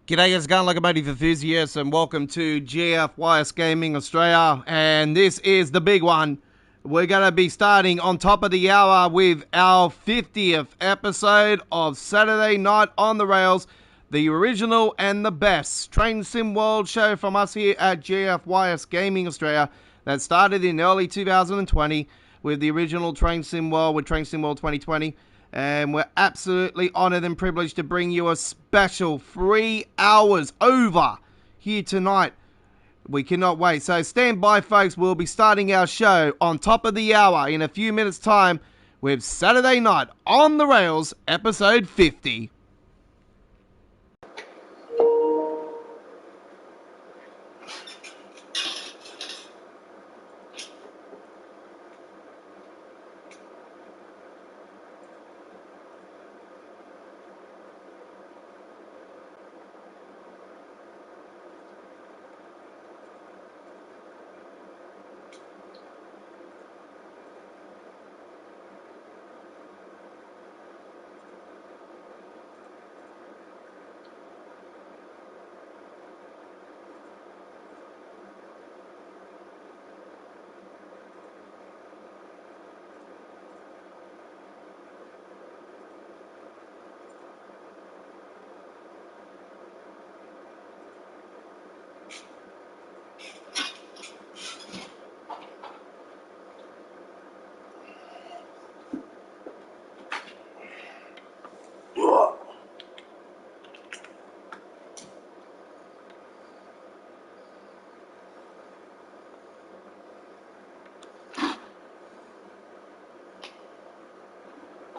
G'day guys, going like a buddy enthusiasts, and welcome to GFYS Gaming Australia, and this is the big one. We're going to be starting on top of the hour with our 50th episode of Saturday Night on the Rails, the original and the best Train Sim World show from us here at GFYS Gaming Australia that started in early 2020 with the original Train Sim World with Train Sim World 2020. And we're absolutely honoured and privileged to bring you a special 3 hours over here tonight. We cannot wait. So stand by, folks. We'll be starting our show on top of the hour in a few minutes' time with Saturday Night on the Rails, episode 50.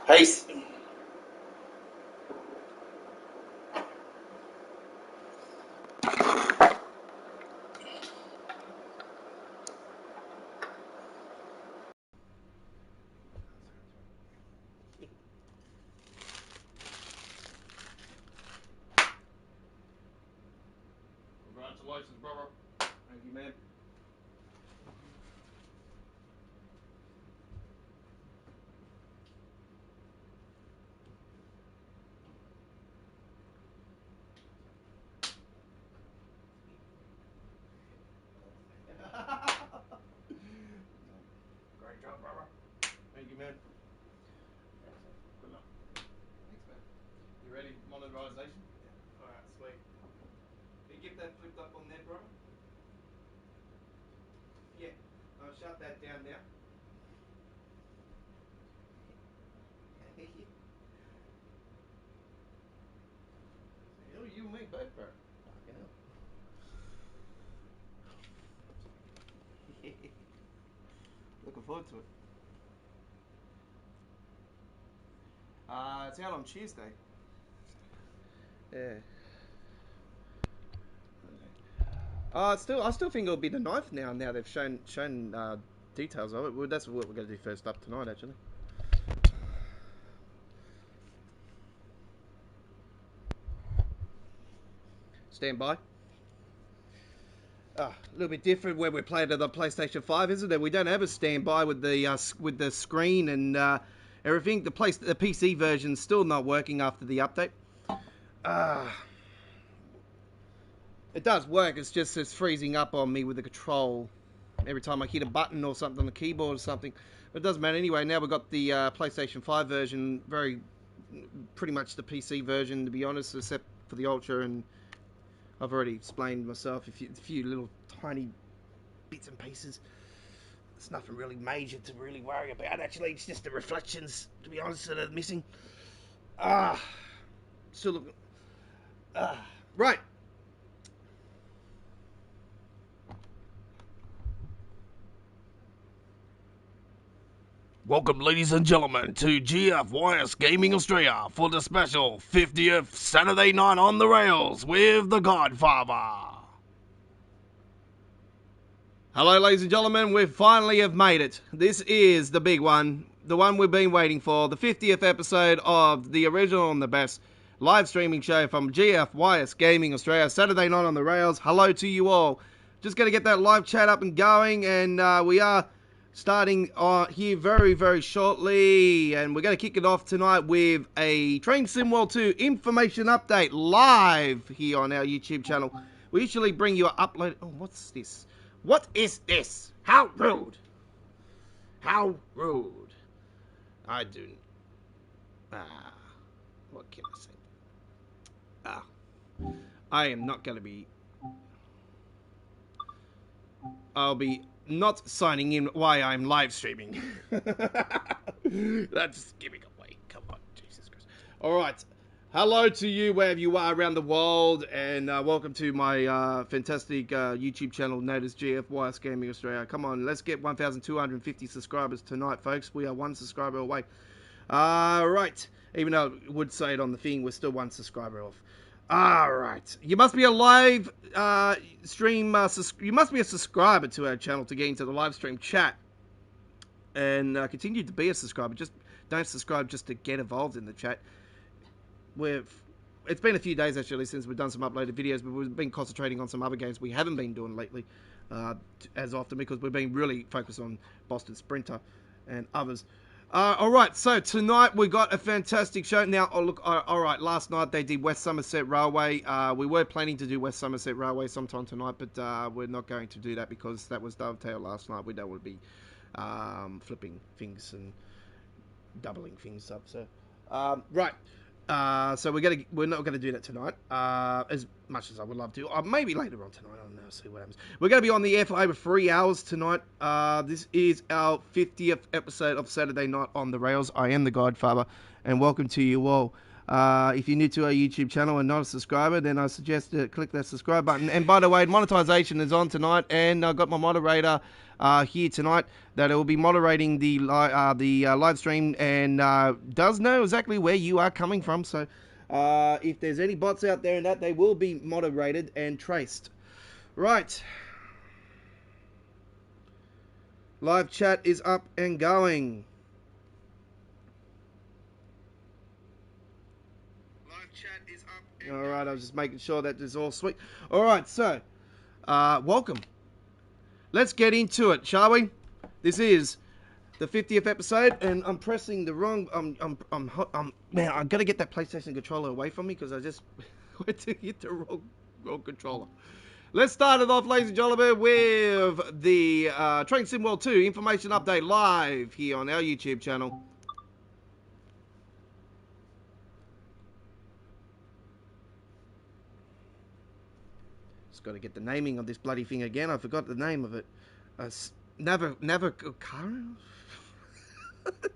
Peace. Congratulations, brother. Thank you, man. Great job, brother. Thank you, man. Good luck. Thanks, man. You ready? Monetization? Yeah. Alright, sweet. Can you get that flipped up on there, brother? Yeah. I'll shut that down now. You and me both, bro. Looking forward to it. It's out on Tuesday. Yeah. I still think it'll be the 9th now. Now they've shown details of it. Well, that's what we're going to do first up tonight, actually. Stand by. A little bit different where we're playing to the PlayStation 5, isn't it? We don't have a standby with the screen and everything. The PC version's still not working after the update. It does work. It's freezing up on me with the control every time I hit a button or something on the keyboard or something. But it doesn't matter anyway. Now we've got the PlayStation 5 version, pretty much the PC version, to be honest, except for the Ultra, and I've already explained myself a few little tiny bits and pieces. It's nothing really major to really worry about, actually. It's just the reflections, to be honest, that are missing. Still looking. Right. Welcome, ladies and gentlemen, to GFYS Gaming Australia for the special 50th Saturday Night on the Rails with the Godfather. Hello, ladies and gentlemen, we finally have made it. This is the big one, the one we've been waiting for, the 50th episode of the original and the best live streaming show from GFYS Gaming Australia, Saturday Night on the Rails. Hello to you all. Just going to get that live chat up and going, and we are starting here very, very shortly. And we're going to kick it off tonight with a Train Sim World 2 information update live here on our YouTube channel. We usually bring you an upload. Oh, what's this? What is this? How rude. How rude. I do. What can I say? I am not going to be. I'll be not signing in while I'm live streaming. That's giving away. Come on, Jesus Christ. All right. Hello to you wherever you are around the world, and welcome to my fantastic YouTube channel known as GFY Gaming Australia. Come on, let's get 1,250 subscribers tonight, folks. We are one subscriber away. Right. Even though it would say it on the thing, we're still one subscriber off. Alright. You must be a live stream, you must be a subscriber to our channel to get into the live stream chat. And continue to be a subscriber. Just don't subscribe just to get involved in the chat. It's been a few days actually since we've done some uploaded videos, but we've been concentrating on some other games we haven't been doing lately as often because we've been really focused on Boston Sprinter and others. Alright, so tonight we got a fantastic show. Now, alright, last night they did West Somerset Railway. We were planning to do West Somerset Railway sometime tonight, but we're not going to do that because that was Dovetail last night. We don't want to be flipping things and doubling things up. So, right. So we're not going to do that tonight, as much as I would love to. Maybe later on tonight, I don't know, see what happens. We're going to be on the air for over 3 hours tonight. This is our 50th episode of Saturday Night on the Rails. I am the Godfather, and welcome to you all. If you're new to our YouTube channel and not a subscriber, then I suggest to click that subscribe button. And by the way, monetization is on tonight, and I've got my moderator here tonight that will be moderating the live stream and does know exactly where you are coming from. So if there's any bots out there and that, they will be moderated and traced. Right. Live chat is up and going. Alright, I was just making sure that is all sweet. Alright, so, welcome. Let's get into it, shall we? This is the 50th episode, and I'm pressing the wrong, man, I gotta get that PlayStation controller away from me, because I just went to hit the wrong controller. Let's start it off, ladies and gentlemen, with the Train Sim World 2 information update live here on our YouTube channel. Got to get the naming of this bloody thing again. I forgot the name of it. Navicar?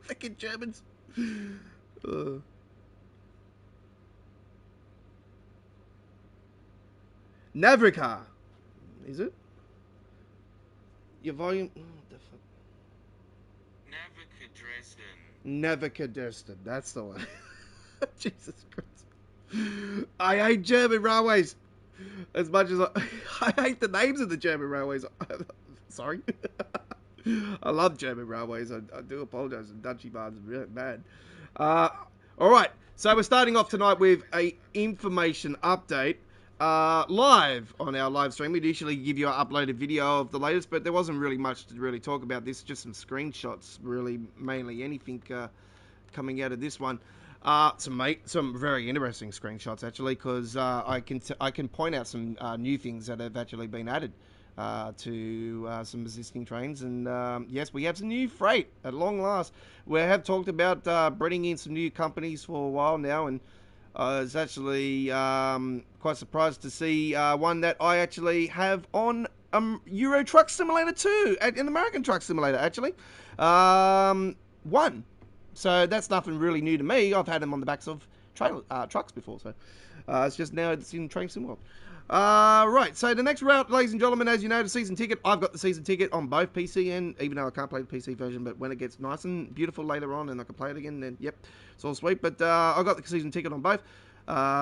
Fucking Germans. Navricar. Is it? Your volume. Oh, what the fuck? Navicar Dresden. That's the one. Jesus Christ. I hate German railways. As much as I hate the names of the German railways. Sorry. I love German railways. I do apologize. The Dutchy bars are really bad. Alright, so we're starting off tonight with a information update live on our live stream. We'd usually give you an uploaded video of the latest, but there wasn't really much to really talk about this. Just some screenshots, really, mainly anything coming out of this one. Some very interesting screenshots actually, because I can point out some new things that have actually been added to some existing trains, and yes, we have some new freight at long last. We have talked about bringing in some new companies for a while now, and I was actually quite surprised to see one that I actually have on Euro Truck Simulator 2, an American Truck Simulator actually. One. So that's nothing really new to me. I've had them on the backs of trucks before, so it's just now it's in Train Sim World. Right, so the next route, ladies and gentlemen, as you know, the season ticket. I've got the season ticket on both PC and, even though I can't play the PC version, but when it gets nice and beautiful later on and I can play it again, then yep, it's all sweet. But I've got the season ticket on both.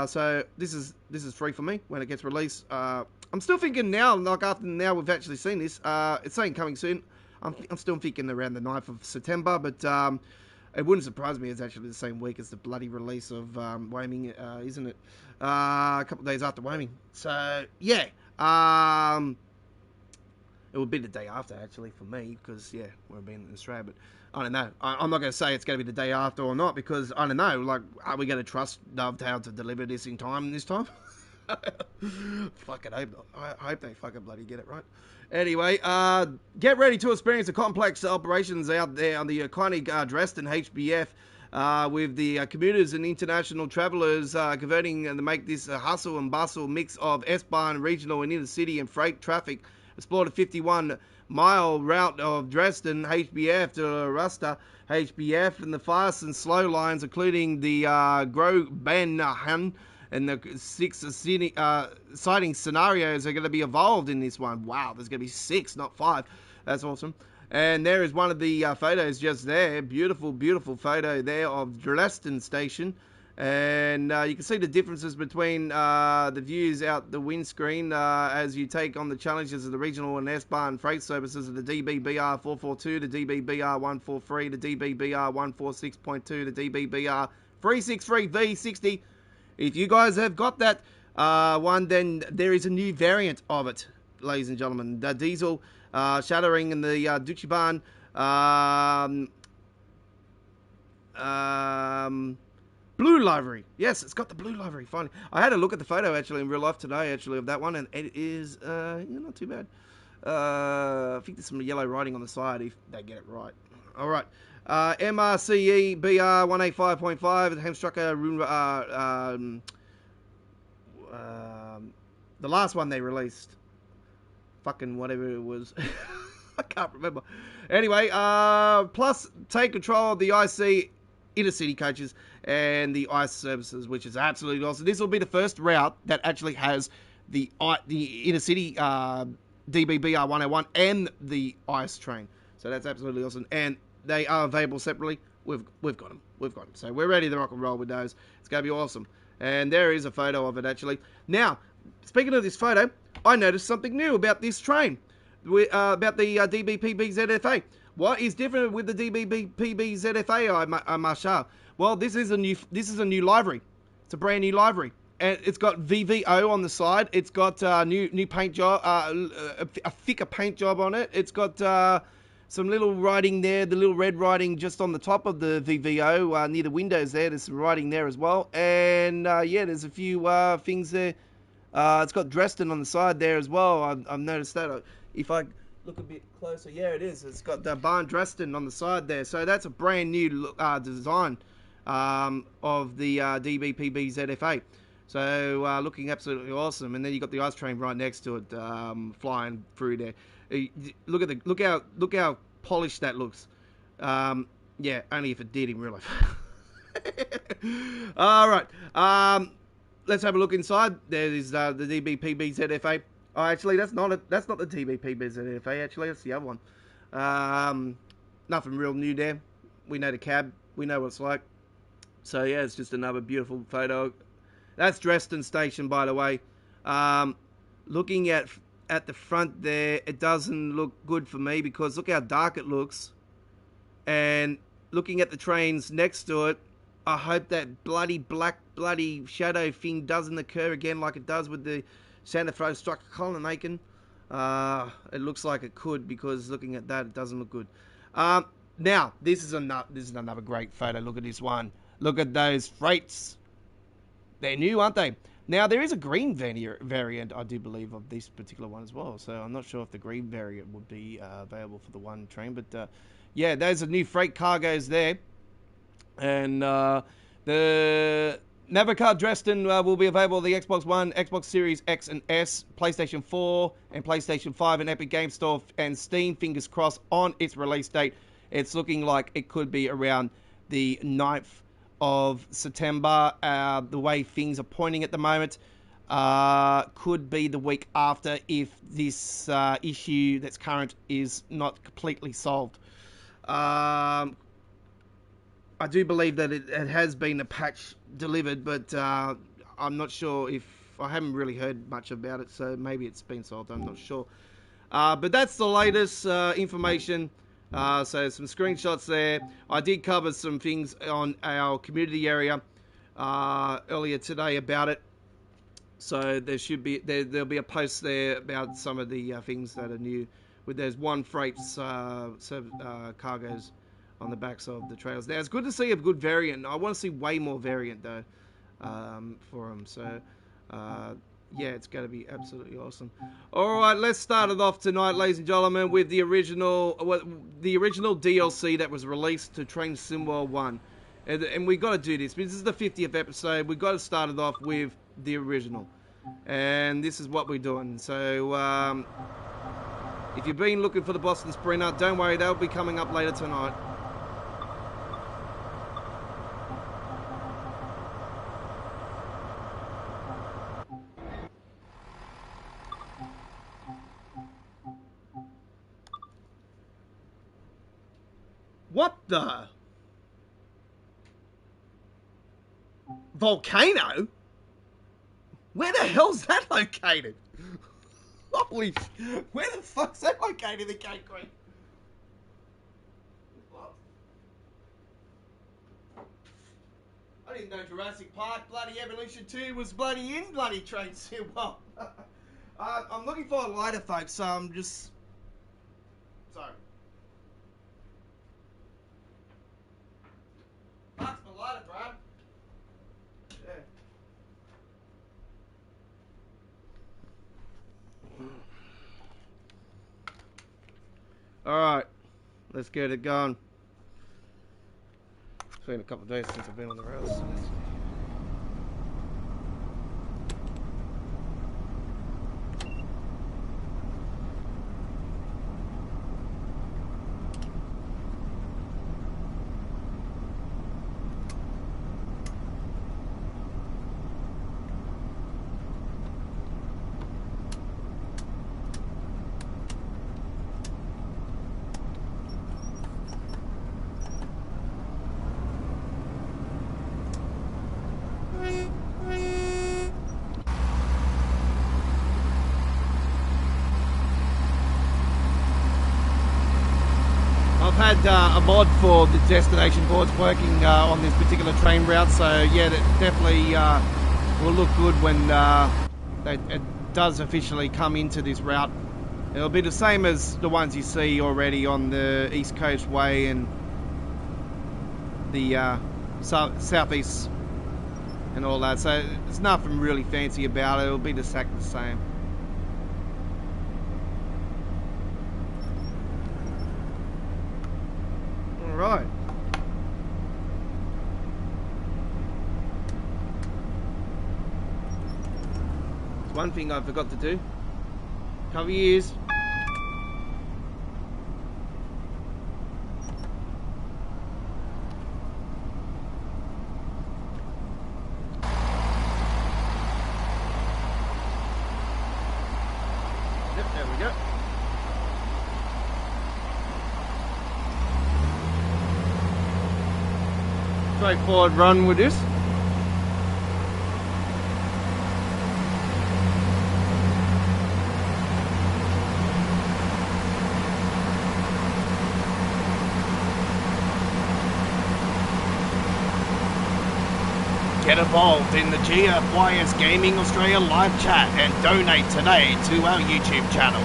So this is free for me when it gets released. I'm still thinking now, like after now we've actually seen this, it's saying coming soon. I'm still thinking around the 9th of September, but it wouldn't surprise me it's actually the same week as the bloody release of Wyoming, isn't it? A couple of days after Wyoming. So, yeah. It would be the day after, actually, for me, because, yeah, we're being in Australia. But I don't know. I'm not going to say it's going to be the day after or not, because I don't know. Like, are we going to trust Dovetail to deliver this in time this time? Fucking hope not. I hope they fucking bloody get it right. Anyway, get ready to experience the complex operations out there on the iconic Dresden HBF. With the commuters and international travellers converting and to make this hustle and bustle mix of S-Bahn, regional and inner-city and freight traffic. Explore the 51-mile route of Dresden HBF to Ruster HBF and the fast and slow lines, including the Großbahnhof and the 6 sighting scenarios are going to be evolved in this one. Wow, there's going to be 6, not 5. That's awesome. And there is one of the photos just there. Beautiful, beautiful photo there of Dresden Station. And you can see the differences between the views out the windscreen as you take on the challenges of the regional and S-Bahn freight services of the DBBR 442, the DBBR 143, the DBBR 146.2, the DBBR 363 V60. If you guys have got that one, then there is a new variant of it, ladies and gentlemen. The diesel shattering in the Duchibahn blue livery. Yes, it's got the blue livery, finally. I had a look at the photo, actually, in real life today, actually, of that one, and it is not too bad. I think there's some yellow writing on the side if they get it right. All right. MRCE BR 185.5, the Hamstrucker, the last one they released. Fucking whatever it was. I can't remember. Anyway, plus take control of the IC inner-city coaches and the ICE services, which is absolutely awesome. This will be the first route that actually has the inner-city DBBR 101 and the ICE train. So that's absolutely awesome. And they are available separately. We've got them. We've got them. So we're ready to rock and roll with those. It's going to be awesome. And there is a photo of it, actually. Now, speaking of this photo, I noticed something new about this train. About the DBPB ZFA. What is different with the DBPB ZFA, Marshall? Well, this is a new livery. It's a brand new livery, and it's got VVO on the side. It's got new paint job, a thicker paint job on it. It's got some little writing there, the little red writing just on the top of the VVO near the windows there. There's some writing there as well, and yeah, there's a few things there. It's got Dresden on the side there as well. I've noticed that. If I look a bit closer, yeah, it is. It's got the Bahn Dresden on the side there. So that's a brand new design of the DBPB ZFA. So looking absolutely awesome. And then you got the ice train right next to it, flying through there. Look how polished that looks. Yeah, only if it did in real life. All right. Let's have a look inside. There is the DBPB ZFA. Oh, actually, that's not the DBPB ZFA. Actually, that's the other one. Nothing real new there. We know the cab. We know what it's like. So yeah, it's just another beautiful photo. That's Dresden Station, by the way. Looking at the front there, it doesn't look good for me because look how dark it looks. And looking at the trains next to it, I hope that bloody shadow thing doesn't occur again like it does with the Santa Fe struck Colin. It looks like it could because looking at that, it doesn't look good. Now, this is another great photo. Look at this one. Look at those freights. They're new, aren't they? Now, there is a green variant, I do believe, of this particular one as well. So I'm not sure if the green variant would be available for the one train. But yeah, those are new freight cargoes there. And the Navicar Dresden will be available on the Xbox One, Xbox Series X and S, PlayStation 4 and PlayStation 5 and Epic Game Store and Steam, fingers crossed, on its release date. It's looking like it could be around the 9th of September. The way things are pointing at the moment, could be the week after if this issue that's current is not completely solved. I do believe that it has been a patch delivered, but I'm not sure if... I haven't really heard much about it, so maybe it's been solved. I'm not sure. But that's the latest information. So some screenshots there. I did cover some things on our community area earlier today about it. So there should be there'll be a post there about some of the things that are new with those one freight cargoes on the backs of the trailers. Now, it's good to see a good variant. I want to see way more variant, though, for them. So, yeah, it's going to be absolutely awesome. All right, let's start it off tonight, ladies and gentlemen, with the original DLC that was released to Train Sim World 1. And we got to do this. This is the 50th episode. We've got to start it off with the original. And this is what we're doing. So, if you've been looking for the Boston Sprinter, don't worry, that'll be coming up later tonight. What the? Volcano? Where the hell's that located? Holy, where the fuck's that located in the Cape Creek? I didn't know Jurassic Park bloody Evolution 2 was bloody in bloody Train Sim. Well, I'm looking for a lighter, folks, so I'm just... Sorry. Fuck's my lighter, Brad. Yeah. Alright, let's get it going. It's been a couple of days since I've been on the rails. I've had a mod for the destination boards working on this particular train route, so yeah, that definitely will look good when it does officially come into this route. It'll be the same as the ones you see already on the East Coast Way and the Southeast and all that, so there's nothing really fancy about it. It'll be the same. Right. It's one thing I forgot to do. Cover your ears. Yep, there we go. Straightforward run with this. Get involved in the GFYS Gaming Australia live chat and donate today to our YouTube channel.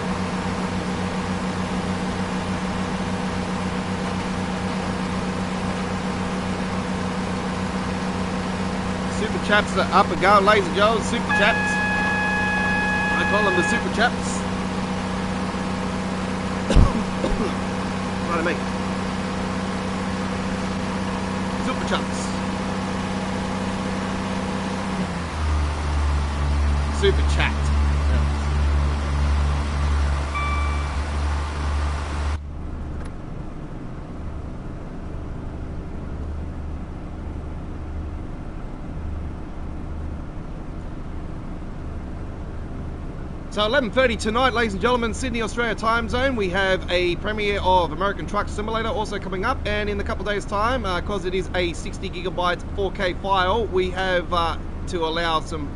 Super Chaps are up and going, ladies and gentlemen. Super Chaps. I call them the Super Chaps. Pardon me. Super Chaps. Super Chat. So 11:30 tonight, ladies and gentlemen, Sydney, Australia time zone, we have a premiere of American Truck Simulator also coming up, and in a couple of days time, because it is a 60 gigabyte 4K file, we have to allow some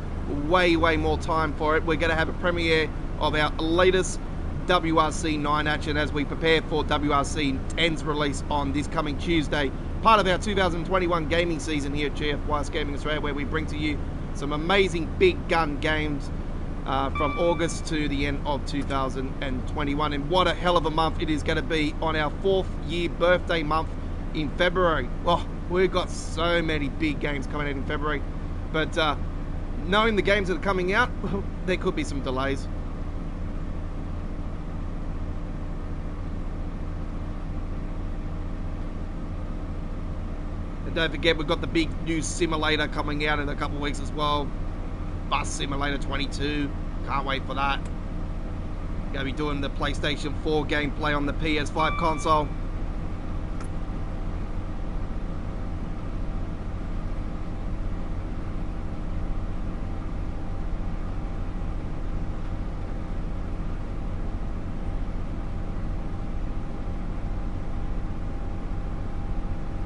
way more time for it. We're going to have a premiere of our latest WRC 9 action as we prepare for WRC 10's release on this coming Tuesday, part of our 2021 gaming season here at GFYS Gaming Australia, where we bring to you some amazing big gun games from August to the end of 2021. And what a hell of a month it is going to be on our 4th year birthday month in February. Oh, we've got so many big games coming out in February. But knowing the games that are coming out, there could be some delays. And don't forget, we've got the big new simulator coming out in a couple of weeks as well. Bus Simulator 22. Can't wait for that. Gonna be doing the PlayStation 4 gameplay on the PS5 console.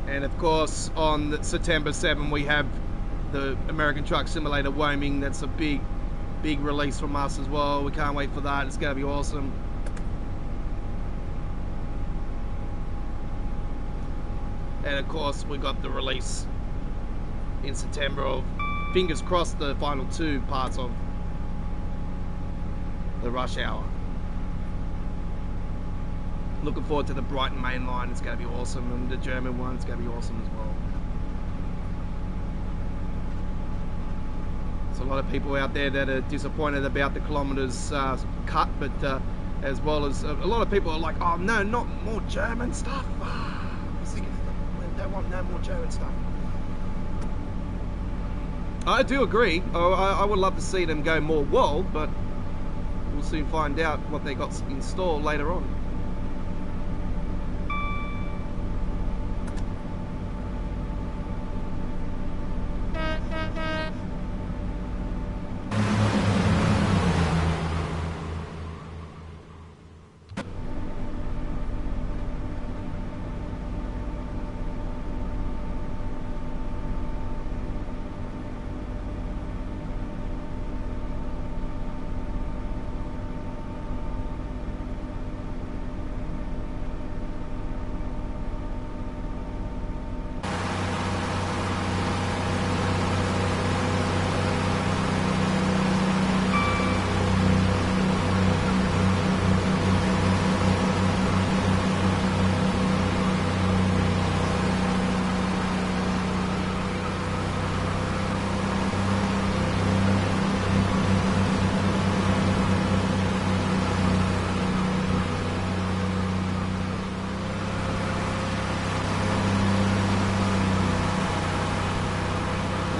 And of course, on September 7, we have the American Truck Simulator Wyoming. That's a big release from us as well. We can't wait for that. It's going to be awesome. And of course, we got the release in September of, fingers crossed, the final 2 parts of the Rush Hour. Looking forward to the Brighton main line. It's going to be awesome. And the German one, it's going to be awesome as well. There's a lot of people out there that are disappointed about the kilometres cut, but as well as a lot of people are like, oh no, not more German stuff. We don't want no more German stuff. I do agree. I would love to see them go more world, but we'll soon find out what they got in store later on.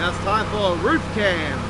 Now it's time for roof cam.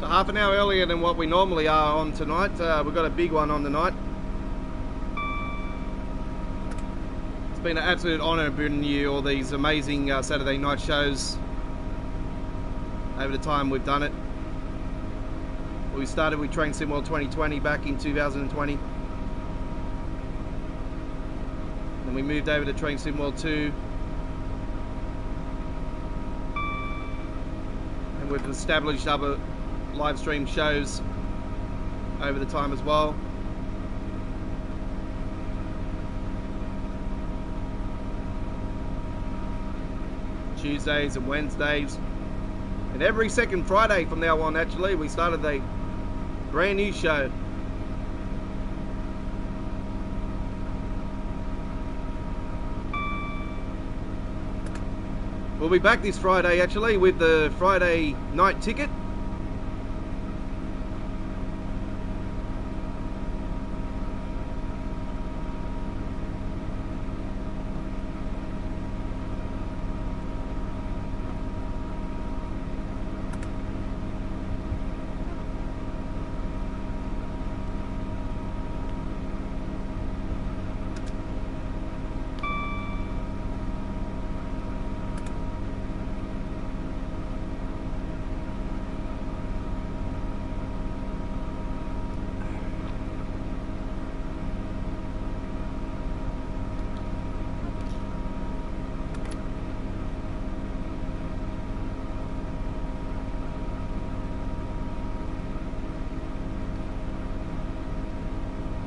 So half an hour earlier than what we normally are on tonight. We've got a big one on tonight. It's been an absolute honour bringing you all these amazing Saturday night shows over the time we've done it. We started with Train Sim World 2020 back in 2020. Then we moved over to Train Sim World 2. And we've established other live stream shows over the time as well. Tuesdays and Wednesdays. And every second Friday from now on, actually, we started a brand new show. We'll be back this Friday, actually, with the Friday night ticket.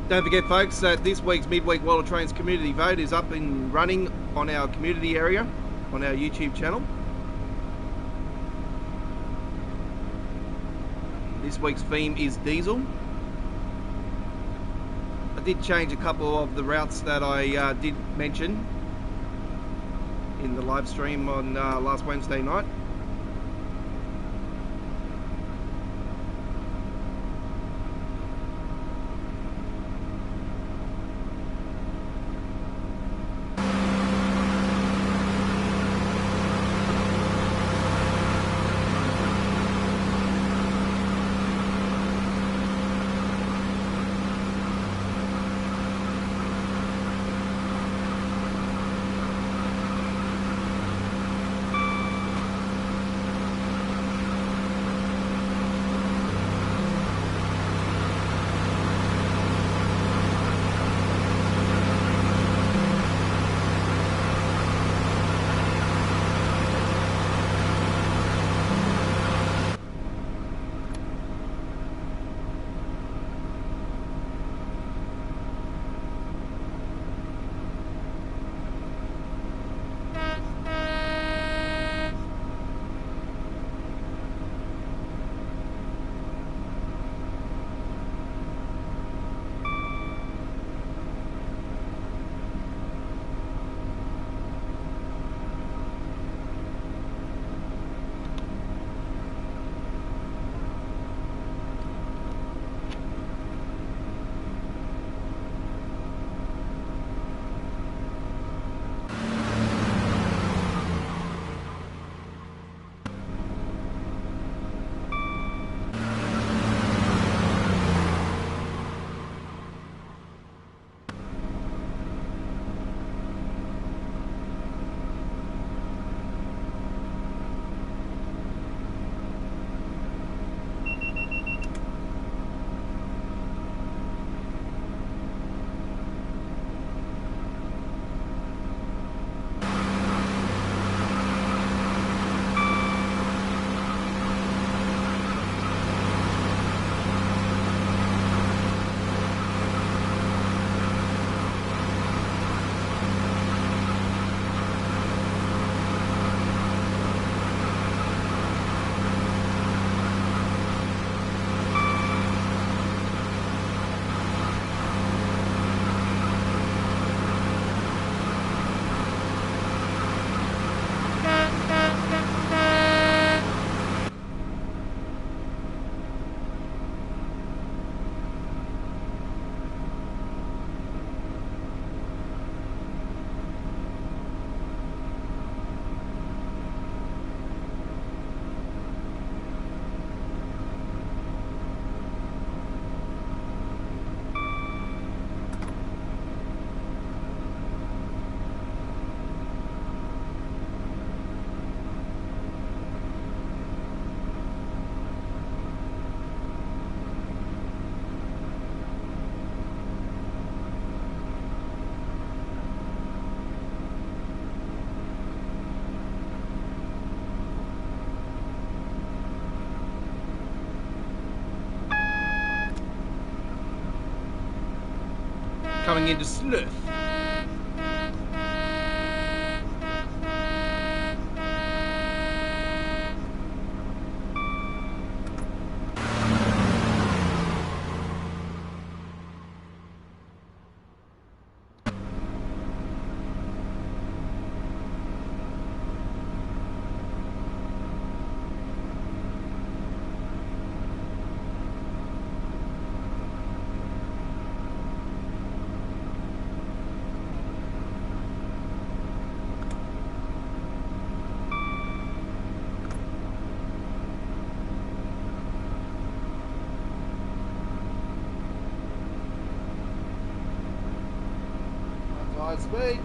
Don't forget, folks, that this week's Midweek World of Trains community vote is up and running on our community area, on our YouTube channel. This week's theme is diesel. I did change a couple of the routes that I did mention in the live stream on last Wednesday night. Coming into Sleuth. High speed.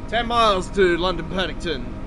10 miles to London Paddington.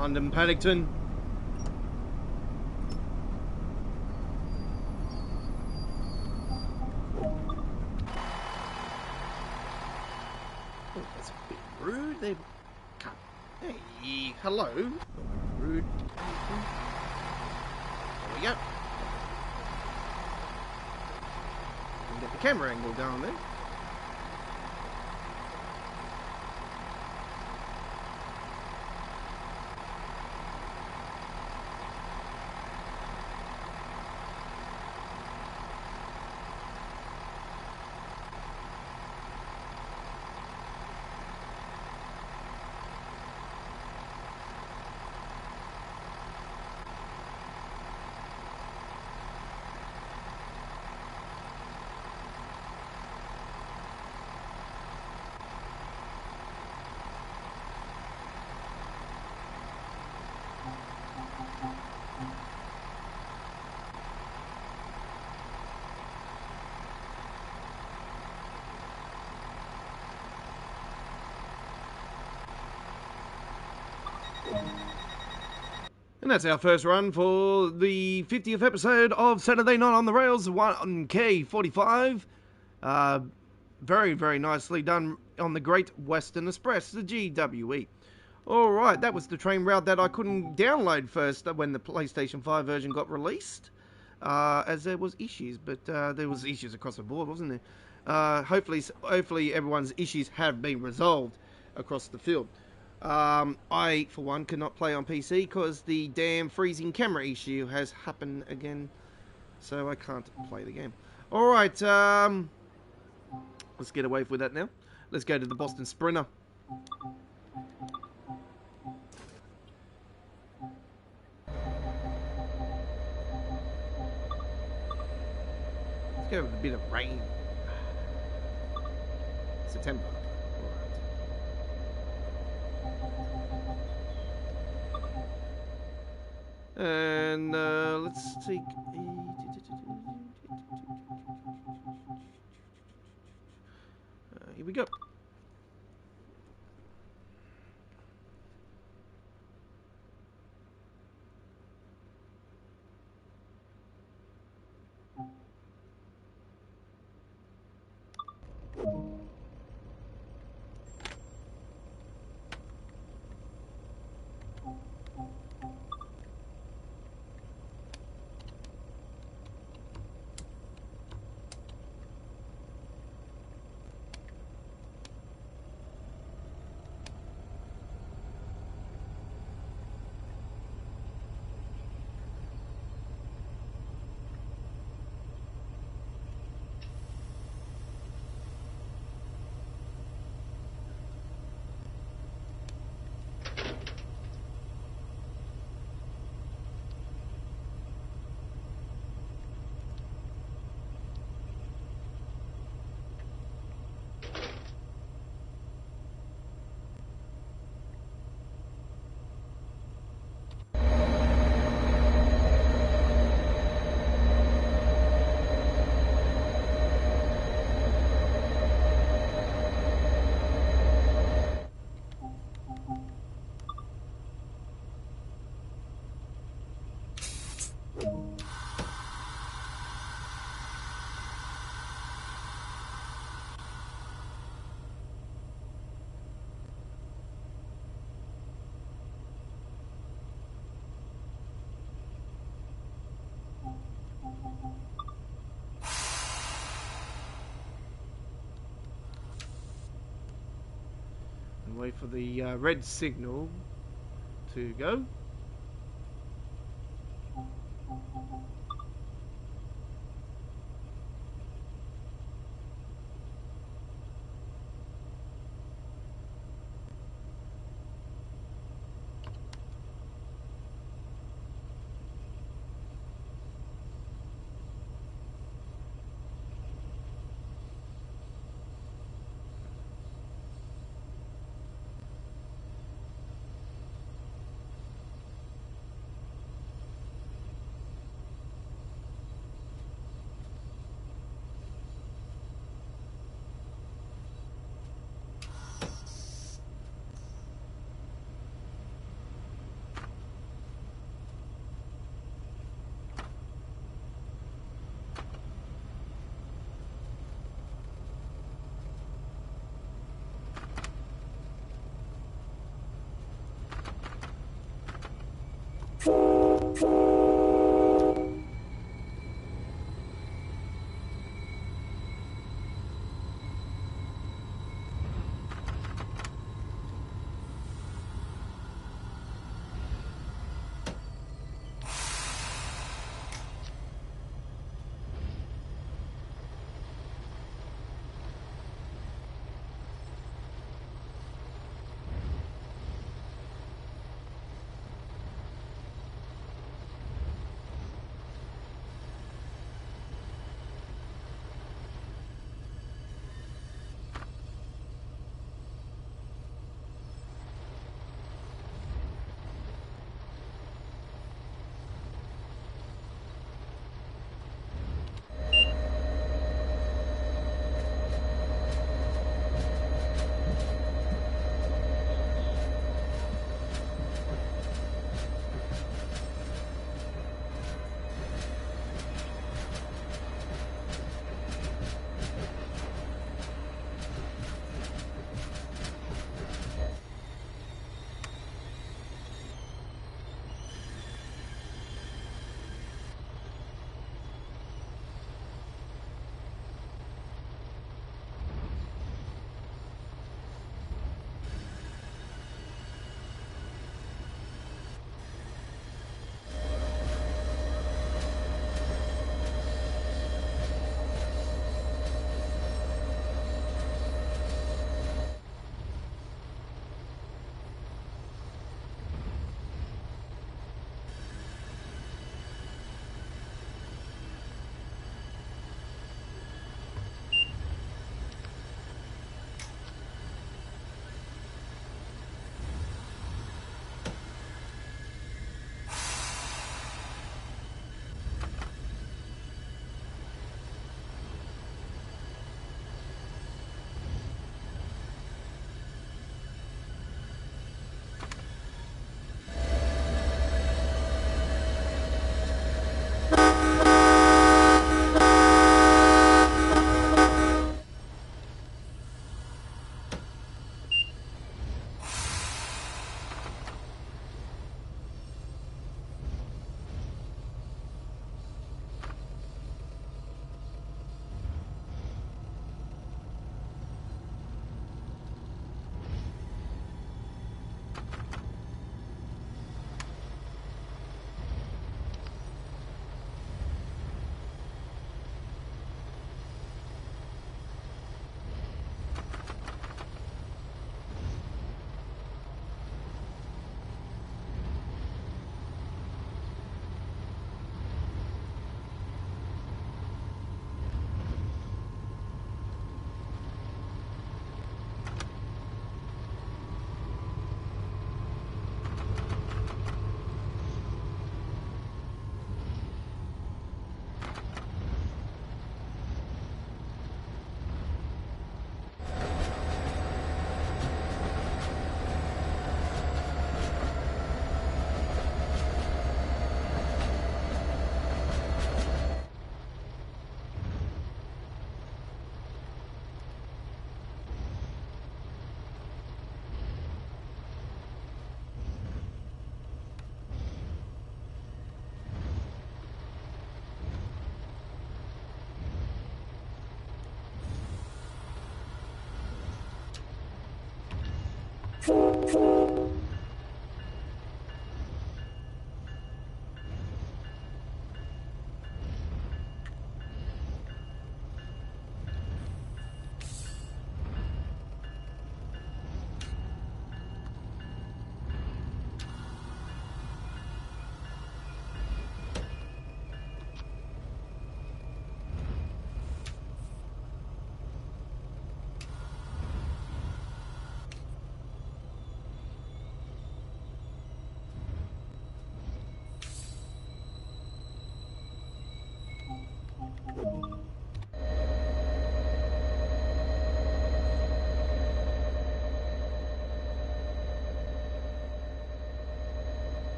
London Paddington. Oh, that's a bit rude. They can't. Hey, hello. Rude. There we go. Get the camera angle down there. And that's our first run for the 50th episode of Saturday Night on the Rails 1K45. Very, very nicely done on the Great Western Express, the GWE. Alright, that was the train route that I couldn't download first when the PlayStation 5 version got released, as there was issues, but there was issues across the board, wasn't there? Hopefully everyone's issues have been resolved across the field. I, for one, cannot play on PC because the damn freezing camera issue has happened again, so I can't play the game. Alright, let's get away with that now. Let's go to the Boston Sprinter. Let's go with a bit of rain. September. And let's take here we go. And wait for the red signal to go.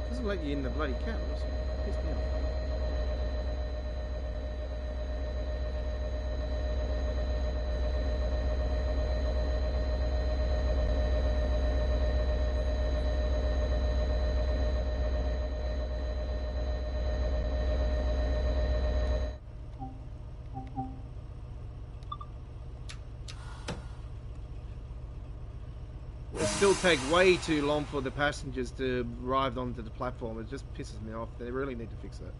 Doesn't let you in the bloody cameras. Piss me off. still take way too long for the passengers to arrive onto the platform. It just pisses me off. They really need to fix that.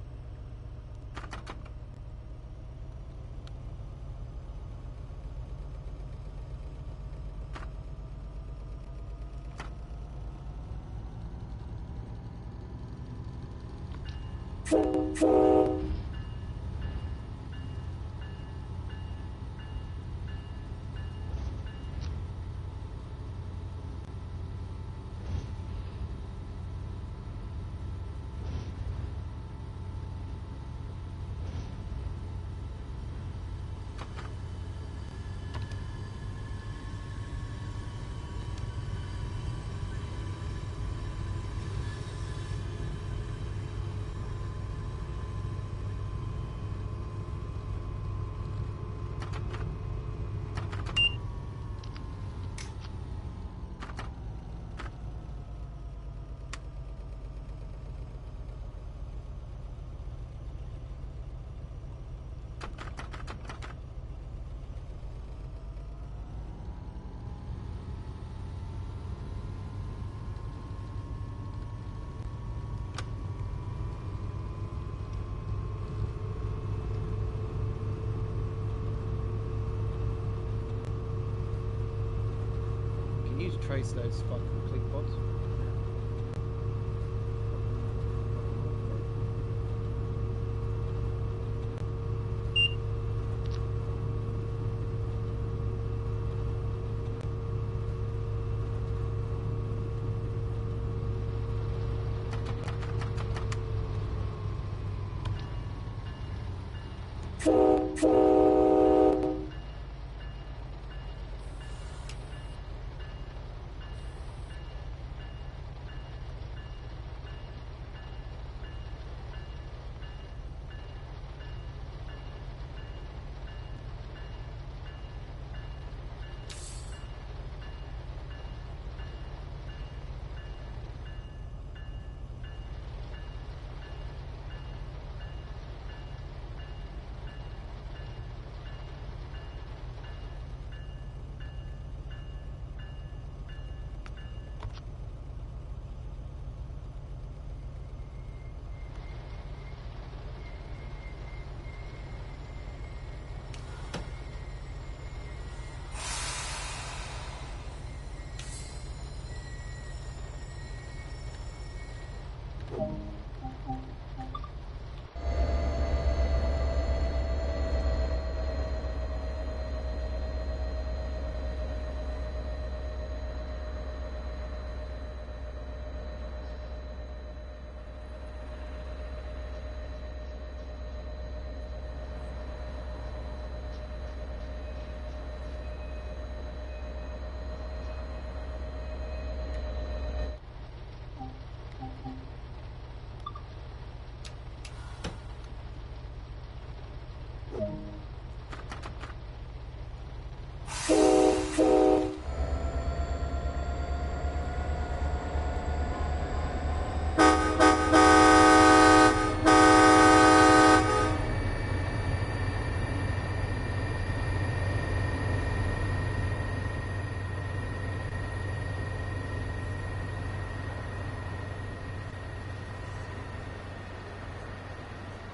Can you trace those fucking click bots?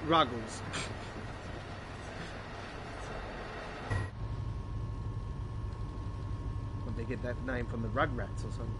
Ruggles. Would they get that name from the Rugrats or something?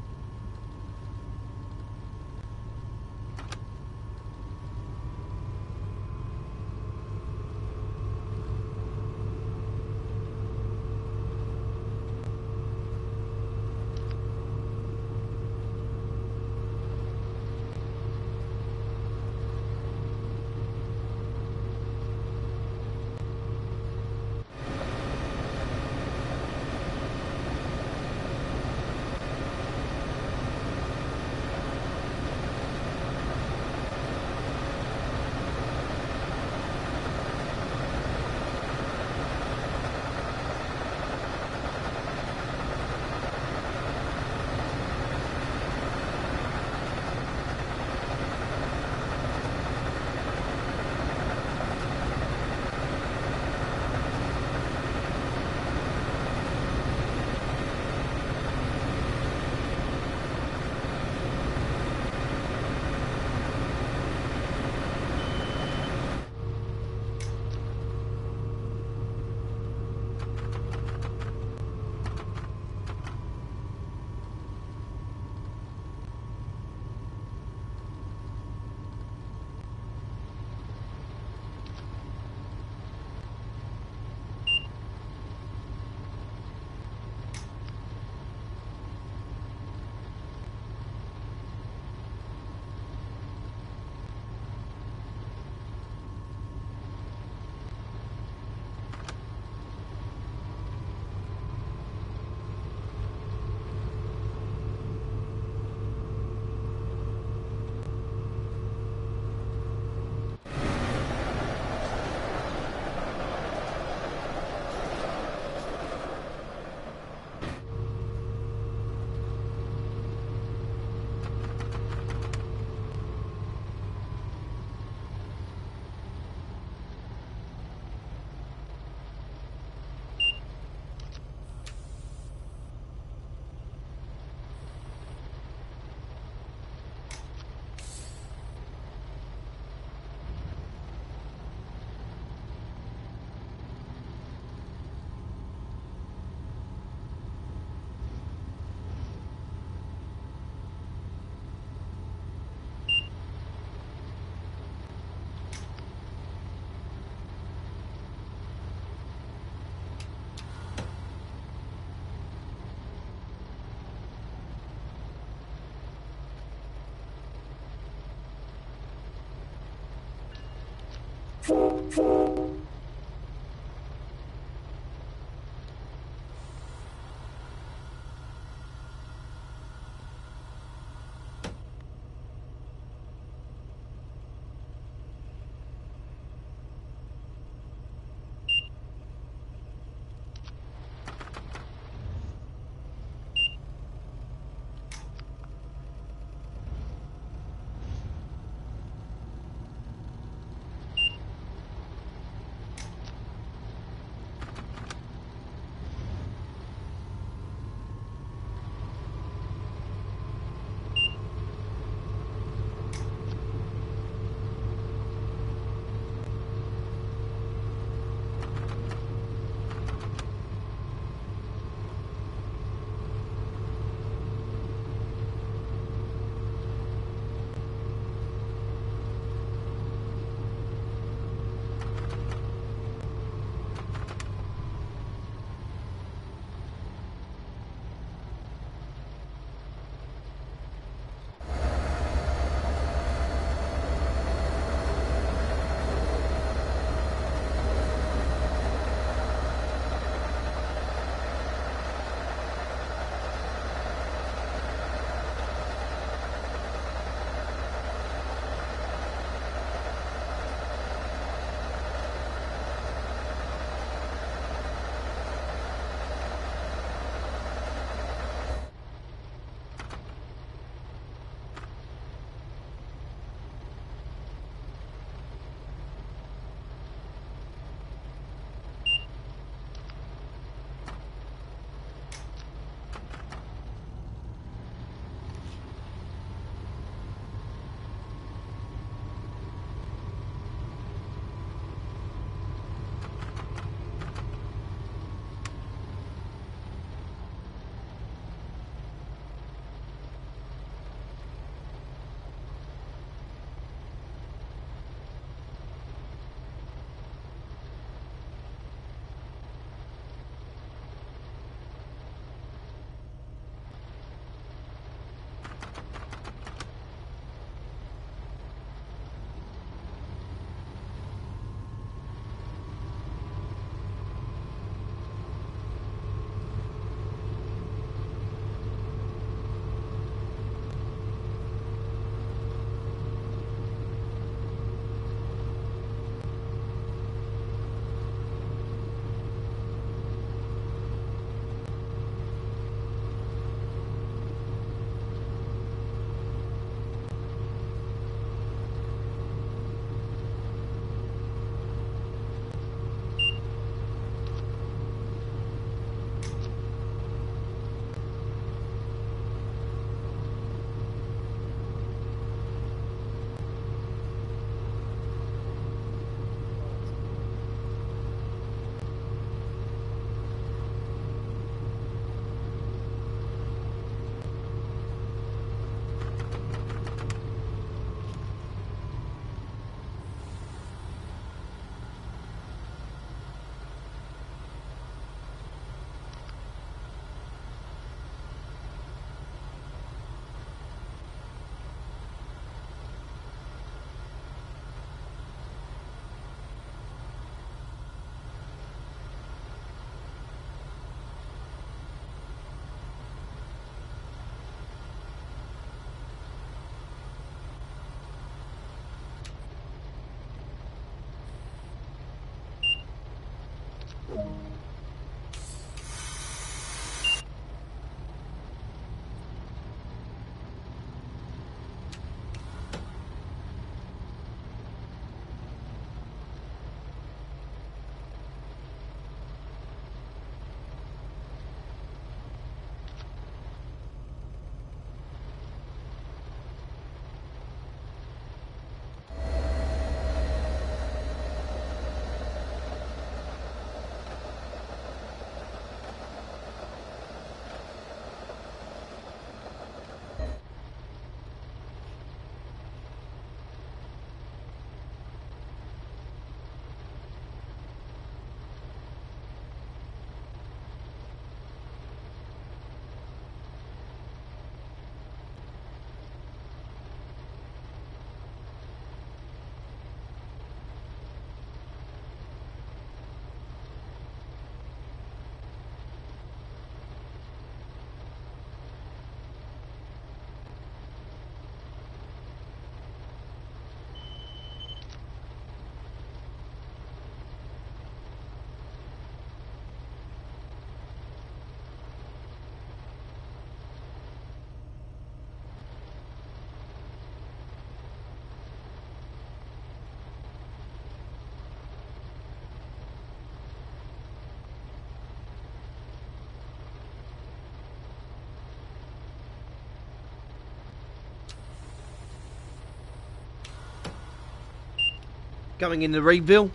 Coming into Reedville.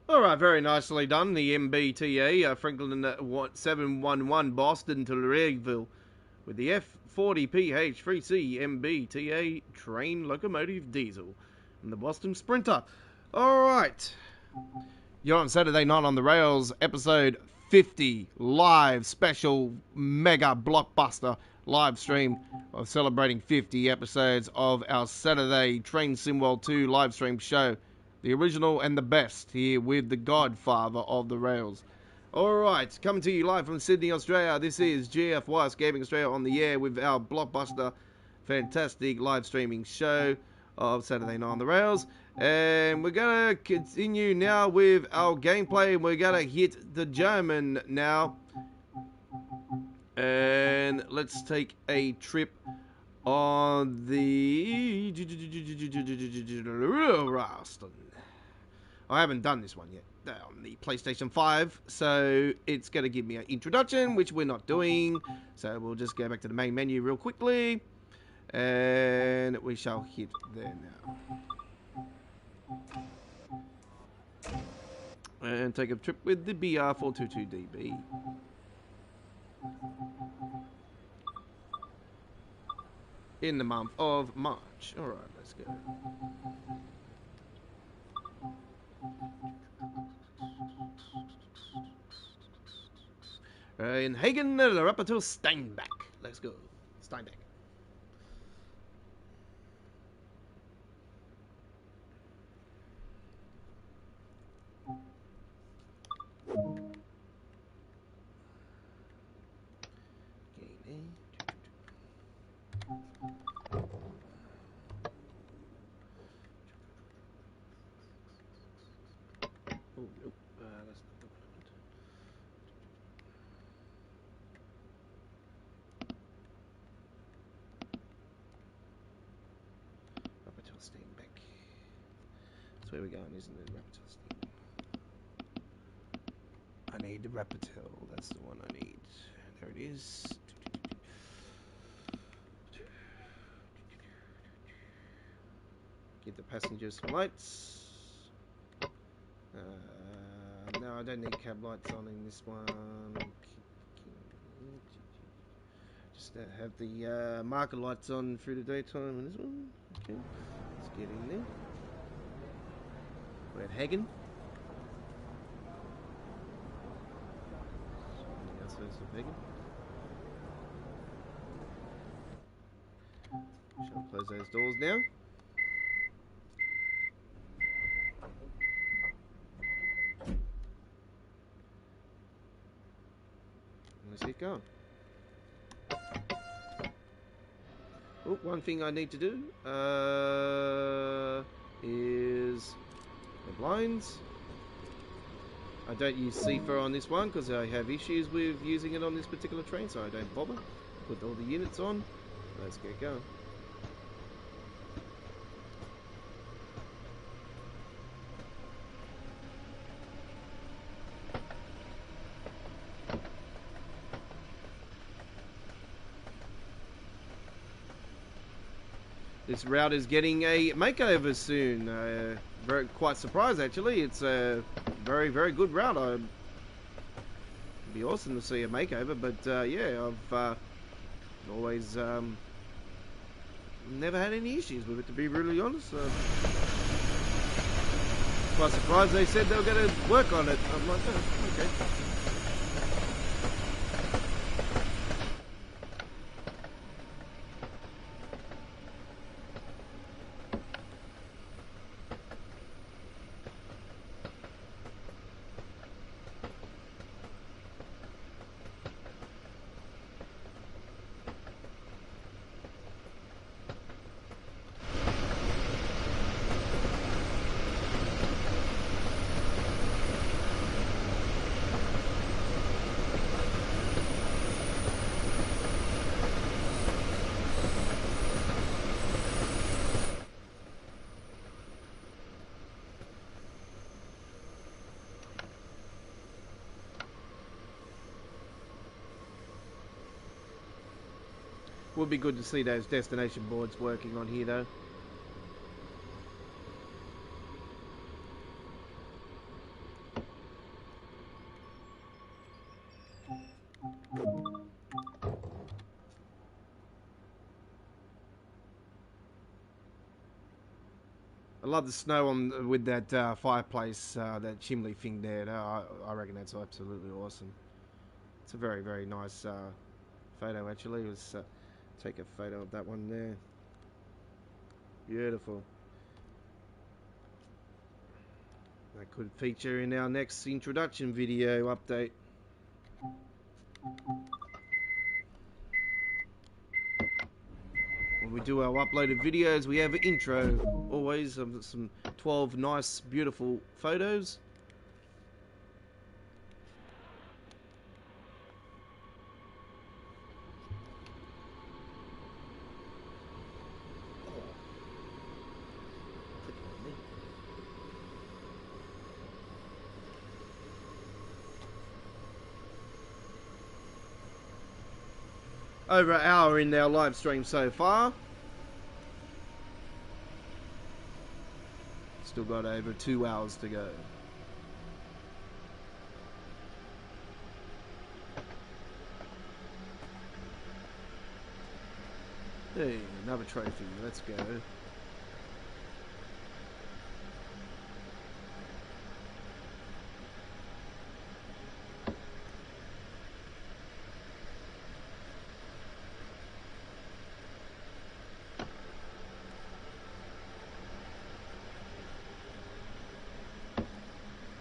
All right, very nicely done. The MBTA, Franklin 711 Boston to Reedville with the F40PH3C MBTA train locomotive diesel and the Boston Sprinter. All right. You're on Saturday Night on the Rails, episode 50, live special mega blockbuster live stream of celebrating 50 episodes of our Saturday Train Simworld 2 live stream show. The original and the best, here with the godfather of the rails. Alright, coming to you live from Sydney, Australia. This is GFYS Gaming Australia on the air with our blockbuster, fantastic live streaming show of Saturday Night on the Rails. And we're going to continue now with our gameplay. We're going to hit the German now. And let's take a trip on the I haven't done this one yet on the PlayStation 5, so it's going to give me an introduction, which we're not doing. So we'll just go back to the main menu real quickly, and we shall hit there now. And take a trip with the BR422DB. In the month of March. Alright, let's go. In Hagen, up until Steinbach. Let's go. Steinbach. Oh, nope. That's not the one I want. Up until Steinbach. That's where we're going, isn't it? Up until Steinbach. I need the Rapatel. That's the one I need. There it is. Give the passengers some lights. No, I don't need cab lights on in this one. Just have the marker lights on through the daytime in this one. Okay, let's get in there. We're at Hagen. Outskirts of Hagen. Shall close those doors now. Let's get going. Oh, one thing I need to do is the blinds. I don't use CFA on this one because I have issues with using it on this particular train, so I don't bother. Put all the units on. Let's get going. This route is getting a makeover soon. Quite surprised actually. It's a very, very good route. It'd be awesome to see a makeover, but yeah, I've always never had any issues with it, to be really honest. Quite surprised they said they were going to work on it. I'm like, oh, okay. Would be good to see those destination boards working on here though. I love the snow on with that fireplace, that chimney thing there. I reckon that's absolutely awesome. It's a very, very nice photo actually. Let's take a photo of that one there. Beautiful. That could feature in our next introduction video update. When we do our uploaded videos, we have an intro always of some 12 nice, beautiful photos. Over an hour in our live stream so far. Still got over 2 hours to go. Hey, another trophy. Let's go.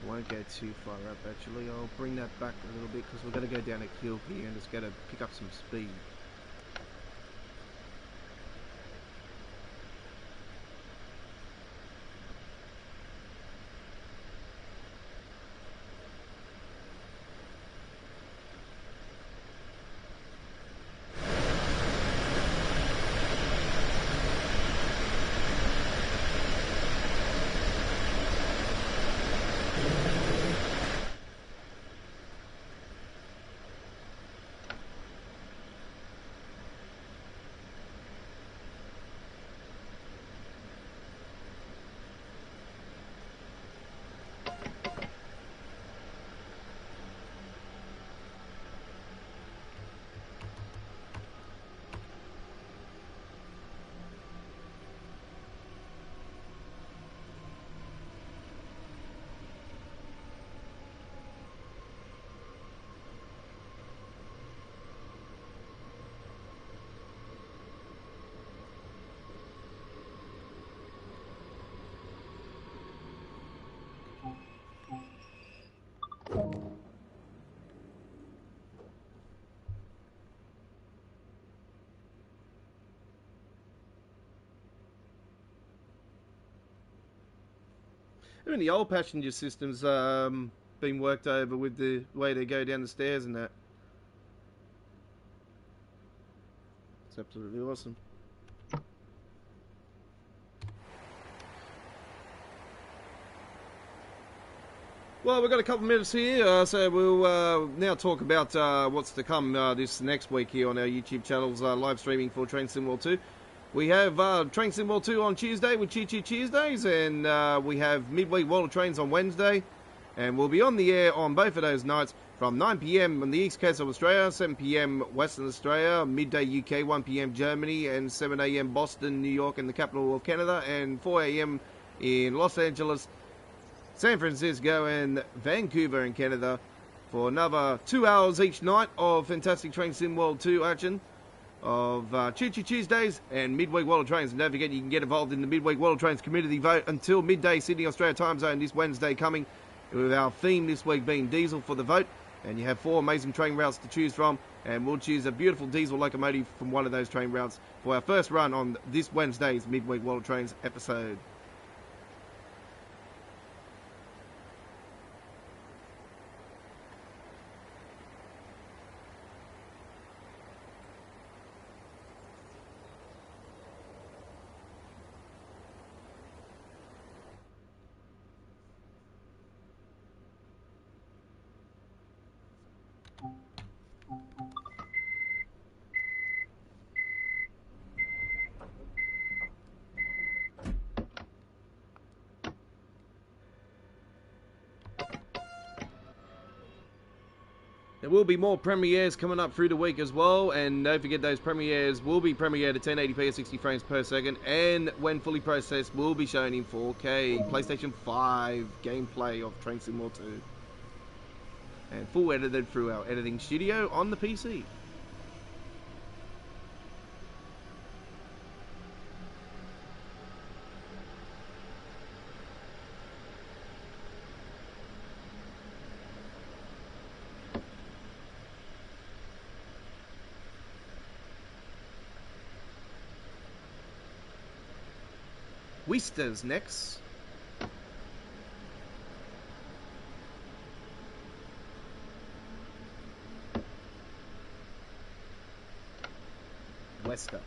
Won't go too far up actually. I'll bring that back a little bit because we're going to go down a hill here and it's going to pick up some speed. Even the old passenger system's been worked over with the way they go down the stairs and that. It's absolutely awesome. Well, we've got a couple of minutes here, so we'll now talk about what's to come this next week here on our YouTube channels, live streaming for Train Sim World 2. We have Train Sim World 2 on Tuesday with Choo Choo Tuesdays, and we have Midweek World of Trains on Wednesday, and we'll be on the air on both of those nights from 9 PM on the east coast of Australia, 7 PM Western Australia, midday UK, 1 PM Germany, and 7 AM Boston, New York, and the capital of Canada, and 4 AM in Los Angeles, San Francisco, and Vancouver in Canada for another 2 hours each night of fantastic Train Sim World 2 action of Choo Choo Tuesdays and Midweek World of Trains. And don't forget, you can get involved in the Midweek World of Trains community vote until midday Sydney, Australia time zone this Wednesday coming, with our theme this week being diesel for the vote. And you have 4 amazing train routes to choose from, and we'll choose a beautiful diesel locomotive from one of those train routes for our first run on this Wednesday's Midweek World of Trains episode. There will be more premieres coming up through the week as well, and don't forget those premieres will be premiered at 1080p at 60 frames per second, and when fully processed will be shown in 4K PlayStation 5 gameplay of Train Sim World 2, and full edited through our editing studio on the PC. Wester's next. Wester.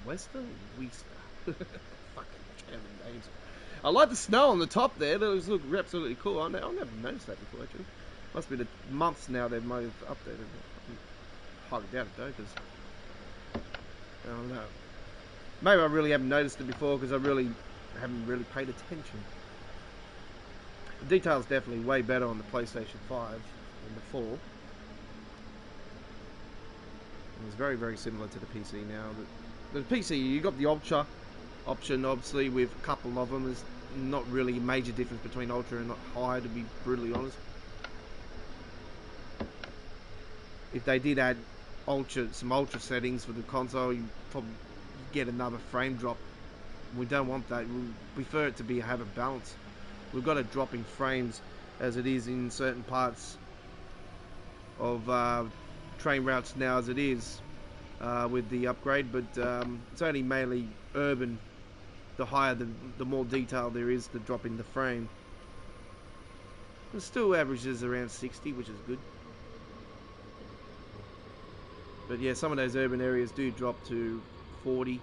Wester? Weester. Fucking German names. I like the snow on the top there. Those look absolutely cool. I've never noticed that before, actually. Must be the months now they might have updated it. Highly doubt it, though, because I don't know. Maybe I really haven't noticed it before because I haven't really paid attention. The detail's definitely way better on the PlayStation 5 than the 4. It's very, very similar to the PC now. But the PC, you got the Ultra option, obviously, with a couple of them. There's not really a major difference between Ultra and High, to be brutally honest. If they did add some Ultra settings for the console, you probably get another frame drop. We don't want that. We prefer it to have a balance. We've got a drop in frames as it is in certain parts of train routes now as it is with the upgrade, but it's only mainly urban. The higher, the more detail there is, the drop in the frame. It still averages around 60, which is good. But yeah, some of those urban areas do drop to 40.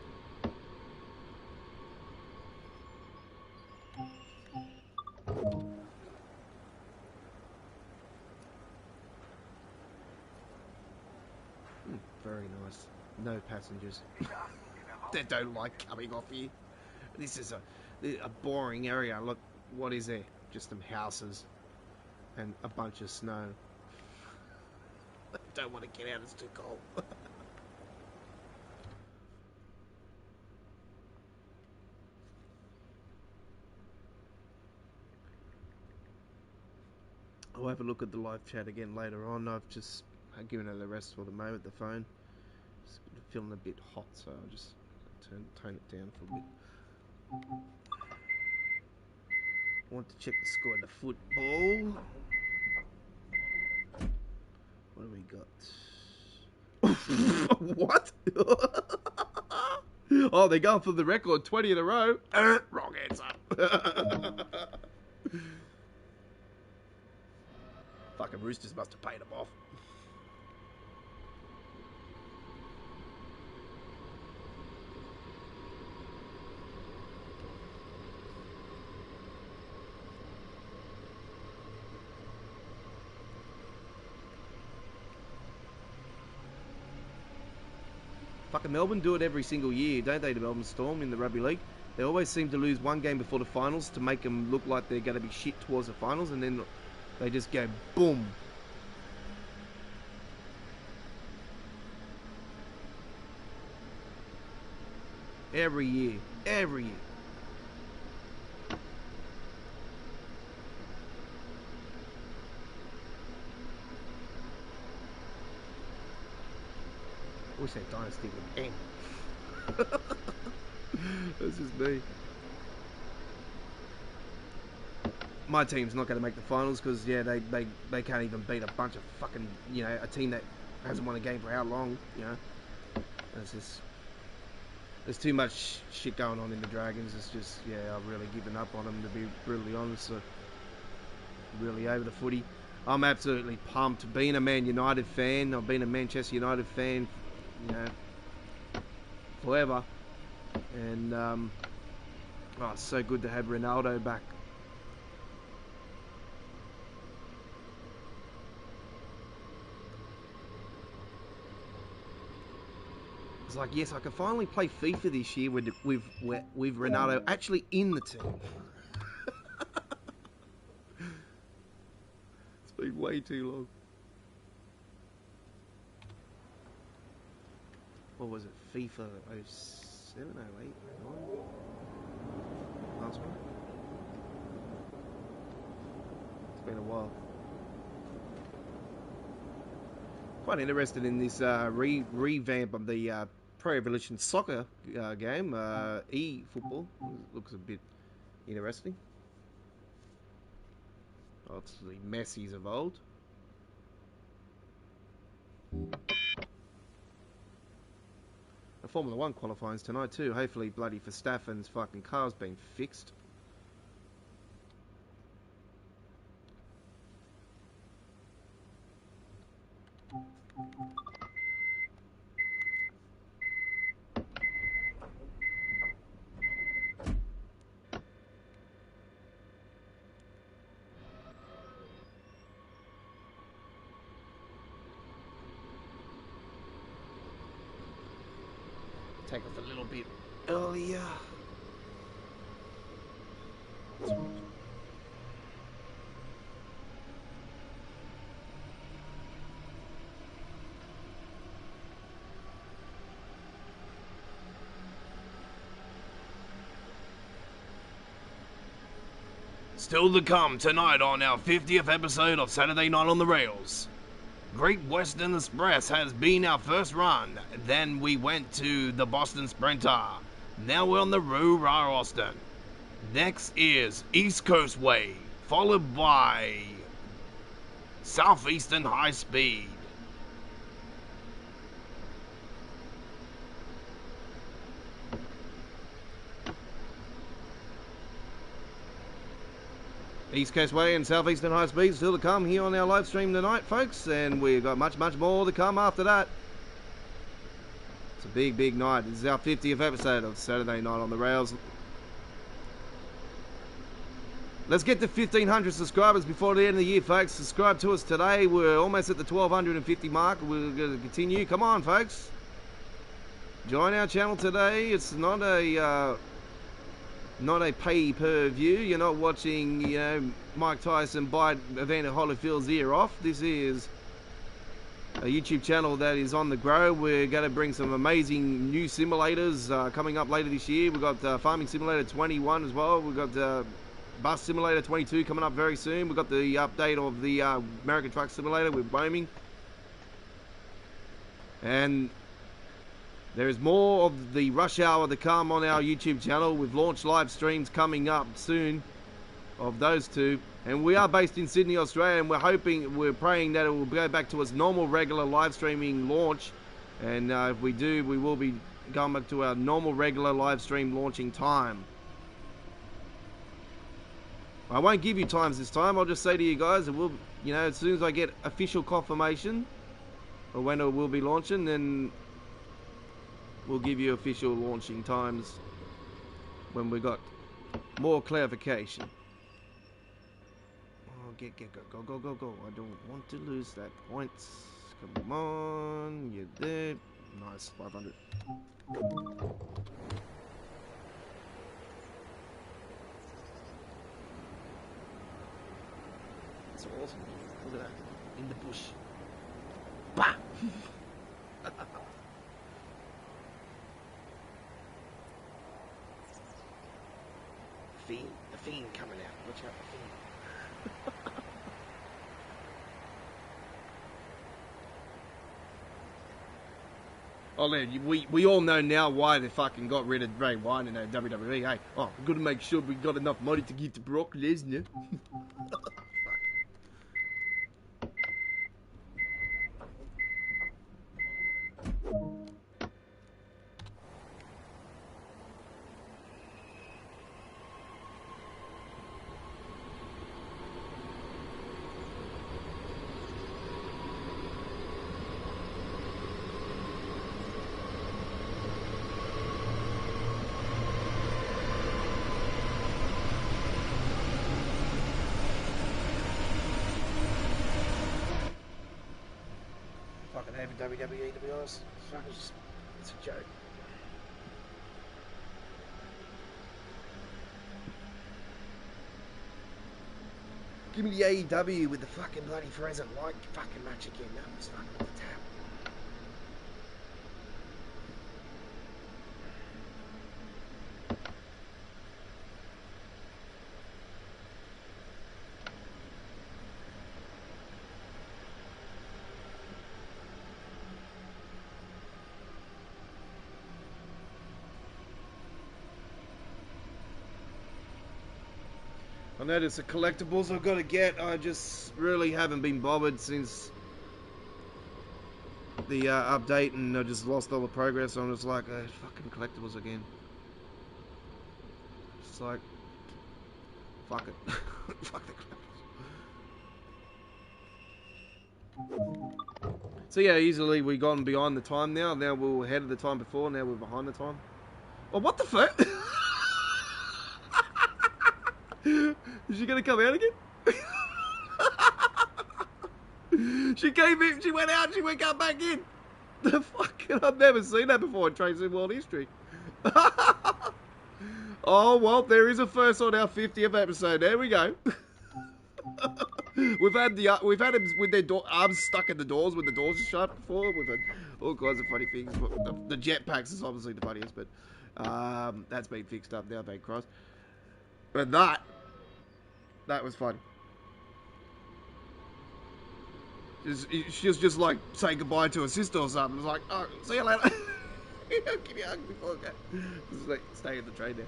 Very nice. No passengers. They don't like coming off here. This is a boring area. Look, what is there? Just some houses and a bunch of snow. Don't want to get out, it's too cold. I'll have a look at the live chat again later on. I've just given it a rest for the moment, the phone. It's feeling a bit hot, so I'll just tone it down for a bit. I want to check the score in the football. What do we got? What? Oh, they're going for the record, 20 in a row. Wrong answer. The Roosters must have paid him off. Fucking Melbourne do it every single year, don't they, the Melbourne Storm in the Rugby League? They always seem to lose one game before the finals to make them look like they're going to be shit towards the finals, and then they just go boom. Every year. Every year. I wish that dynasty would end. That's just me. My team's not going to make the finals because, yeah, they can't even beat a bunch of fucking, you know, a team that hasn't won a game for how long, you know. It's just, there's too much shit going on in the Dragons. It's just, yeah, I've really given up on them, to be brutally honest. So, really over the footy. I'm absolutely pumped. Being a Man United fan, I've been a Manchester United fan, you know, forever. And, oh, it's so good to have Ronaldo back. It's like, yes, I can finally play FIFA this year with Ronaldo actually in the team. It's been way too long. What was it? FIFA 07, 08, 09? Last one? It's been a while. Quite interested in this revamp of the Pro Evolution Soccer game, e-football. Looks a bit interesting. Obviously Messi's of old. The Formula 1 qualifying's tonight too. Hopefully bloody Verstappen's fucking car's been fixed. Take off a little bit earlier. Still to come tonight on our 50th episode of Saturday Night on the Rails. Great Western Express has been our first run. Then we went to the Boston Sprinter. Now we're on the Roo-Rah Austin. Next is East Coast Way, followed by Southeastern High Speed. East Coast Way and Southeastern High Speed still to come here on our live stream tonight, folks, and we've got much more to come after that. It's a big night. This is our 50th episode of Saturday Night on the Rails. Let's get to 1,500 subscribers before the end of the year, folks. Subscribe to us today. We're almost at the 1,250 mark. We're going to continue. Come on, folks. Join our channel today. It's not a pay-per-view. You're not watching, you know, Mike Tyson bite Evander Holyfield's ear off. This is a YouTube channel that is on the grow. We're going to bring some amazing new simulators coming up later this year. We've got Farming Simulator 21 as well. We've got Bus Simulator 22 coming up very soon. We've got the update of the American Truck Simulator with roaming. And there is more of the Rush Hour to come on our YouTube channel. We've launched live streams coming up soon of those two. And we are based in Sydney, Australia, and we're praying that it will go back to its normal regular live streaming launch. And if we do, we will be going back to our normal regular live stream launching time. I won't give you times this time. I'll just say to you guys, it will, you know, as soon as I get official confirmation or when it will be launching, then we'll give you official launching times when we got more clarification. Oh, go. I don't want to lose that points. Come on, you're there. Nice, 500. That's awesome. Look at that. In the bush. Bah! The fiend coming out. Watch out, the fiend. Oh man, we all know now why they fucking got rid of Ray White in WWE. Hey, oh, we've got to make sure we got enough money to give to Brock Lesnar. Fucking heavy WWE, to be honest. It's a joke. Give me the AEW with the fucking bloody Fraser Light fucking match again. That was fucking the tap. I noticed the collectibles I've got to get. I just really haven't been bothered since the update, and I just lost all the progress. So I'm just like, fucking collectibles again. It's like, fuck it. Fuck the collectibles. So yeah, easily we've gone beyond the time now. Now we're ahead of the time before. Now we're behind the time. Oh, what the fuck? Is she gonna come out again? She came in, she went out, she went back in. The fucking, I've never seen that before in Trains in World History. Oh, well, there is a first on our 50th episode. There we go. We've had them with their arms stuck in the doors when the doors are shut before. We've had all kinds of funny things. The jetpacks is obviously the funniest, but that's been fixed up now, thank Christ. But that was fun. She was just like saying goodbye to her sister or something. It was like, oh, see you later. Give me a hug before I go. Just like stay in the train there.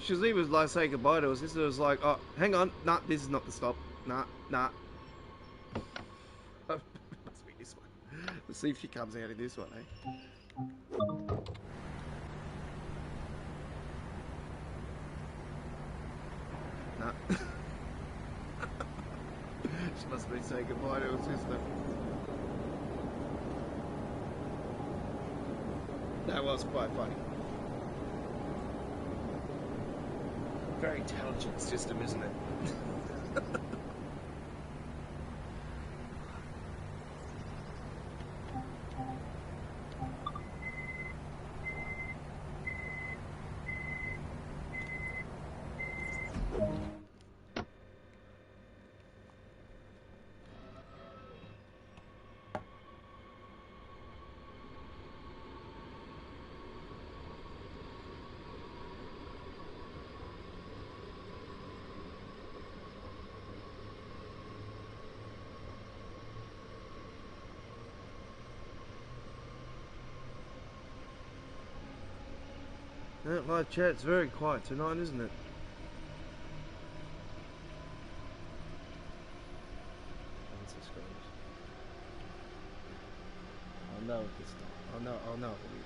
Shazee was like saying goodbye to her sister. Was like, oh, hang on, nah, this is not the stop. Nah. Must be this one. Let's see if she comes out of this one, eh? Nah. She must be saying goodbye to her sister. That was quite funny. Very intelligent system, isn't it? Live chat's very quiet tonight, isn't it? Unsubscribers. I know it's not. I know it is.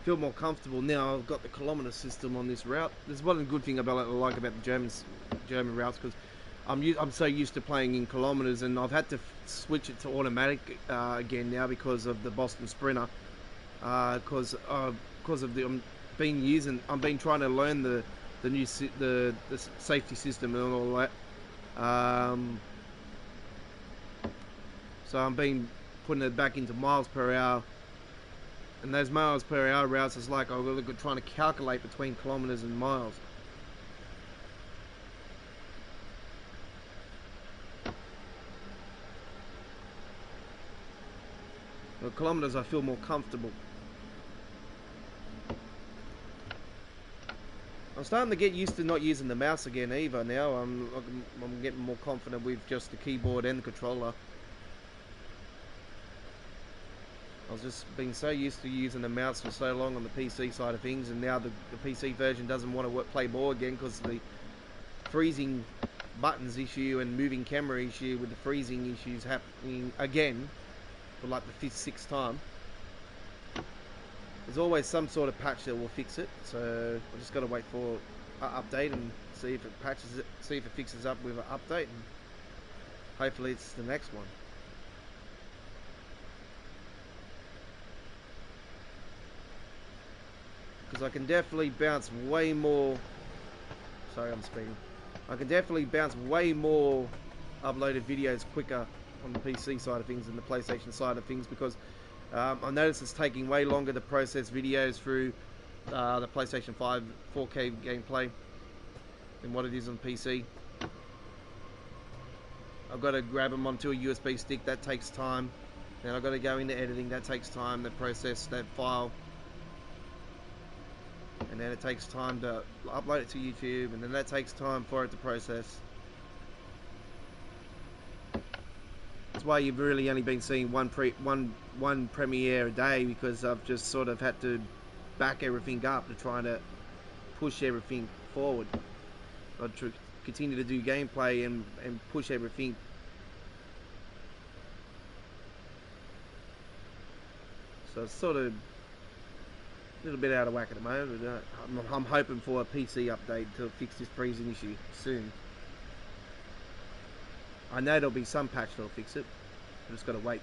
Feel more comfortable now. I've got the kilometer system on this route. There's one good thing about I like about the German routes, because I'm so used to playing in kilometers, and I've had to switch it to automatic again now because of the Boston Sprinter. Because of the I've been trying to learn the new the safety system and all that. So I'm been putting it back into miles per hour. And those miles per hour routes is like I'm really good trying to calculate between kilometers and miles. With kilometers I feel more comfortable. I'm starting to get used to not using the mouse again either now. I'm getting more confident with just the keyboard and the controller. I was just being so used to using the mouse for so long on the PC side of things, and now the PC version doesn't want to play ball again because of the freezing buttons issue and moving camera issue, with the freezing issues happening again for like the 5th, 6th time. There's always some sort of patch that will fix it, so I just got to wait for an update and see if it patches it, see if it fixes up with an update, and hopefully it's the next one. Because I can definitely bounce way more. Sorry, I'm speeding. I can definitely bounce way more uploaded videos quicker on the PC side of things than the PlayStation side of things, because I noticed it's taking way longer to process videos through the PlayStation 5 4K gameplay than what it is on PC. I've got to grab them onto a USB stick, that takes time. Then I've got to go into editing, that takes time to process that file. And then it takes time to upload it to YouTube, and then that takes time for it to process. That's why you've really only been seeing one premiere a day, because I've just sort of had to back everything up to try to push everything forward. I'd continue to do gameplay and push everything. So it's sort of a little bit out of whack at the moment, but I'm hoping for a PC update to fix this freezing issue soon. I know there'll be some patch that'll fix it. I've just got to wait.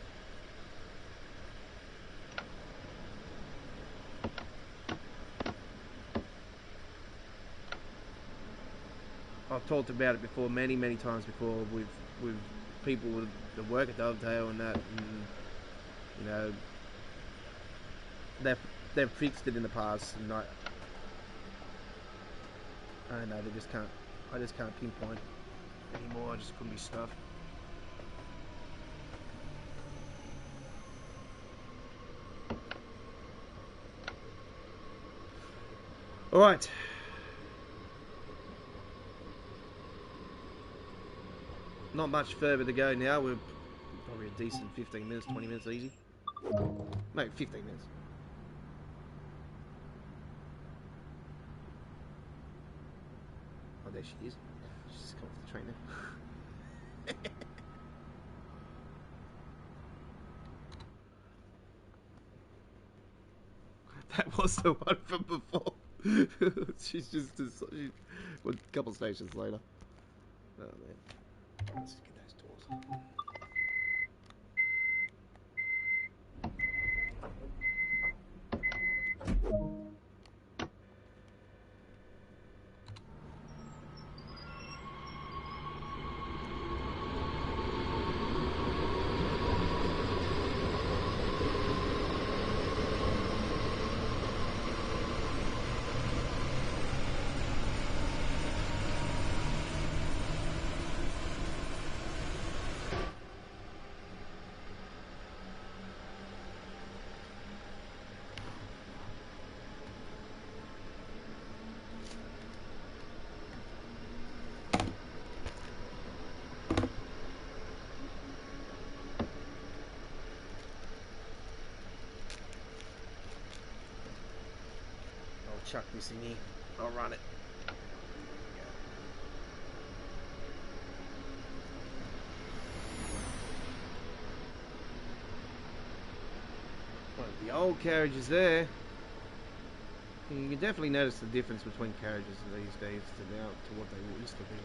I've talked about it before, many times before, with people that work at Dovetail and that, and you know, they've fixed it in the past, and I don't know, I just can't pinpoint anymore. I just couldn't be stuffed. Alright. Not much further to go now. We're probably a decent 15 minutes, 20 minutes easy. No, 15 minutes. Oh, there she is. She's just come off the train now. That was the one from before. She's just a couple stations later. Oh man. Let's get those doors. chuck this in here. I'll run it. One of the old carriages there. You can definitely notice the difference between carriages these days to now to what they used to be like.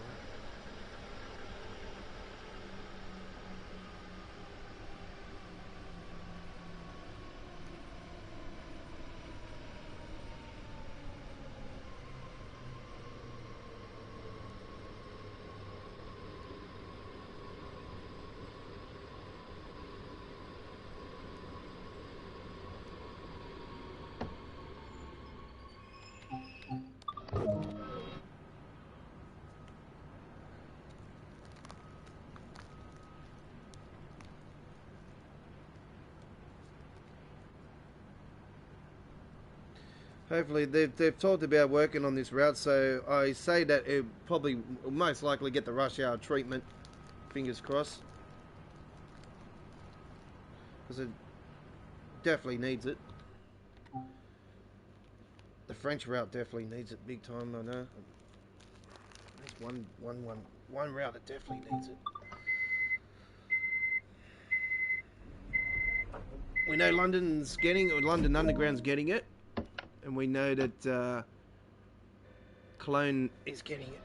Hopefully they've talked about working on this route, so I say that it probably will most likely get the rush hour treatment. Fingers crossed, because it definitely needs it. The French route definitely needs it big time. I know. There's one route that definitely needs it. We know London Underground's getting it. And we know that Cologne is getting it.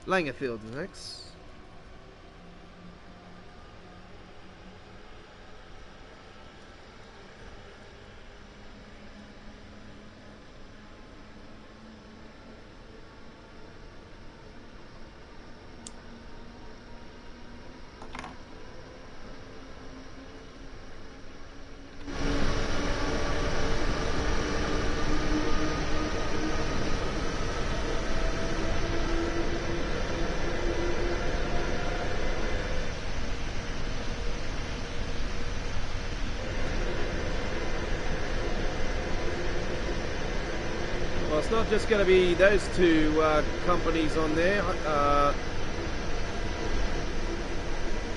Langerfield next. It's not just going to be those two companies on there.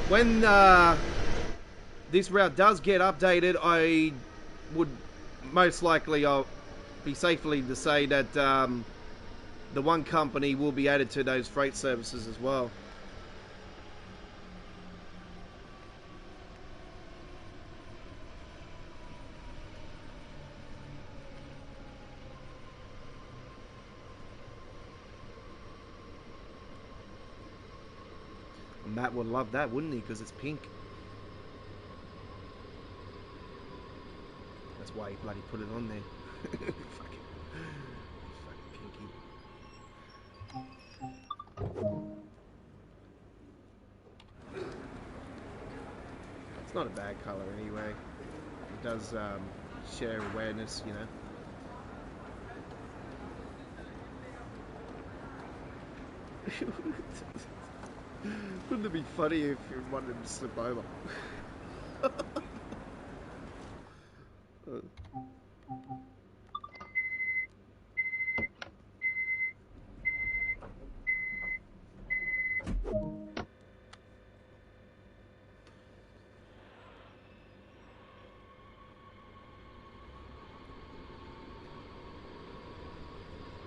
When this route does get updated, I would most likely, I'll be safely to say that the one company will be added to those freight services as well. Matt would love that, wouldn't he? Because it's pink. That's why he bloody put it on there. fucking pinky. It's not a bad colour anyway. It does share awareness, you know. Wouldn't it be funny if you wanted him to slip over?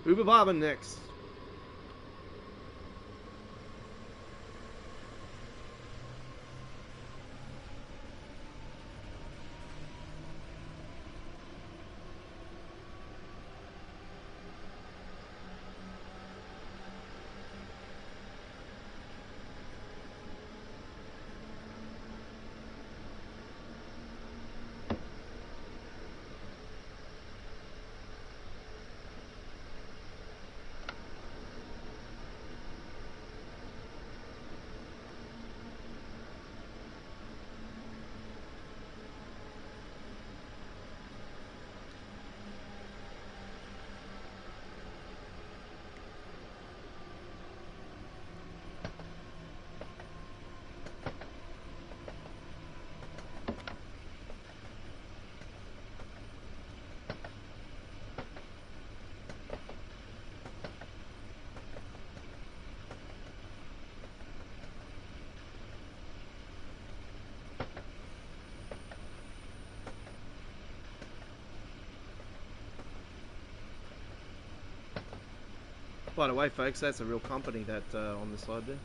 Uber Barben next. By the way, folks, that's a real company that on the side there.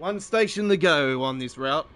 One station to go on this route.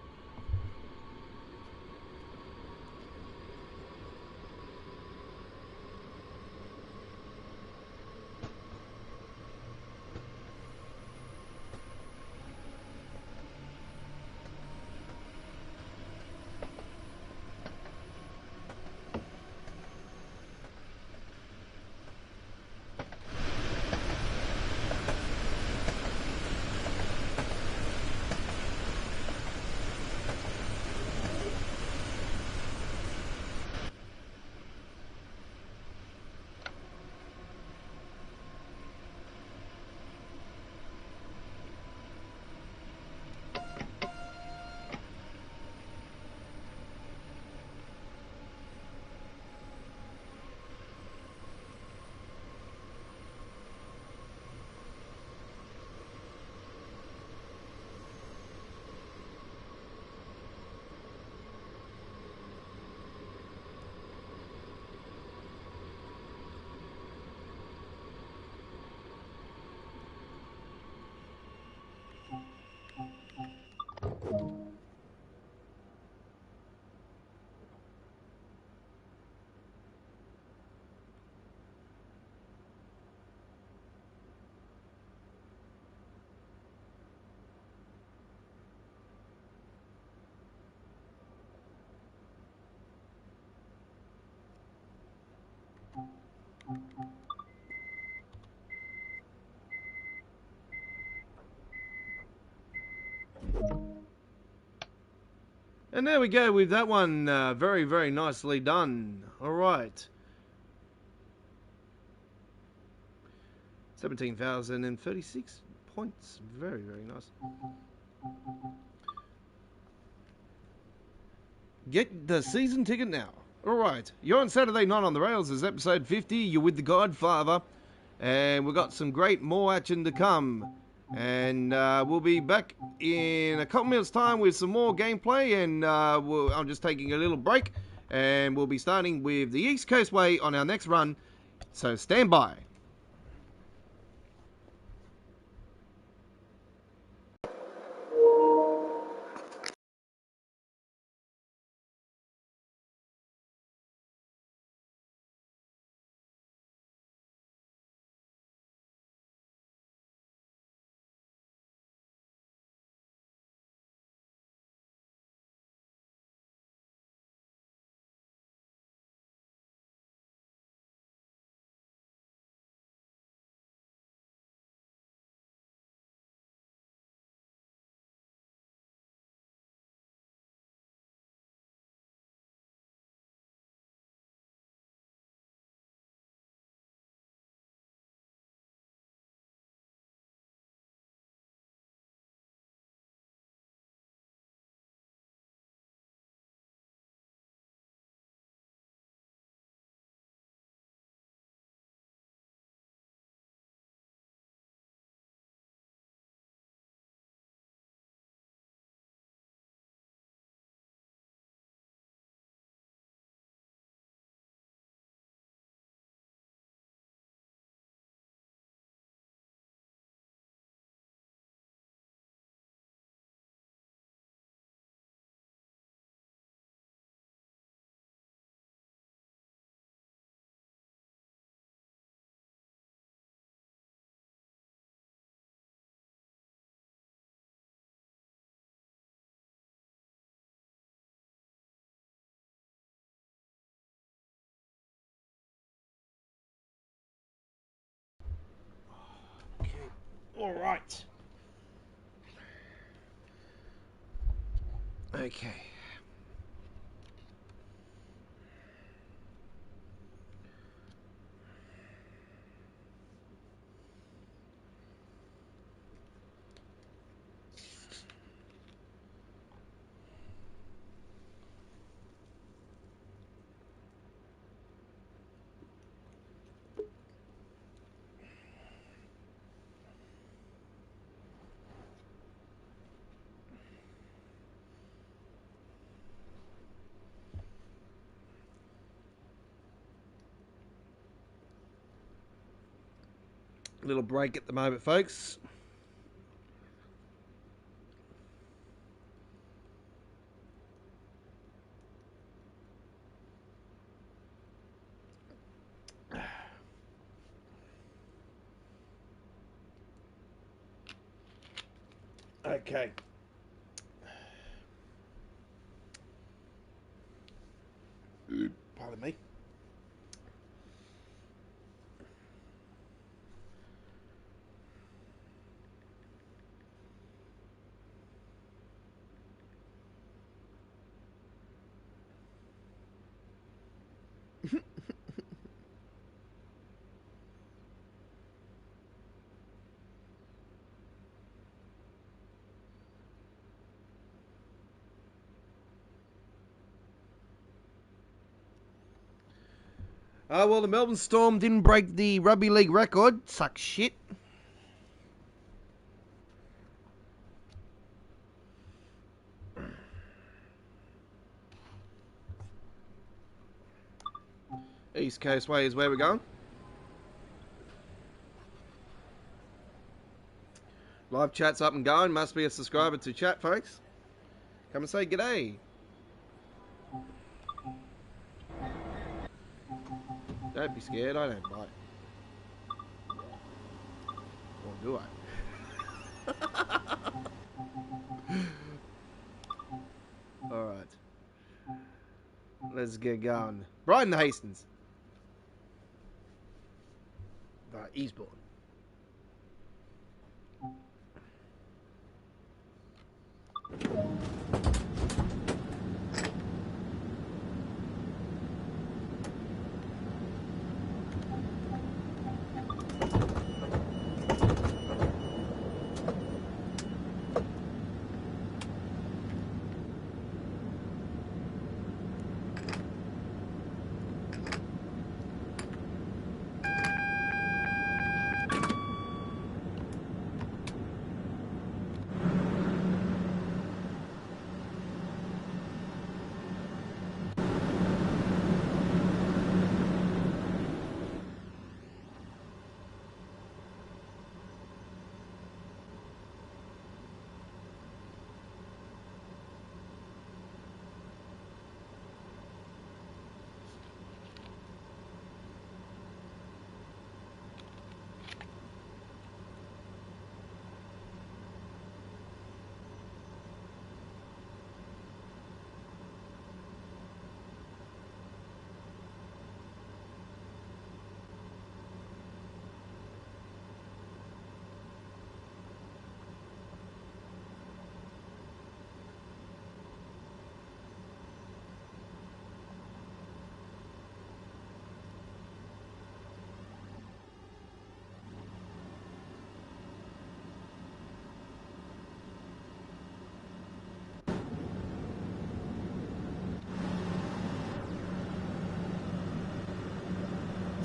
And there we go with that one. Very, very nicely done. All right. 17,036 points. Very, very nice. Get the season ticket now. All right. You're on Saturday Night on the Rails. This is episode 50. You're with the Godfather. And we've got some great more action to come. And we'll be back in a couple minutes' time with some more gameplay. And I'm just taking a little break. And we'll be starting with the East Coast Way on our next run. So stand by. Okay. All right. Okay. Little break at the moment, folks. Okay. Pardon me. Well, the Melbourne Storm didn't break the rugby league record. Sucks shit. East Coast Way is where we're going. Live chat's up and going. Must be a subscriber to chat, folks. Come and say g'day. Don't be scared. I don't bite. Or do I? Alright. Let's get going. Brighton Hastings. Eastbourne.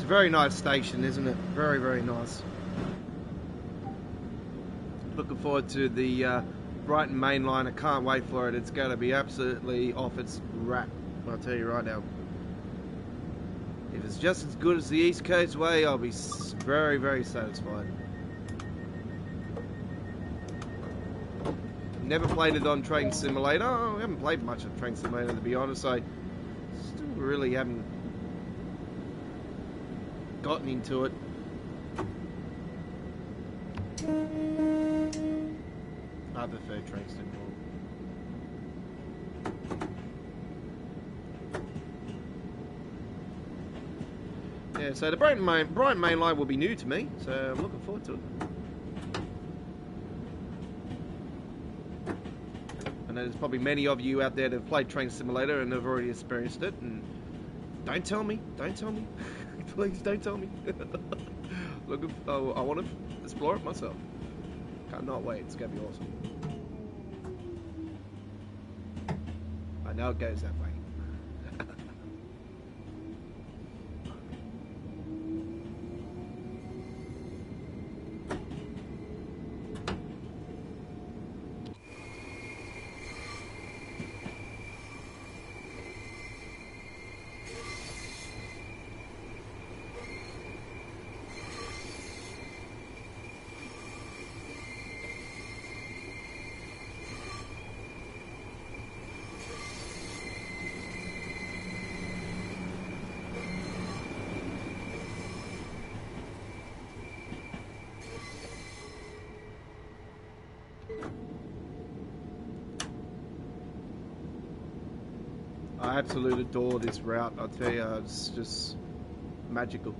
very nice station, isn't it? Very, very nice. Looking forward to the Brighton main line. I can't wait for it. It's going to be absolutely off its wrap. I'll tell you right now. If it's just as good as the East Coast way, I'll be very, very satisfied. Never played it on Train Simulator. I haven't played much of Train Simulator, to be honest. I still really haven't gotten into it. I prefer Train Simulator. Yeah, so the Brighton main line will be new to me, so I'm looking forward to it. I know there's probably many of you out there that have played Train Simulator and have already experienced it, and don't tell me, please don't tell me. I want to explore it myself. Cannot wait, it's going to be awesome. I know it goes that way. I absolutely adore this route. I'll tell you, it's just magical.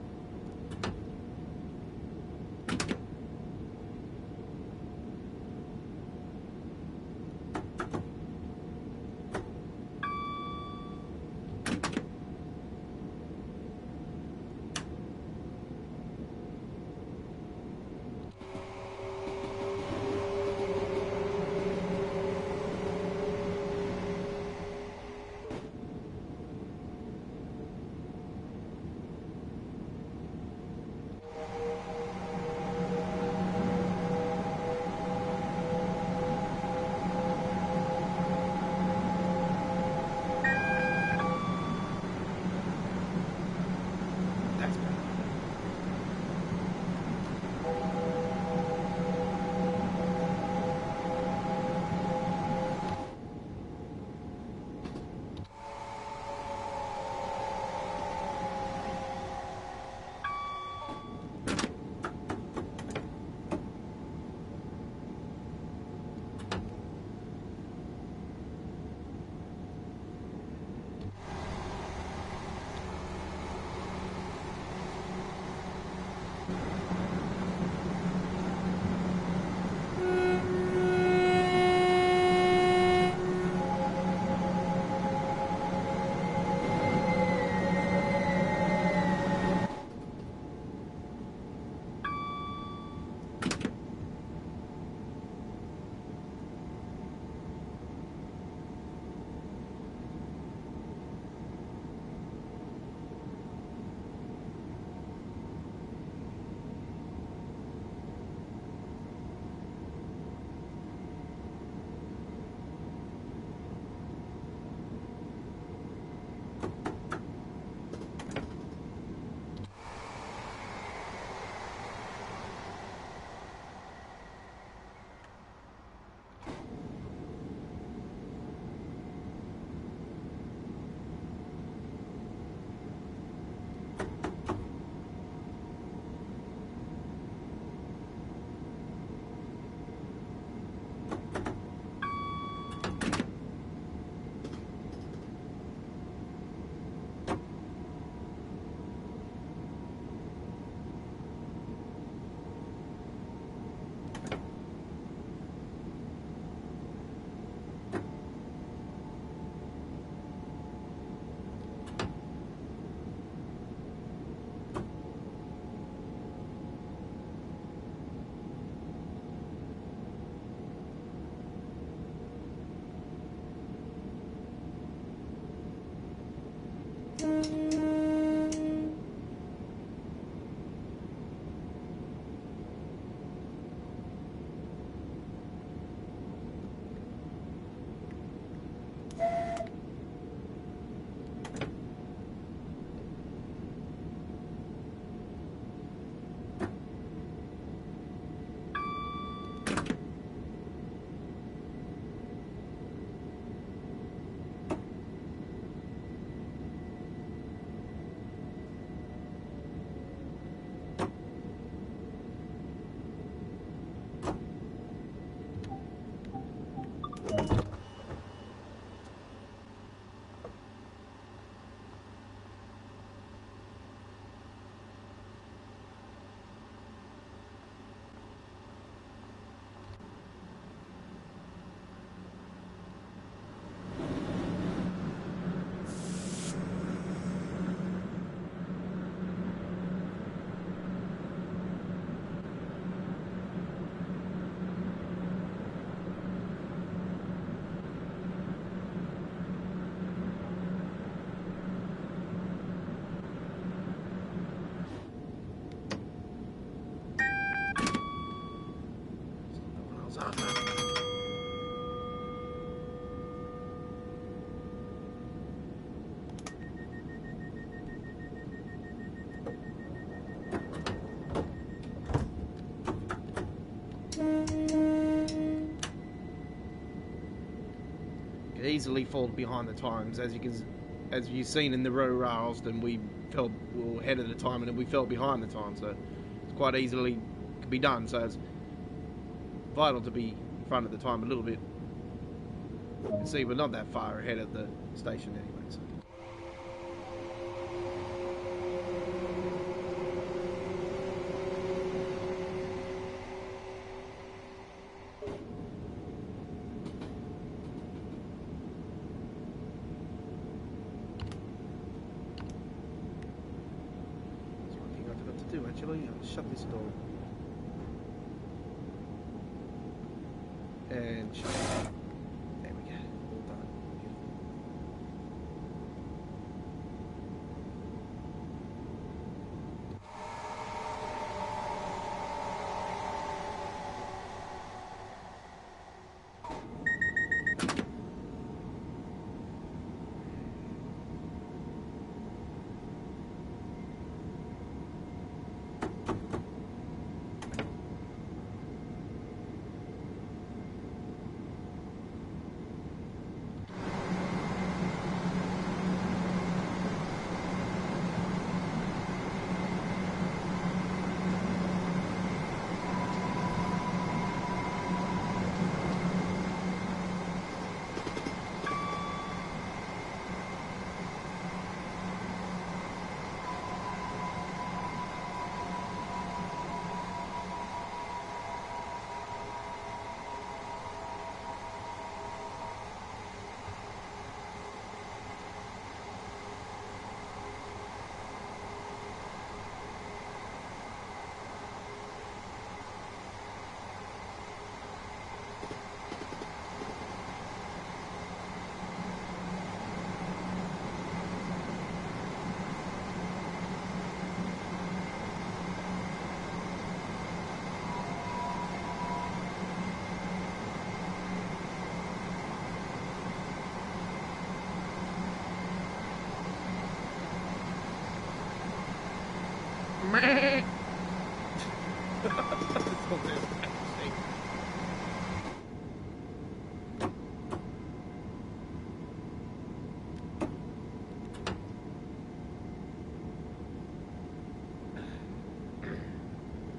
easily fall behind the times, as you've seen in the Row Austin, we were ahead of the time and then we fell behind the time, so it's quite easily could be done. So it's vital to be in front of the time a little bit. You can see we're not that far ahead of the station anyway. So. Actually, I'll shut this door and shut it. There we go, all done.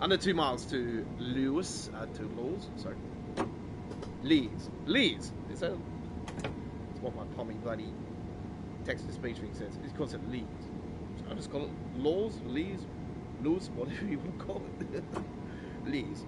Under 2 miles to Lewis, sorry. Leeds. Is that? It's what my pommy bloody text-to-speech thing says. He calls it Leeds. So I just call it Leeds, whatever you want to call it. Leeds.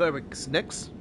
barracks next.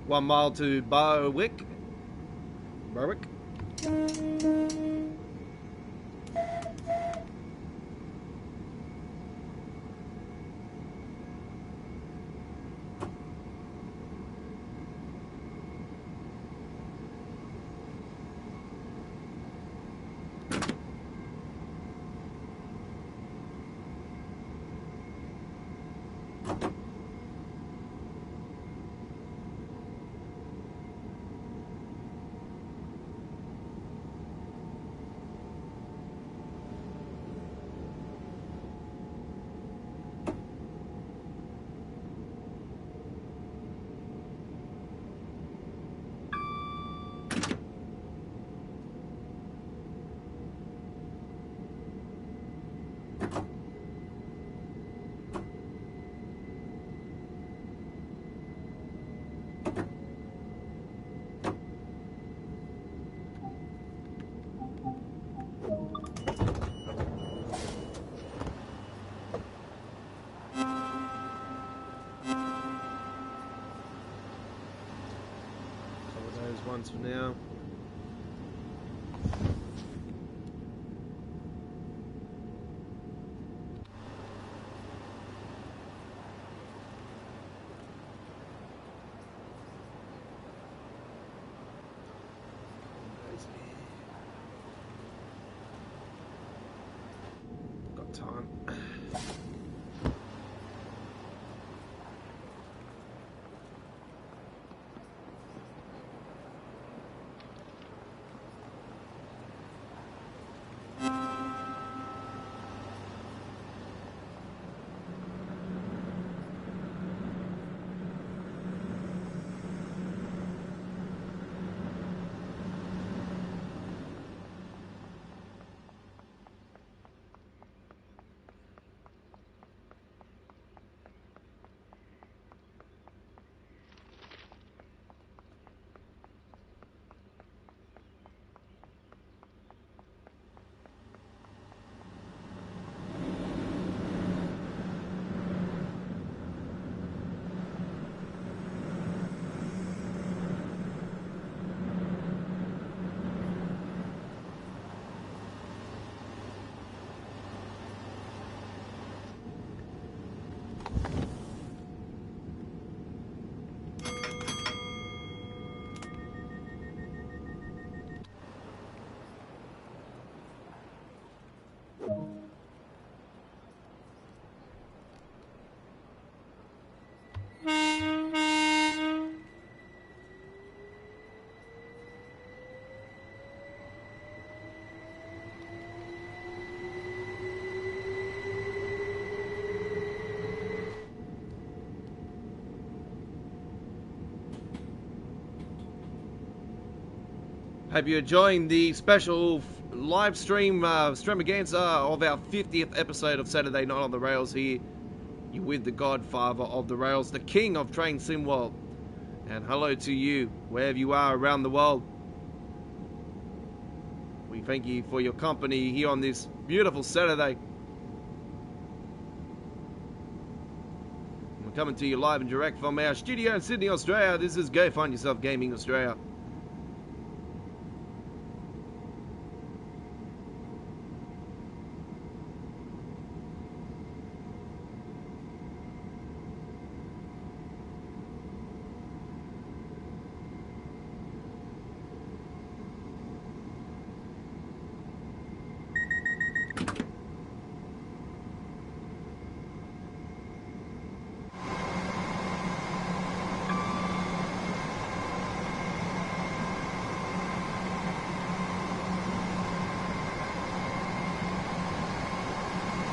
1 mile to Berwick. Ones for now. Got time. Hope you're enjoying the special live stream extravaganza of our 50th episode of Saturday Night on the Rails here. You're with the godfather of the rails, the king of Train Sim World. And hello to you, wherever you are around the world. We thank you for your company here on this beautiful Saturday. We're coming to you live and direct from our studio in Sydney, Australia. This is Go Find Yourself Gaming Australia.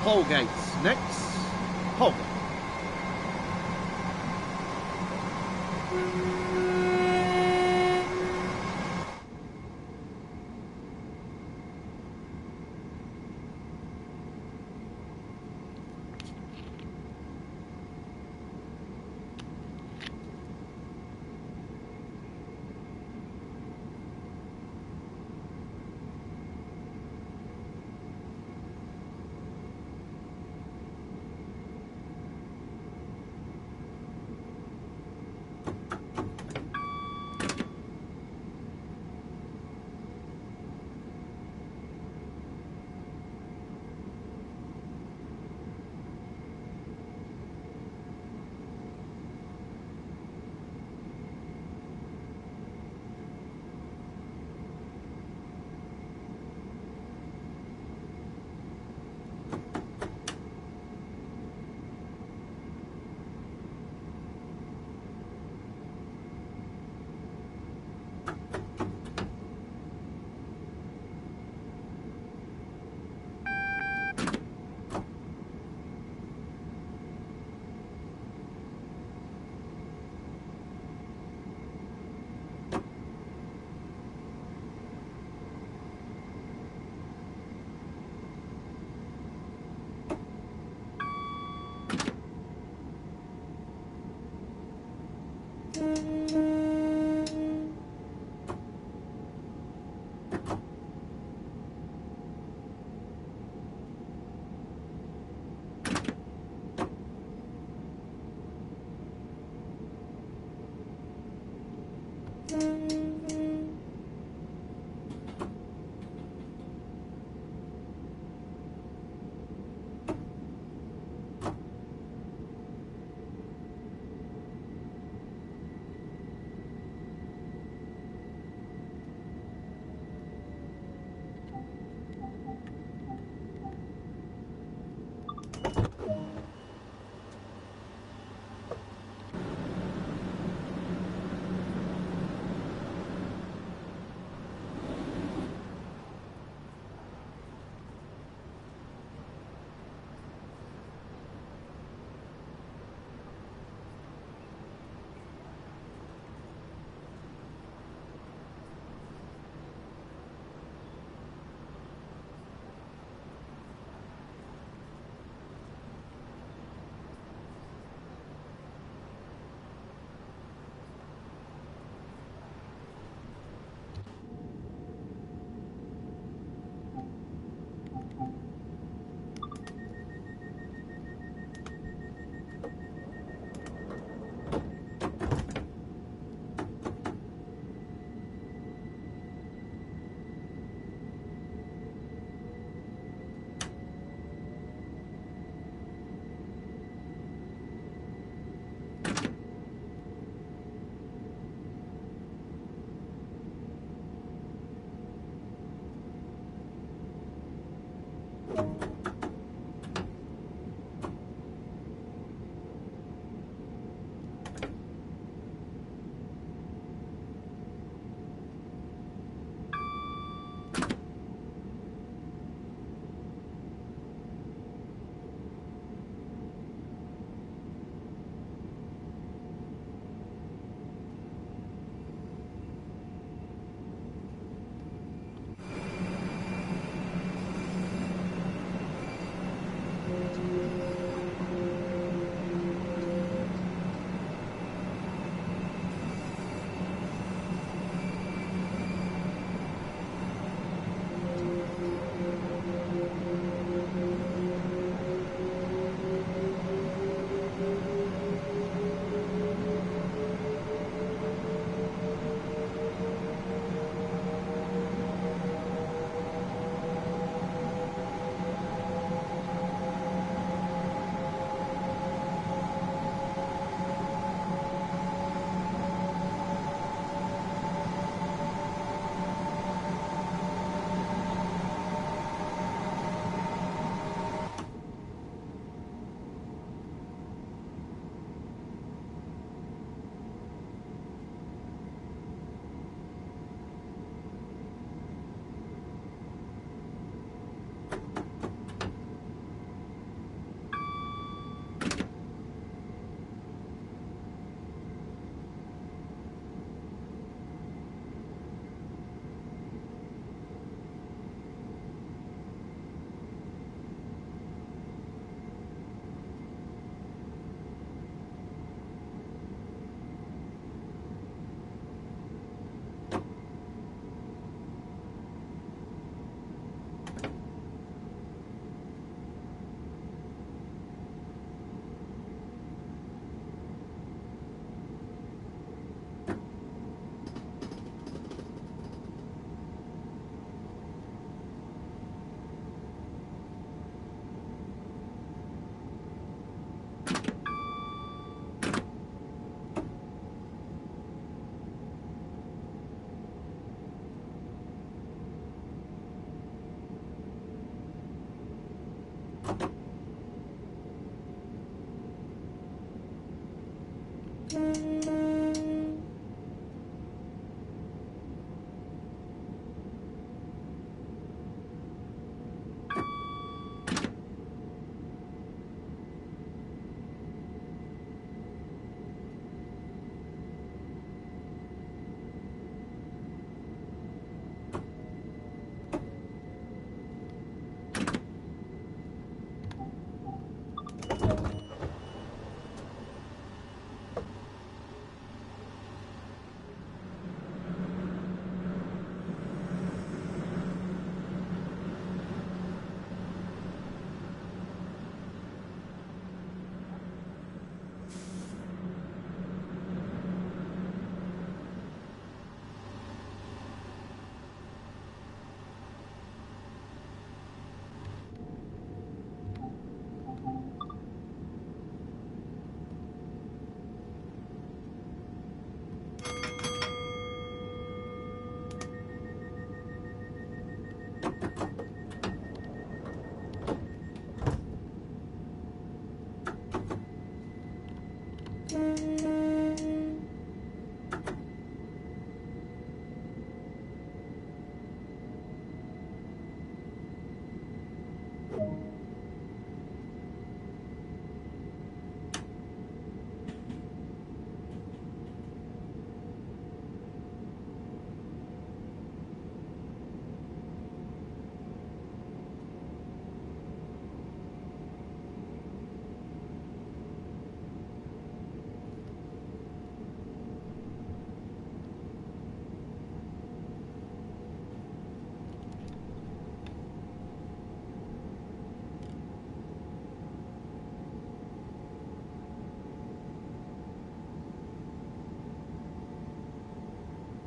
Holgate's next. Holgate.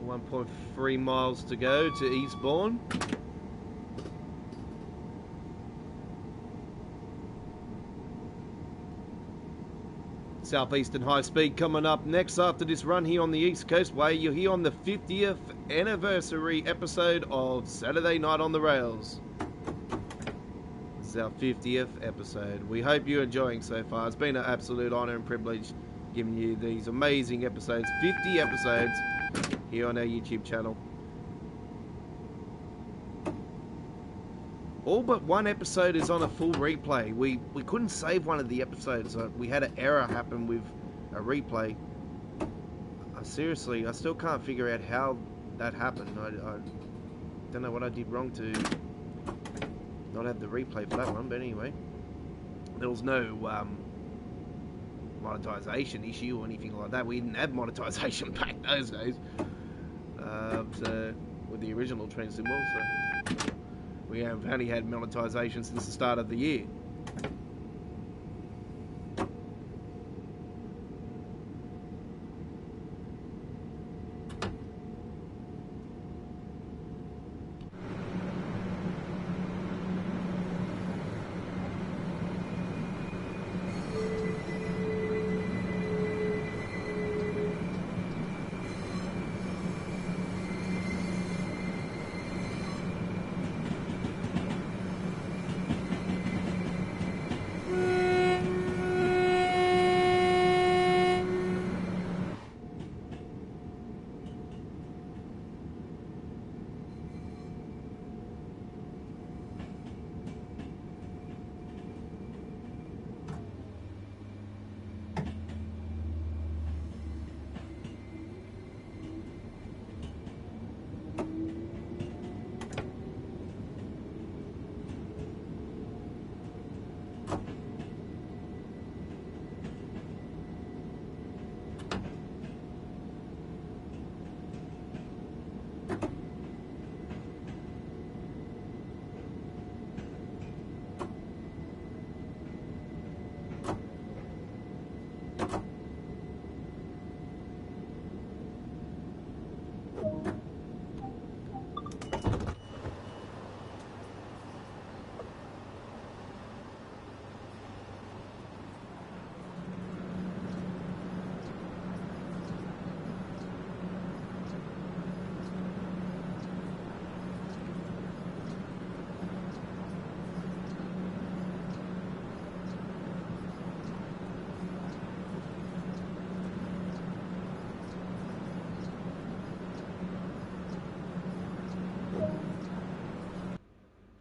1.3 miles to go to Eastbourne. Southeastern High Speed coming up next after this run here on the East Coast Way. You're here on the 50th anniversary episode of Saturday Night on the Rails. This is our 50th episode. We hope you're enjoying so far. It's been an absolute honour and privilege giving you these amazing episodes. 50 episodes here on our YouTube channel. All but one episode is on a full replay. We couldn't save one of the episodes. We had an error happen with a replay. Seriously, I still can't figure out how that happened. I don't know what I did wrong to not have the replay for that one, but anyway. there was no monetization issue or anything like that. We didn't have monetization back those days. So with the original trend symbol, so we have only had monetization since the start of the year.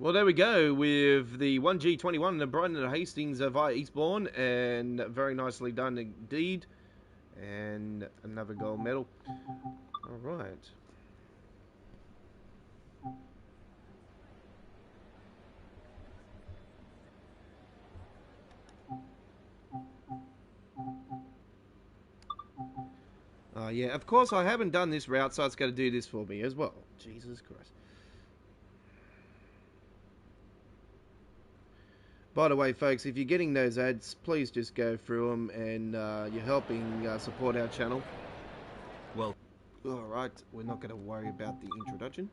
Well, there we go with the 1G21 and Brighton and Hastings via Eastbourne, and very nicely done indeed, and another gold medal. All right. Yeah, of course I haven't done this route, so it's going to do this for me as well. Jesus Christ. By the way, folks, if you're getting those ads, please just go through them, and you're helping support our channel. Well, alright, we're not going to worry about the introduction.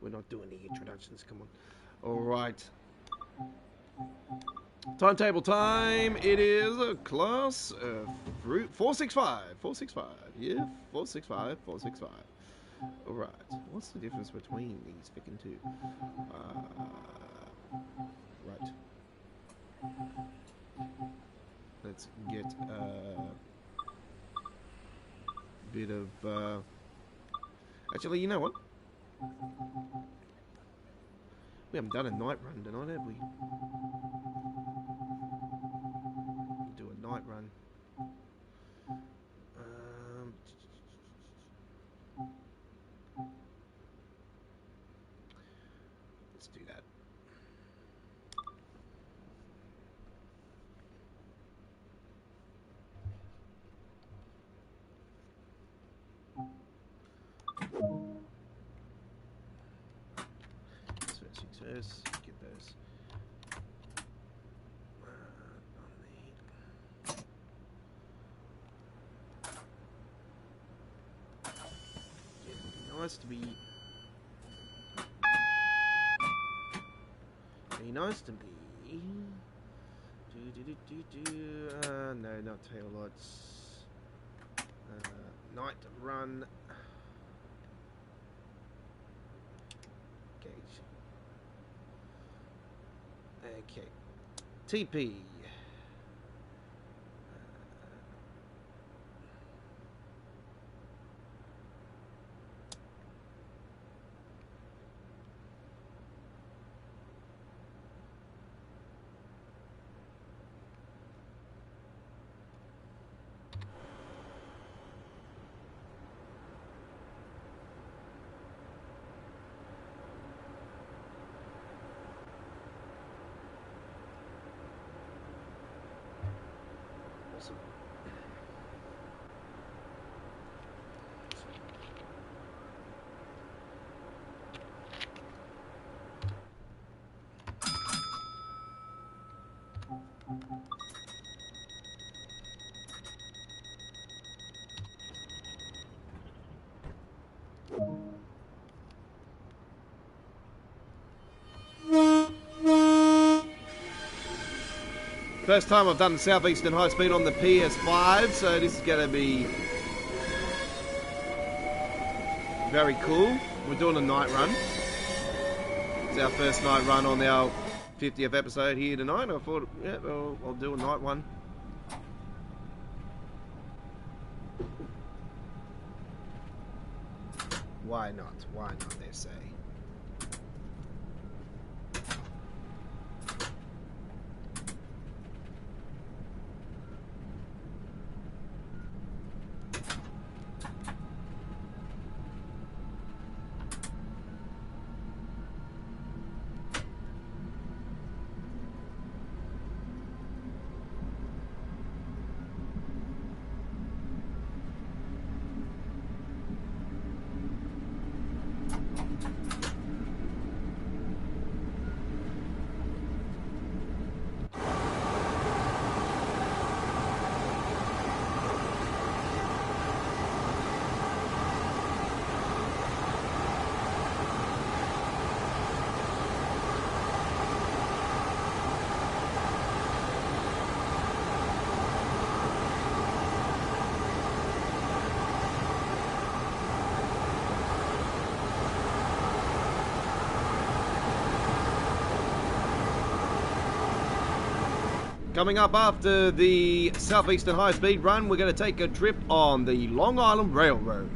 We're not doing the introductions, come on. Alright. Timetable time, it is a class fruit 465. 465, yeah, 465, 465. Alright, what's the difference between these freaking two? Right. Let's get a bit of... Actually, you know what? We haven't done a night run tonight, have we? Do a night run. Let's do that. Success. Get those. Nice to be nice to be. No, not tail lights. Night run. Gauge. Okay. TP. First time I've done the Southeastern High Speed on the PS5, so this is going to be very cool. We're doing a night run. It's our first night run on our 50th episode here tonight. I thought, yeah, I'll do a night one. Why not? Why not, they say. Coming up after the Southeastern High Speed run, we're going to take a trip on the Long Island Railroad.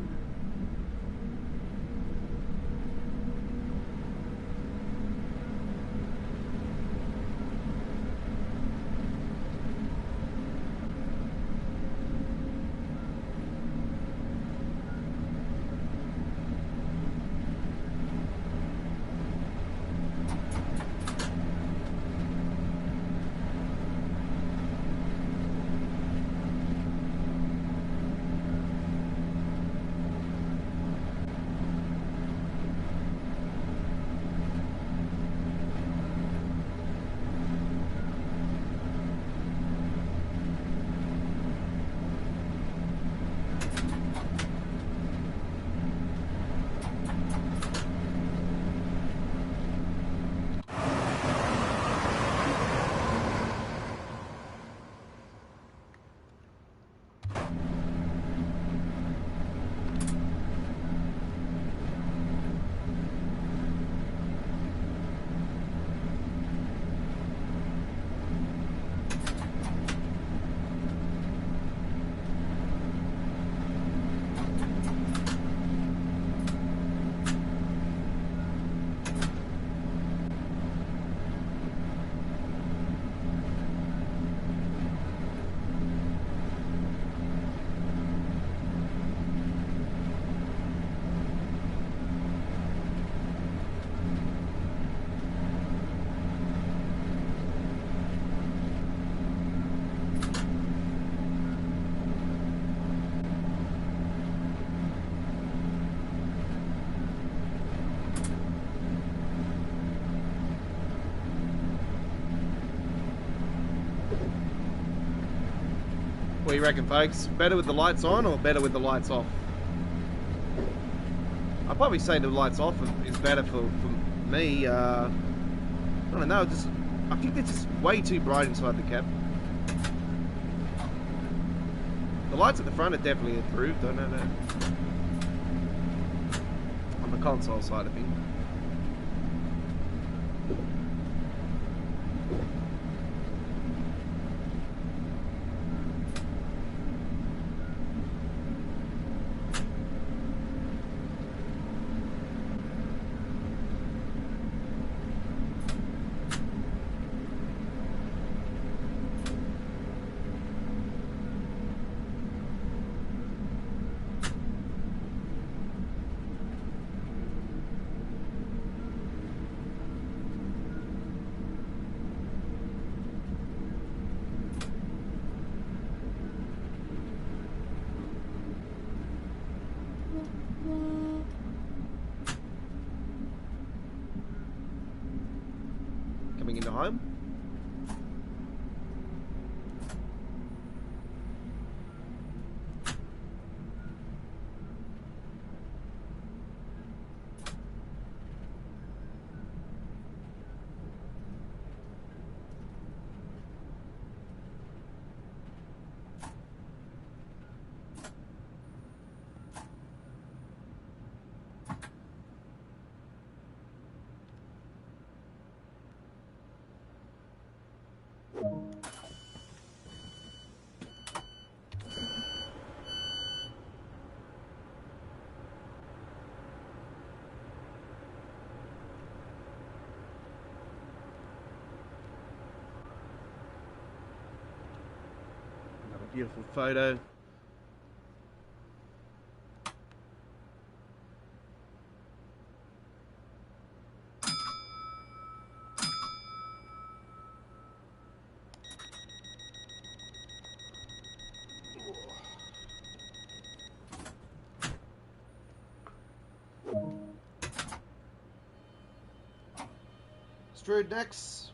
What do you reckon, folks? Better with the lights on or better with the lights off? I'd probably say the lights off is better for me. I don't know, I think they're just way too bright inside the cab. The lights at the front are definitely improved, I don't know. On the console side of things. Coming into home. Another beautiful photo. Strewed next.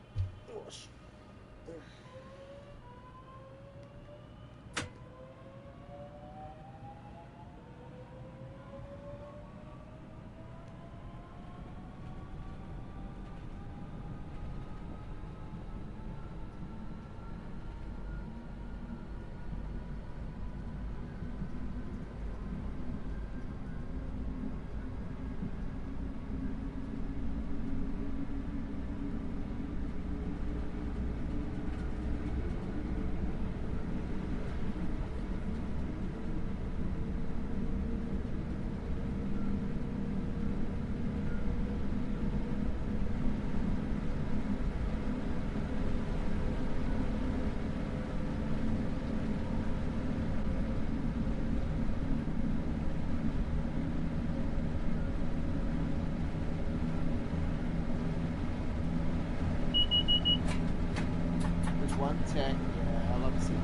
One tech, yeah, I love to see tech.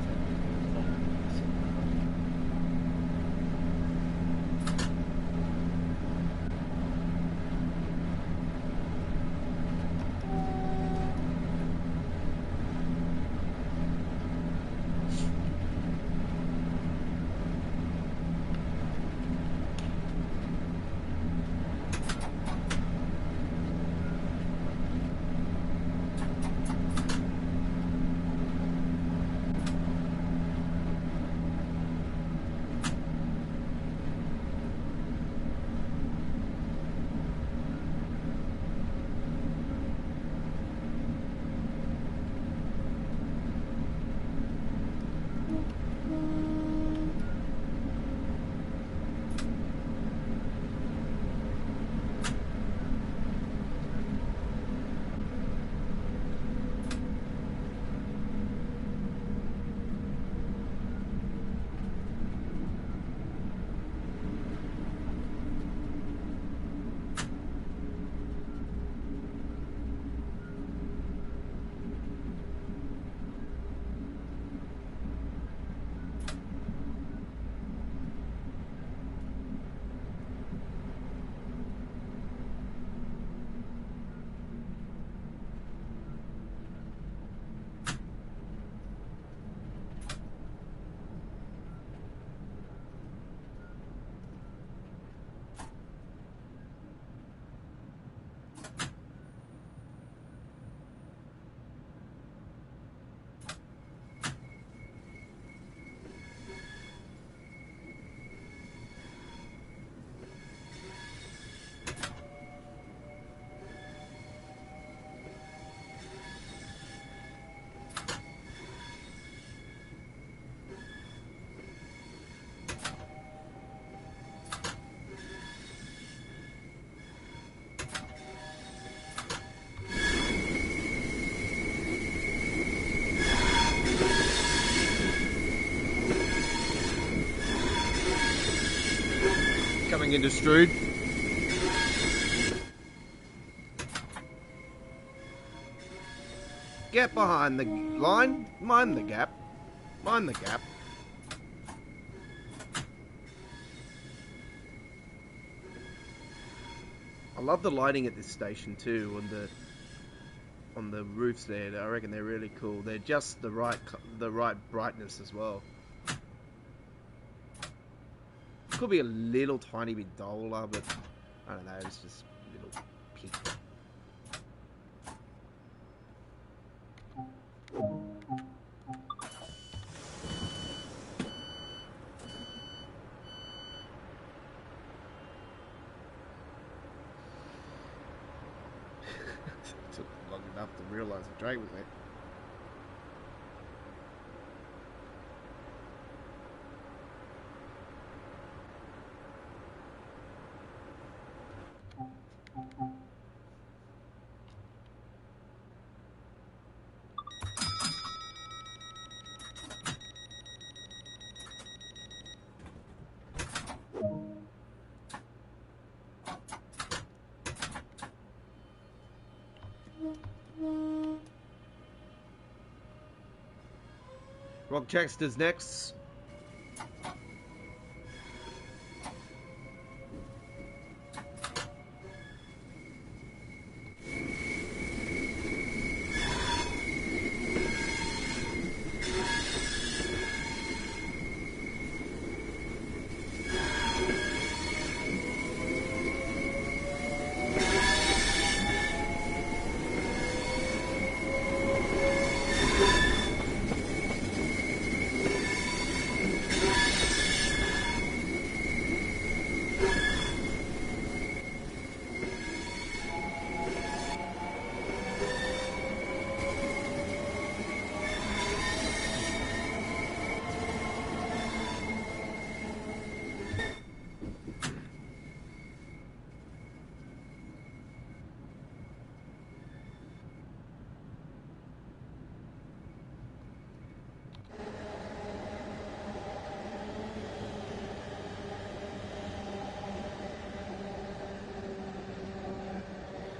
Coming into Strood. Get behind the line. Mind the gap. Mind the gap. I love the lighting at this station too, on the roofs there. I reckon they're really cool. They're just the right brightness as well. Could be a little tiny bit duller, but I don't know. It's just a little peak. Took long enough to realise the drag was there. Rochester's next.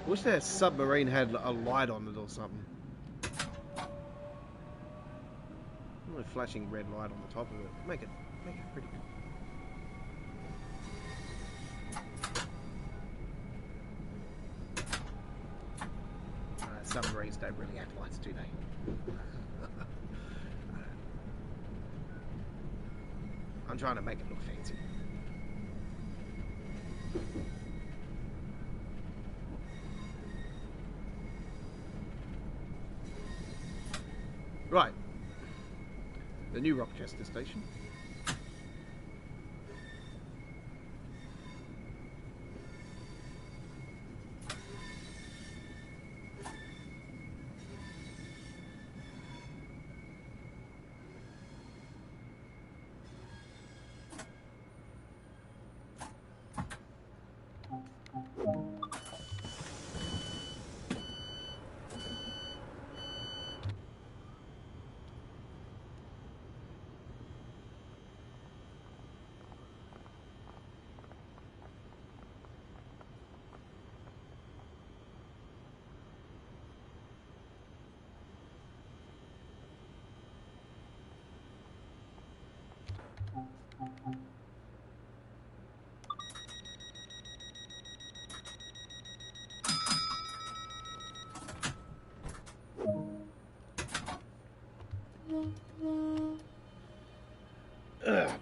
Wish that submarine had a light on it or something. A flashing red light on the top of it. Make it pretty good. Submarines don't really have lights, do they? I'm trying to make it look fancy. Right. The new Rochester station.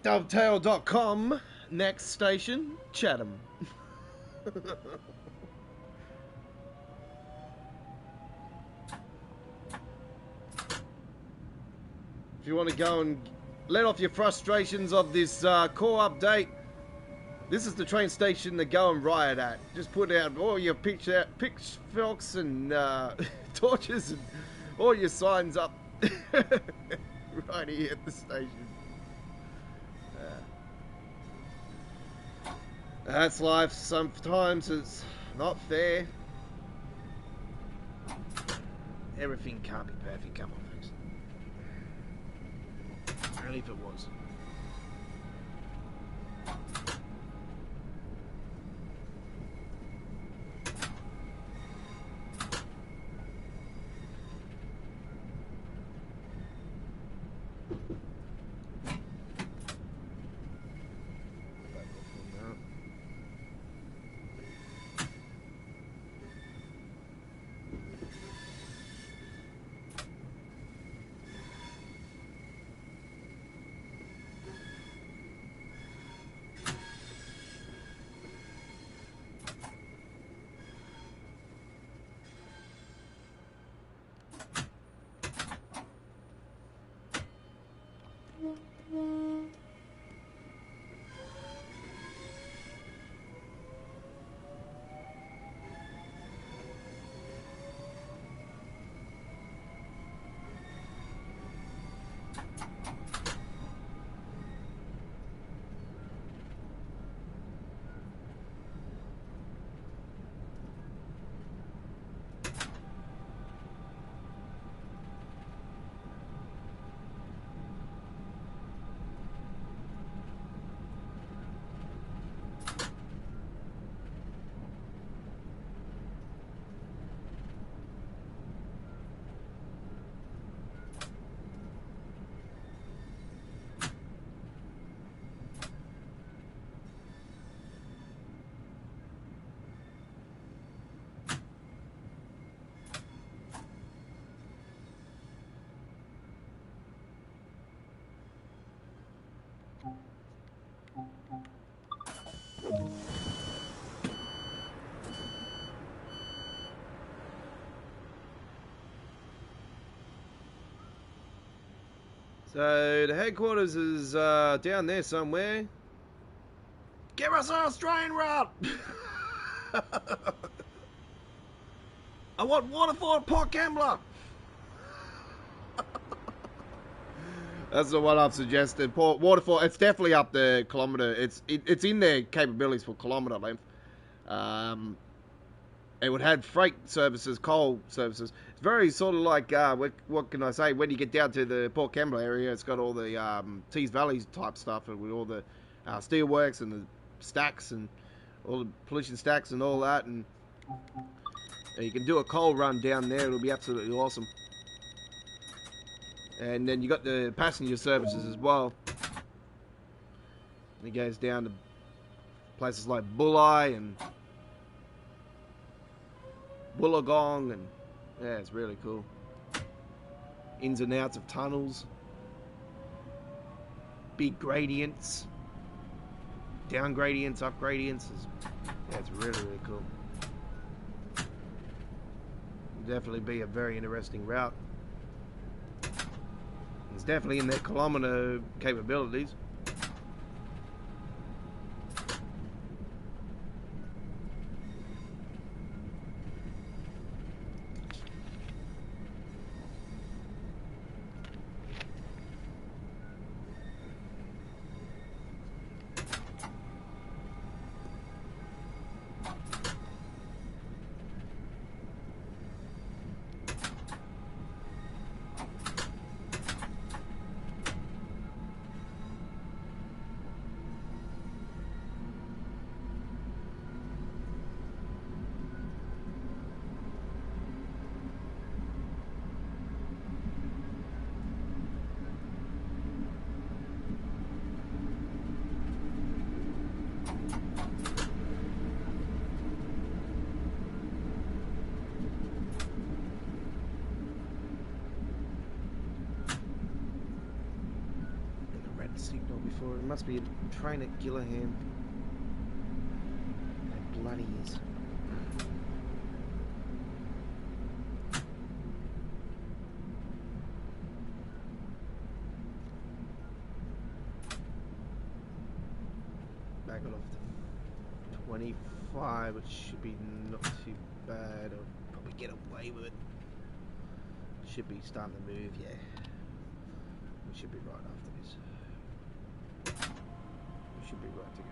Dovetail.com. Next station, Chatham. If you want to go and let off your frustrations of this core update, this is the train station to go and riot at. Just put out all your pitchforks and torches and all your signs up right here at the station. That's life. Sometimes it's not fair. Everything can't be perfect, come on, folks. Only if it was. So the headquarters is down there somewhere. Give us an Australian route! I want waterfall at Port Kembla! That's the one I've suggested. Port Waterfall, it's definitely up the kilometre. It's in their capabilities for kilometre length. It would have freight services, coal services. It's very sort of like, what can I say, when you get down to the Port Kembla area, it's got all the Tees Valleys type stuff with all the steelworks and the stacks and all the pollution stacks and all that. And you can do a coal run down there. It'll be absolutely awesome. And then you got the passenger services as well. And it goes down to places like Bulli and Wollongong, and yeah, it's really cool. Ins and outs of tunnels, big gradients, down gradients, up gradients. Yeah, it's really, really cool. It'll definitely be a very interesting route. It's definitely in their kilometre capabilities. Signal before. It must be a train at Gillingham. It bloody is. Back it off to 25, which should be not too bad. I'll probably get away with it. Should be starting to move, yeah. We should be right after this. We should be right to go.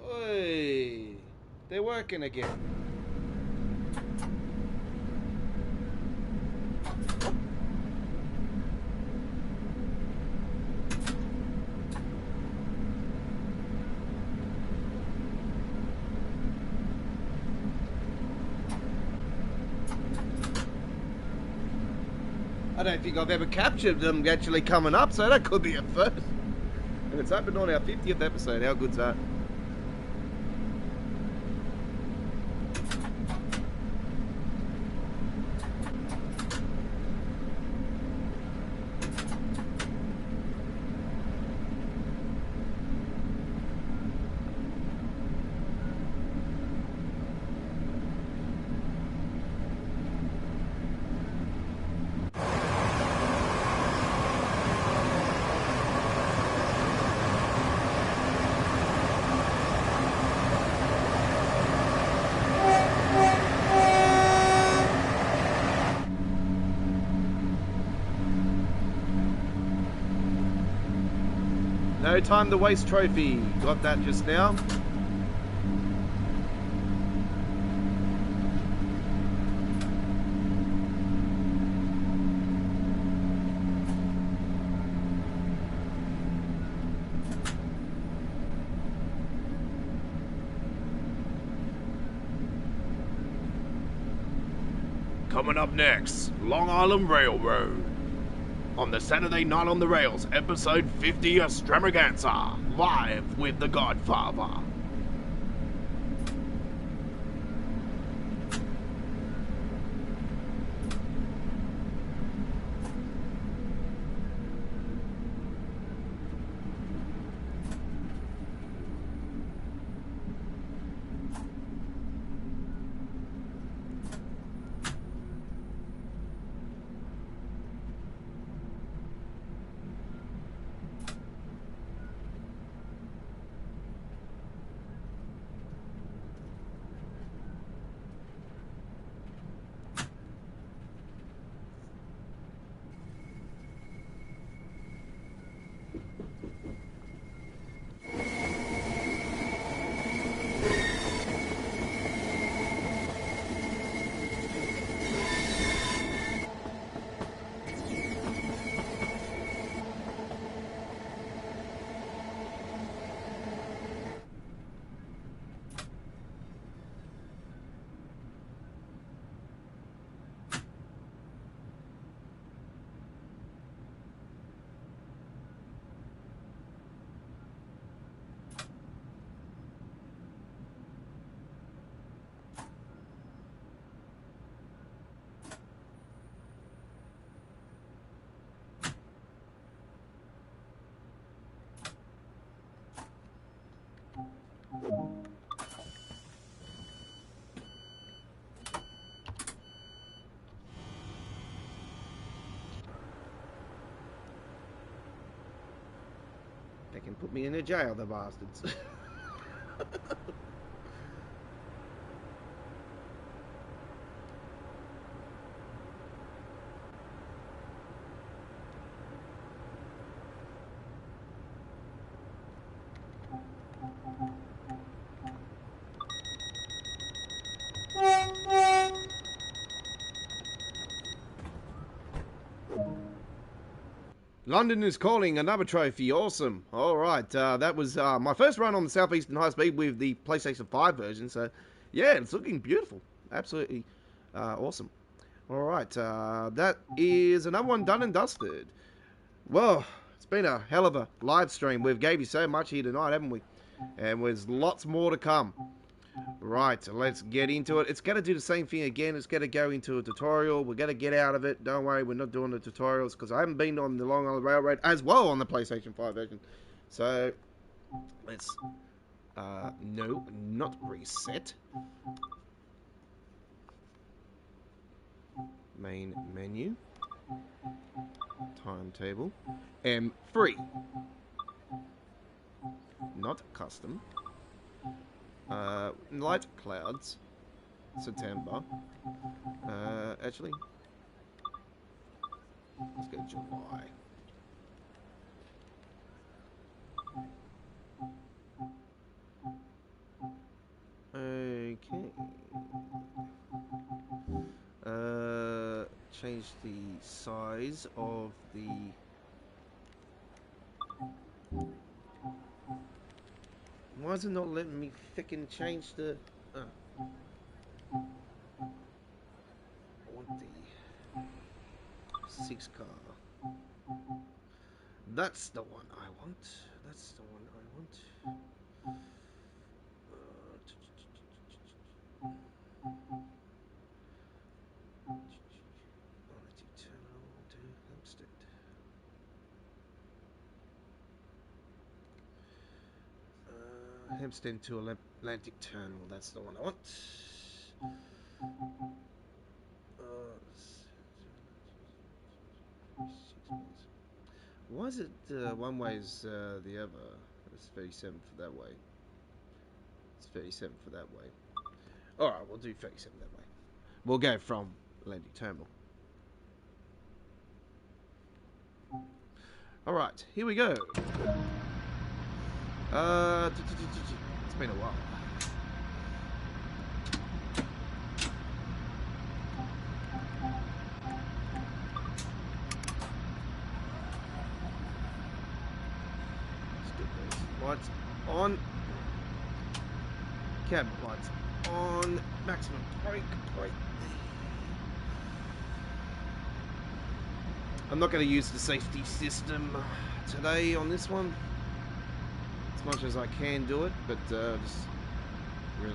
Oi, they're working again. I don't think I've ever captured them actually coming up, so that could be a first. And it's happened on our 50th episode. How good's that? No time to waste trophy. Got that just now. Coming up next, Long Island Railroad. On the Saturday Night on the Rails, episode 50 Extravaganza, live with The Godfather. They can put me in a jail, the bastards. London is calling, another trophy, awesome. Alright, that was my first run on the Southeastern High Speed with the PlayStation 5 version, so yeah, it's looking beautiful. Absolutely awesome. Alright, that is another one done and dusted. Well, it's been a hell of a live stream. We've gave you so much here tonight, haven't we? And there's lots more to come. Right, so let's get into it. It's going to do the same thing again. It's going to go into a tutorial. We're going to get out of it. Don't worry, we're not doing the tutorials because I haven't been on the Long Island Railroad as well on the PlayStation 5 version. So, let's, no, not reset. Main menu. Timetable. M3. not custom. Light clouds, September. Actually, let's go July. Okay. Change the size of the. Why is it not letting me frickin' change the? I want the 6 car. That's the one I want. That's the one I want. Hempstead to Atlantic Terminal. That's the one I want. Why is it one way is the other? It's 37 for that way. It's 37 for that way. Alright, we'll do 37 that way. We'll go from Atlantic Terminal. Alright, here we go. It's been a while. Let's get those lights on. Cab lights on. Maximum brake. I'm not going to use the safety system today on this one. As much as I can do it, but just really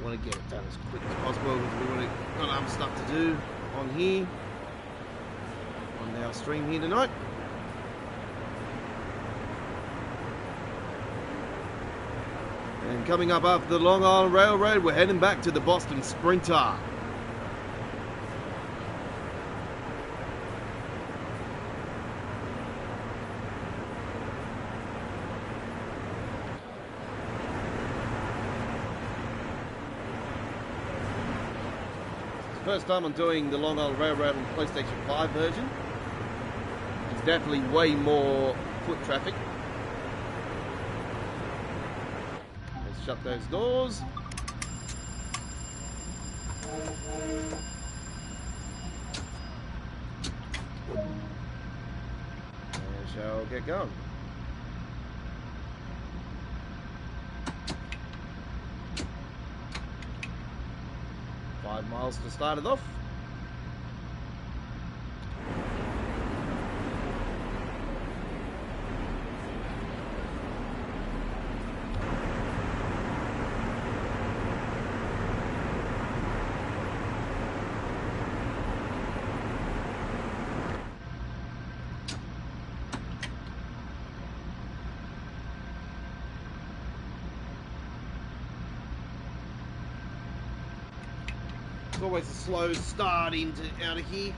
want to get it done as quick as possible because we've got other stuff to do on here, on our stream here tonight. And coming up after the Long Island Railroad, we're heading back to the Boston Sprinter. First time I'm doing the Long Island Railroad on the PlayStation 5 version. It's definitely way more foot traffic. Let's shut those doors. And shall get going. Miles to start it off. Always a slow start into out of here.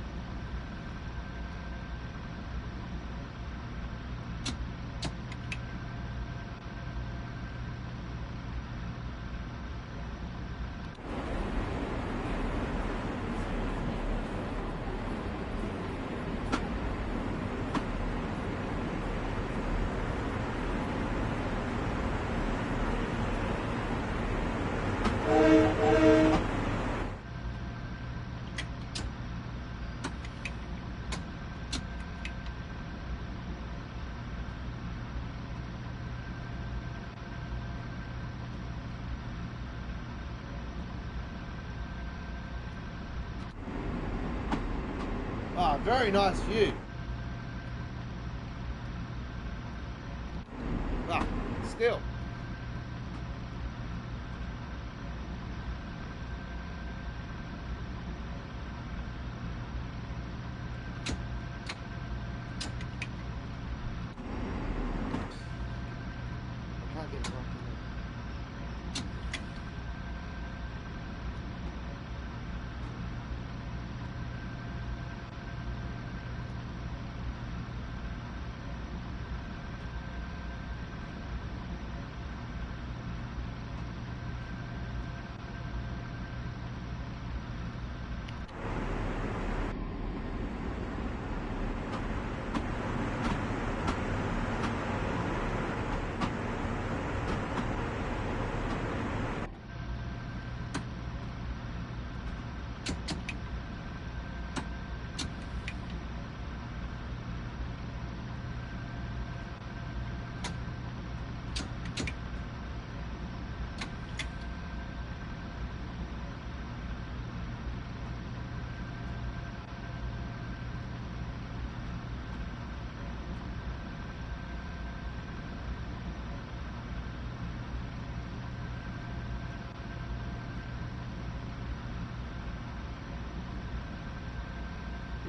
Ah, very nice view. Ah, still. I can't get it right.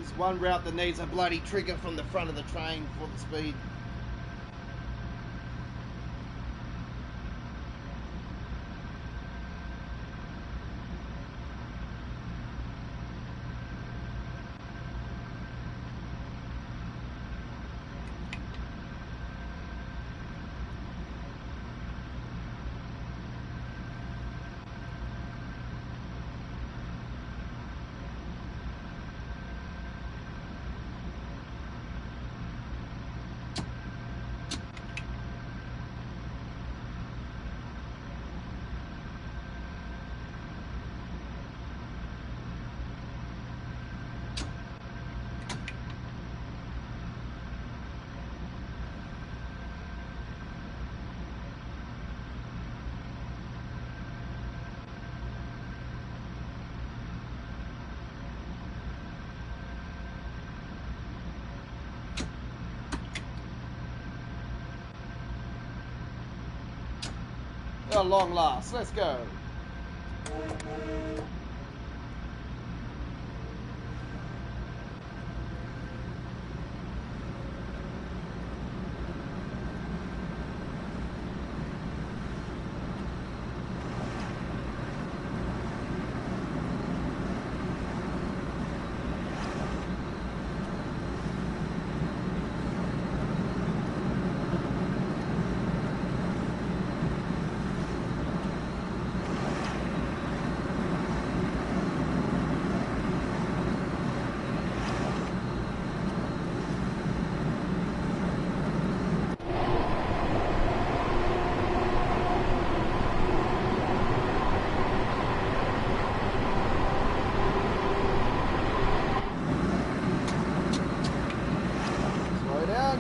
There's one route that needs a bloody trigger from the front of the train for the speed. At long last, let's go.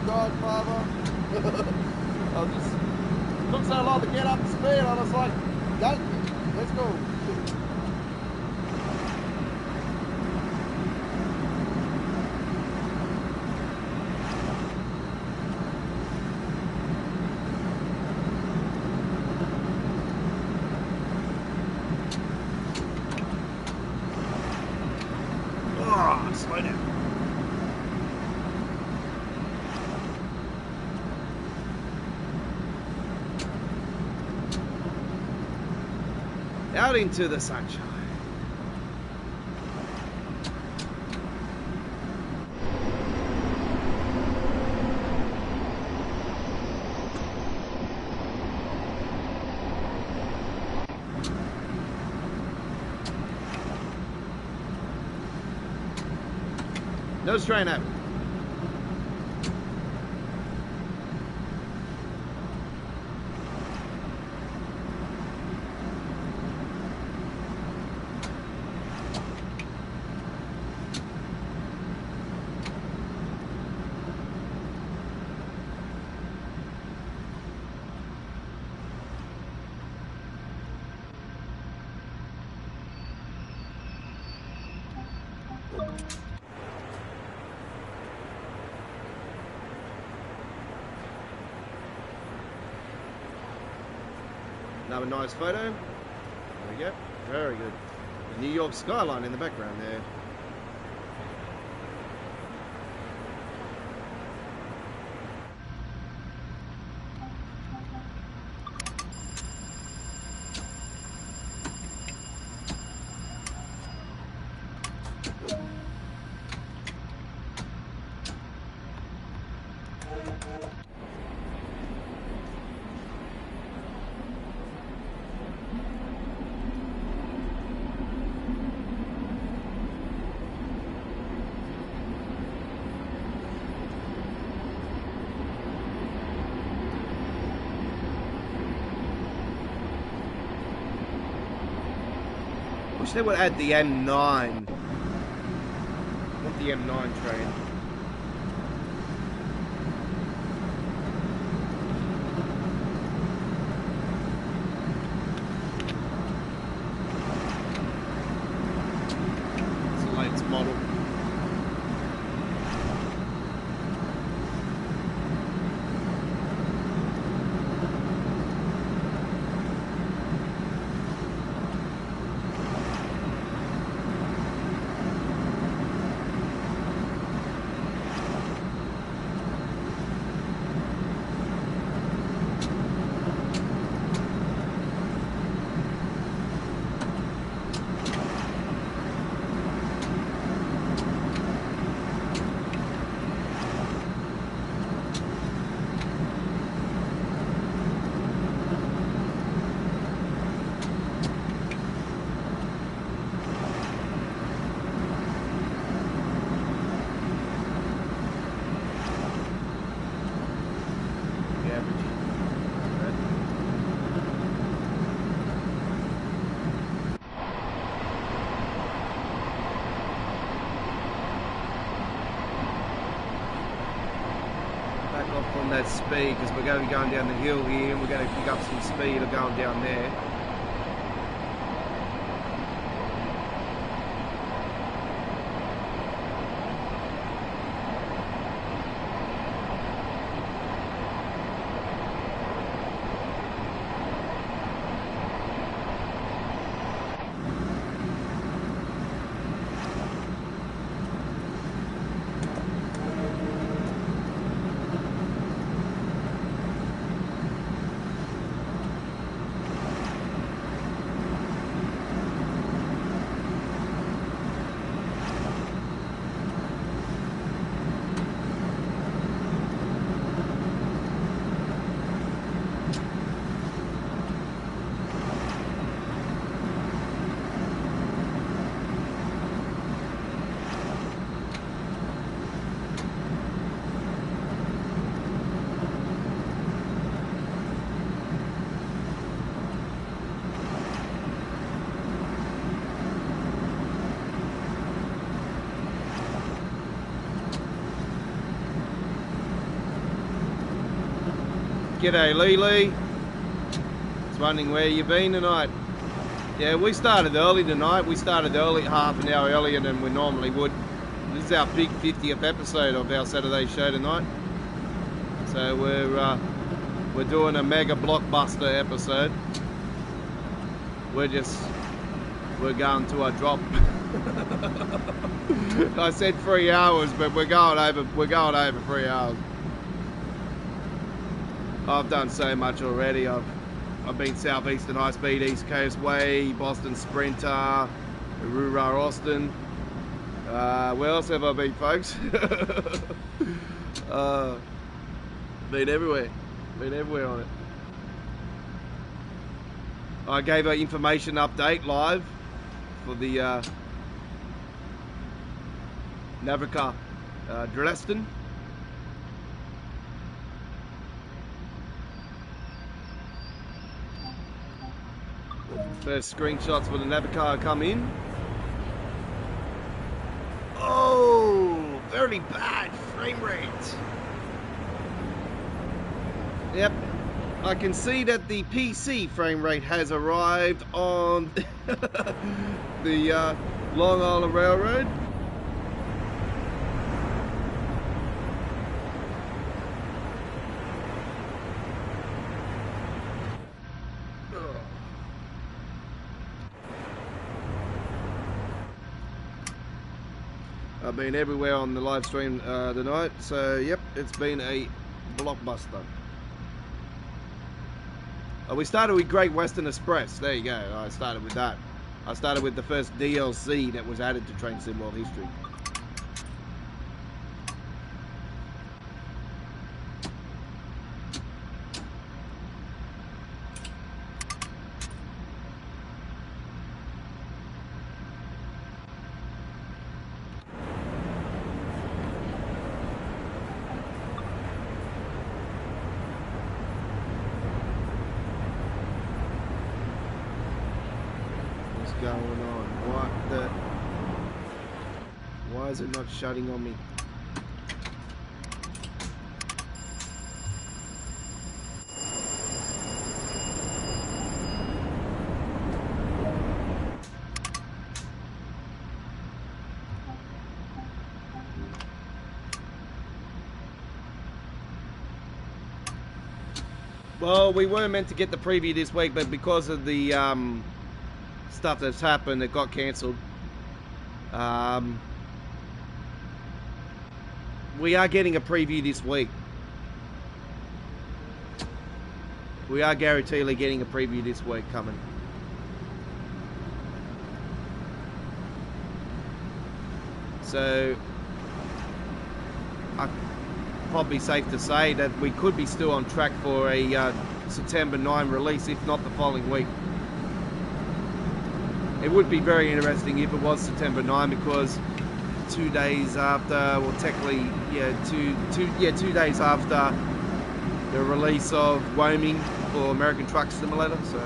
Godfather. I just took so long to get up to speed. I was like, don't you? Let's go. Oh, slow down. Out into the sunshine. No strain up. Another nice photo. There we go. Very good. The New York skyline in the background there. Wish they would add the M9. I want the M9 train. It's the latest model. on that speed because we're going to be going down the hill here and we're going to pick up some speed of going down there. G'day Lee. It's wondering where you been tonight. Yeah, we started early tonight. We started early, half an hour earlier than we normally would. This is our big 50th episode of our Saturday show tonight. So we're doing a mega blockbuster episode. We're going to a drop. I said 3 hours, but we're going over 3 hours. I've done so much already. I've been Southeastern High Speed, East Coast Way, Boston Sprinter, Aurora Austin. Where else have I been, folks? Been everywhere. Been everywhere on it. I gave an information update live for the Navica Dresden. First screenshots for the Navicar come in. Oh, very bad frame rate. Yep, I can see that the PC frame rate has arrived on the Long Island Railroad. I've been everywhere on the live stream tonight, so yep, it's been a blockbuster. We started with Great Western Express. There you go. I started with that. I started with the first DLC that was added to Train Sim World History. Going on? Why is it not shutting on me? Well, we were meant to get the preview this week, but because of the stuff that's happened, it got cancelled. We are getting a preview this week. We are guaranteedly getting a preview this week coming. So, probably safe to say that we could be still on track for a September 9 release, if not the following week. It would be very interesting if it was September 9, because 2 days after, well, technically, yeah, 2 days after the release of Wyoming for American Truck Simulator. So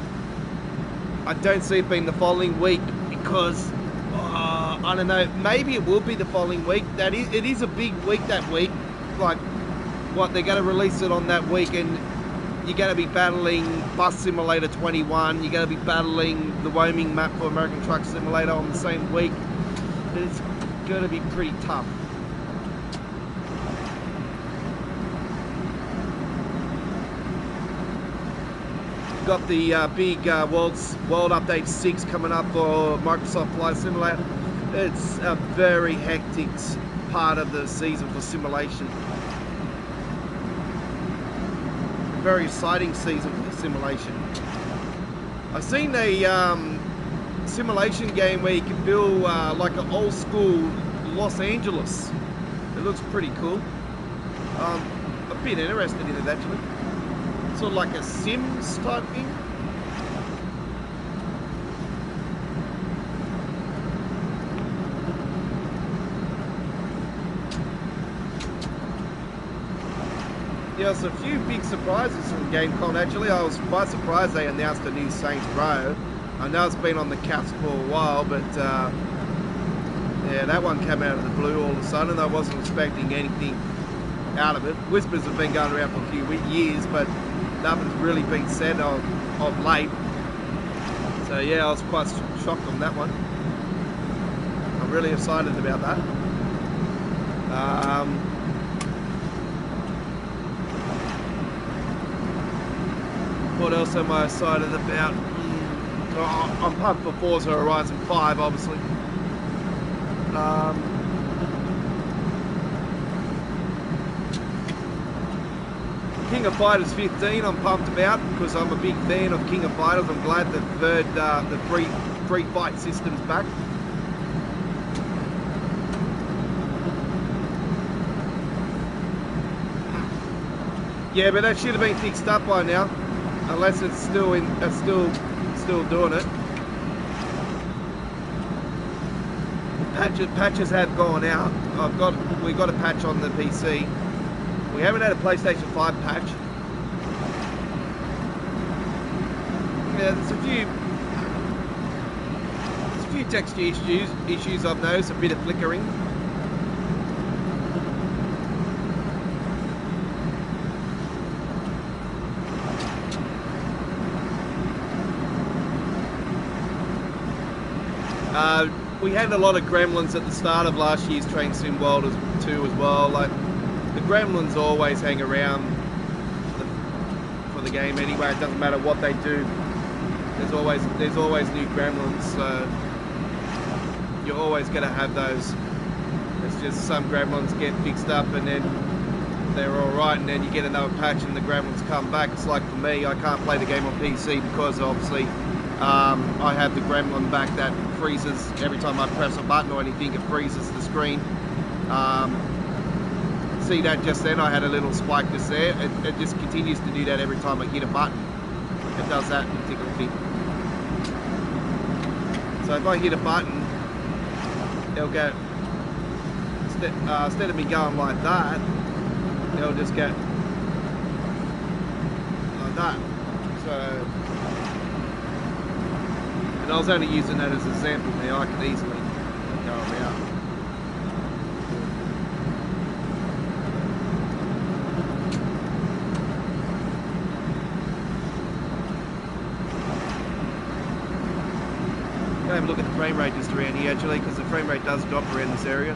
I don't see it being the following week, because I don't know, maybe it will be the following week. It is a big week that week. Like, what they're going to release it on that week, and you're going to be battling Bus Simulator 21. You're going to be battling the roaming map for American Truck Simulator on the same week. It's going to be pretty tough. Got the big World Update 6 coming up for Microsoft Flight Simulator. It's a very hectic part of the season for simulation. A very exciting season for simulation. I've seen a simulation game where you can build like an old school Los Angeles. It looks pretty cool. I'm a bit interested in it actually. Sort of like a Sims type thing. Yeah, there's a few big surprises from GameCon actually. I was quite surprised they announced a new Saints Row. I know it's been on the caps for a while, but yeah, that one came out of the blue all of a sudden. I wasn't expecting anything out of it. Whispers have been going around for a few years, but nothing's really been said of late. So yeah, I was quite shocked on that one. I'm really excited about that. What else am I excited about? I'm pumped for Forza Horizon 5, obviously. King of Fighters 15 I'm pumped about because I'm a big fan of King of Fighters. I'm glad they've heard the free fight system's back. Yeah, but that should have been fixed up by now, unless it's still doing it. Patches have gone out. We got a patch on the PC. We haven't had a PlayStation 5 patch. Yeah, there's a few texture issues I've noticed, a bit of flickering. We had a lot of gremlins at the start of last year's Train Sim World 2 as well. Like, the gremlins always hang around for the game anyway. It doesn't matter what they do. There's always new gremlins, so you're always going to have those. It's just some gremlins get fixed up and then they're alright, and then you get another patch and the gremlins come back. It's like for me, I can't play the game on PC because obviously I have the gremlin back that freezes every time I press a button or anything. It freezes the screen. See that just then? I had a little spike just there. It just continues to do that every time I hit a button. It does that particular thing. So if I hit a button, it'll go, instead of me going like that, it'll just go like that. So, and I was only using that as an example now. I can easily go around. Have a look at the frame rate just around here actually, because the frame rate does drop around this area.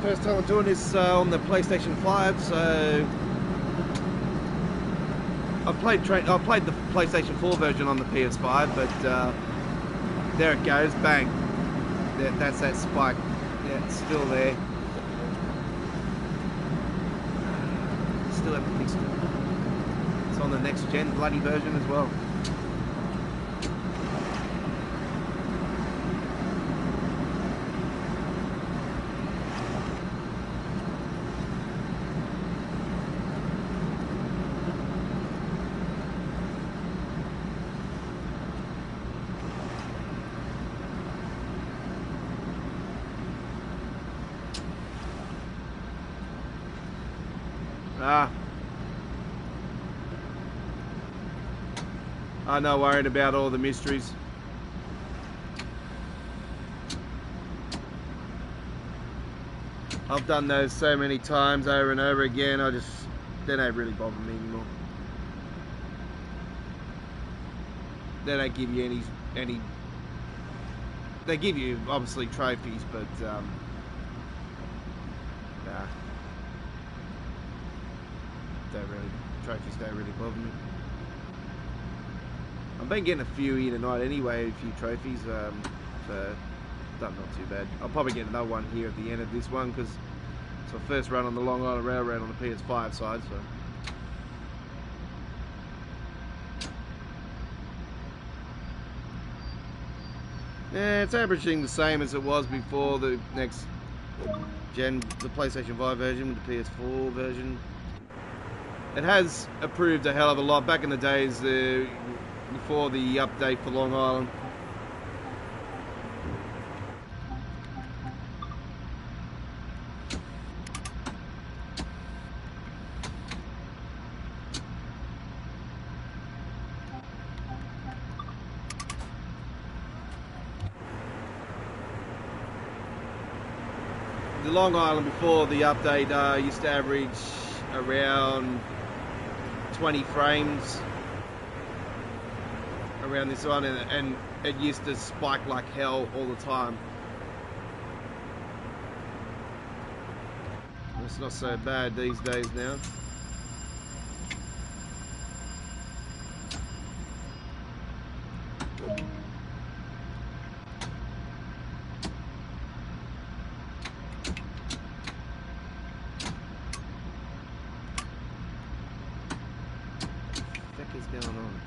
First time I'm doing this on the PlayStation 5, so I played the PlayStation 4 version on the PS5, but there it goes, bang. That's that spike. Yeah, it's still there. Still haven't fixed it. It's on the next gen bloody version as well. I'm not worried about all the mysteries. I've done those so many times over and over again, they don't really bother me anymore. They don't give you any, they give you obviously trophies, but nah. Trophies don't really bother me. I've been getting a few here tonight anyway, a few trophies, so not too bad. I'll probably get another one here at the end of this one because it's my first run on the Long Island Railroad on the PS5 side, so. Yeah, it's averaging the same as it was before the next gen, the PlayStation 5 version with the PS4 version. It has improved a hell of a lot. Back in the days, before the update for Long Island. The Long Island before the update used to average around 20 frames around this one, and it used to spike like hell all the time. It's not so bad these days now. What the heck is going on?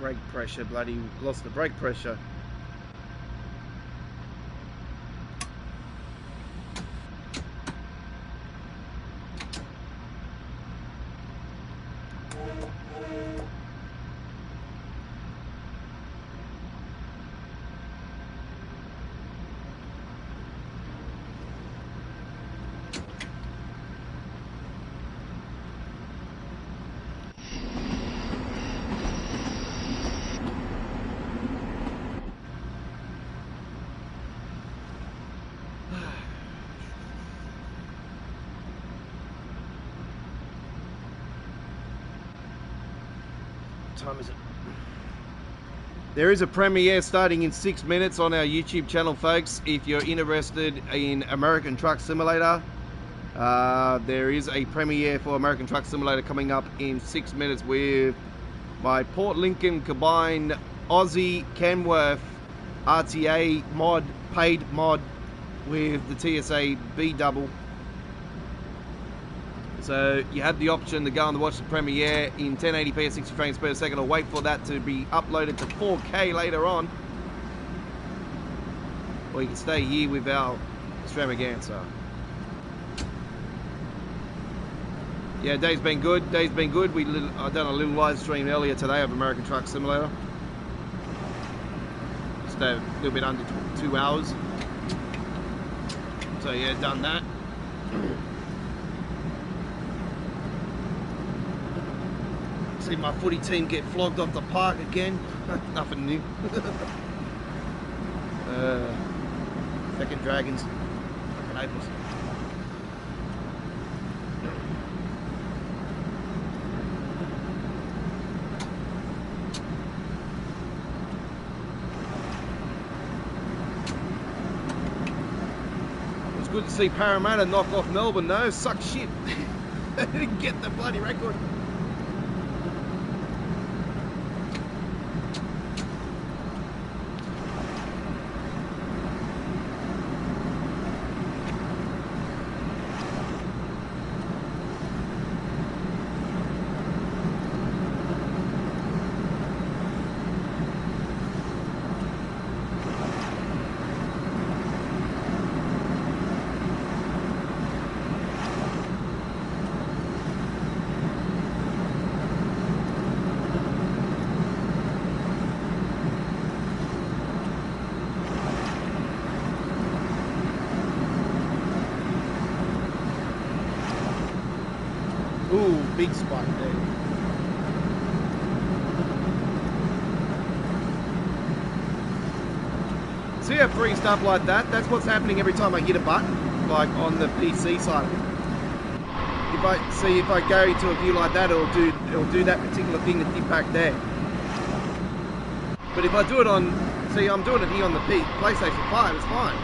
Brake pressure, bloody lost the brake pressure. Time is it? There is a premiere starting in 6 minutes on our YouTube channel, folks. If you're interested in American Truck Simulator, there is a premiere for American Truck Simulator coming up in 6 minutes with my Port Lincoln combined Aussie Kenworth RTA mod, paid mod with the TSA B double. So you have the option to go and watch the premiere in 1080p at 60 frames per second, or wait for that to be uploaded to 4K later on. Or you can stay here with our extravaganza. Yeah, day's been good. Day's been good. I done a little live stream earlier today of American Truck Simulator. Just a little bit under 2 hours. So yeah, done that. See my footy team get flogged off the park again. Nothing new. Fucking Dragons. Fucking hopeless. It's good to see Parramatta knock off Melbourne though. Suck shit. They didn't get the bloody record. cool big spike there. See how free stuff like that? That's what's happening every time I hit a button, like on the PC side of it. If I go into a view like that, it'll do that particular thing that did back there. But if I do it on, see, I'm doing it here on the PlayStation 5, it's fine.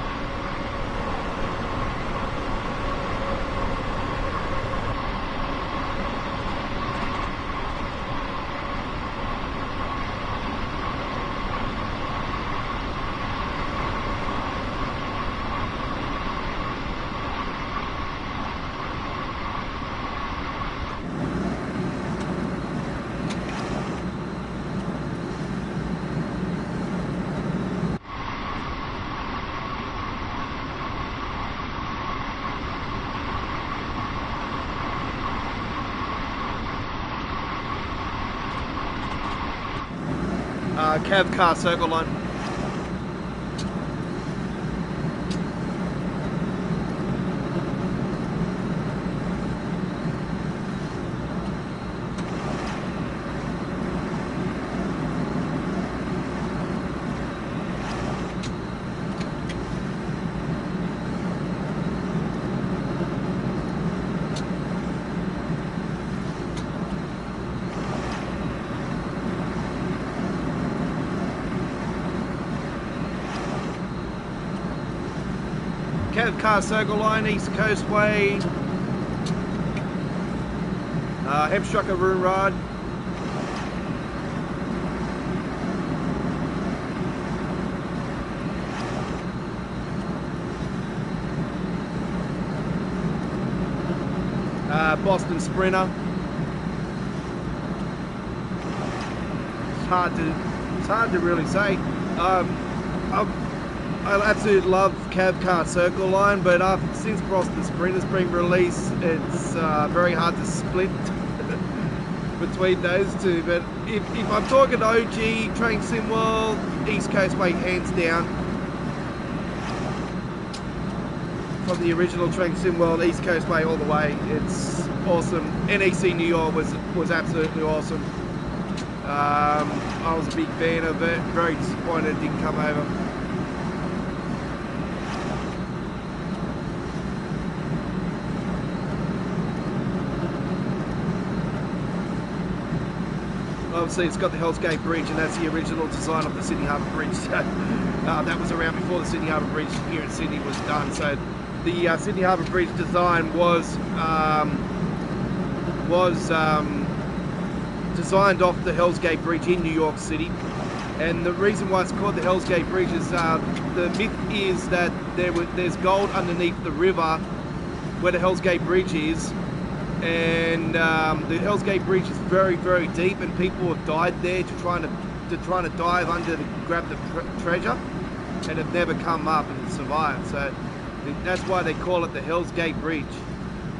Cav car circle line. Cav car circle line, East Coast Way, Hemstrucker Room Rod. Boston Sprinter. It's hard to really say. I absolutely love Cav car circle line, but since Boston Sprinter's been released, it's very hard to split between those two. But if I'm talking OG Train Sim World, East Coast Way hands down. From the original Train Sim World, East Coast Way all the way. It's awesome. NEC New York was absolutely awesome. I was a big fan of it. Very disappointed it didn't come over. Obviously, it's got the Hell's Gate Bridge, and that's the original design of the Sydney Harbour Bridge. So, that was around before the Sydney Harbour Bridge here in Sydney was done. So the Sydney Harbour Bridge design was designed off the Hell's Gate Bridge in New York City. And the reason why it's called the Hell's Gate Bridge is the myth is that there's gold underneath the river where the Hell's Gate Bridge is. And the Hell's Gate Bridge is very, very deep, and people have died there trying to dive under to grab the treasure, and have never come up and survived. So that's why they call it the Hell's Gate Bridge.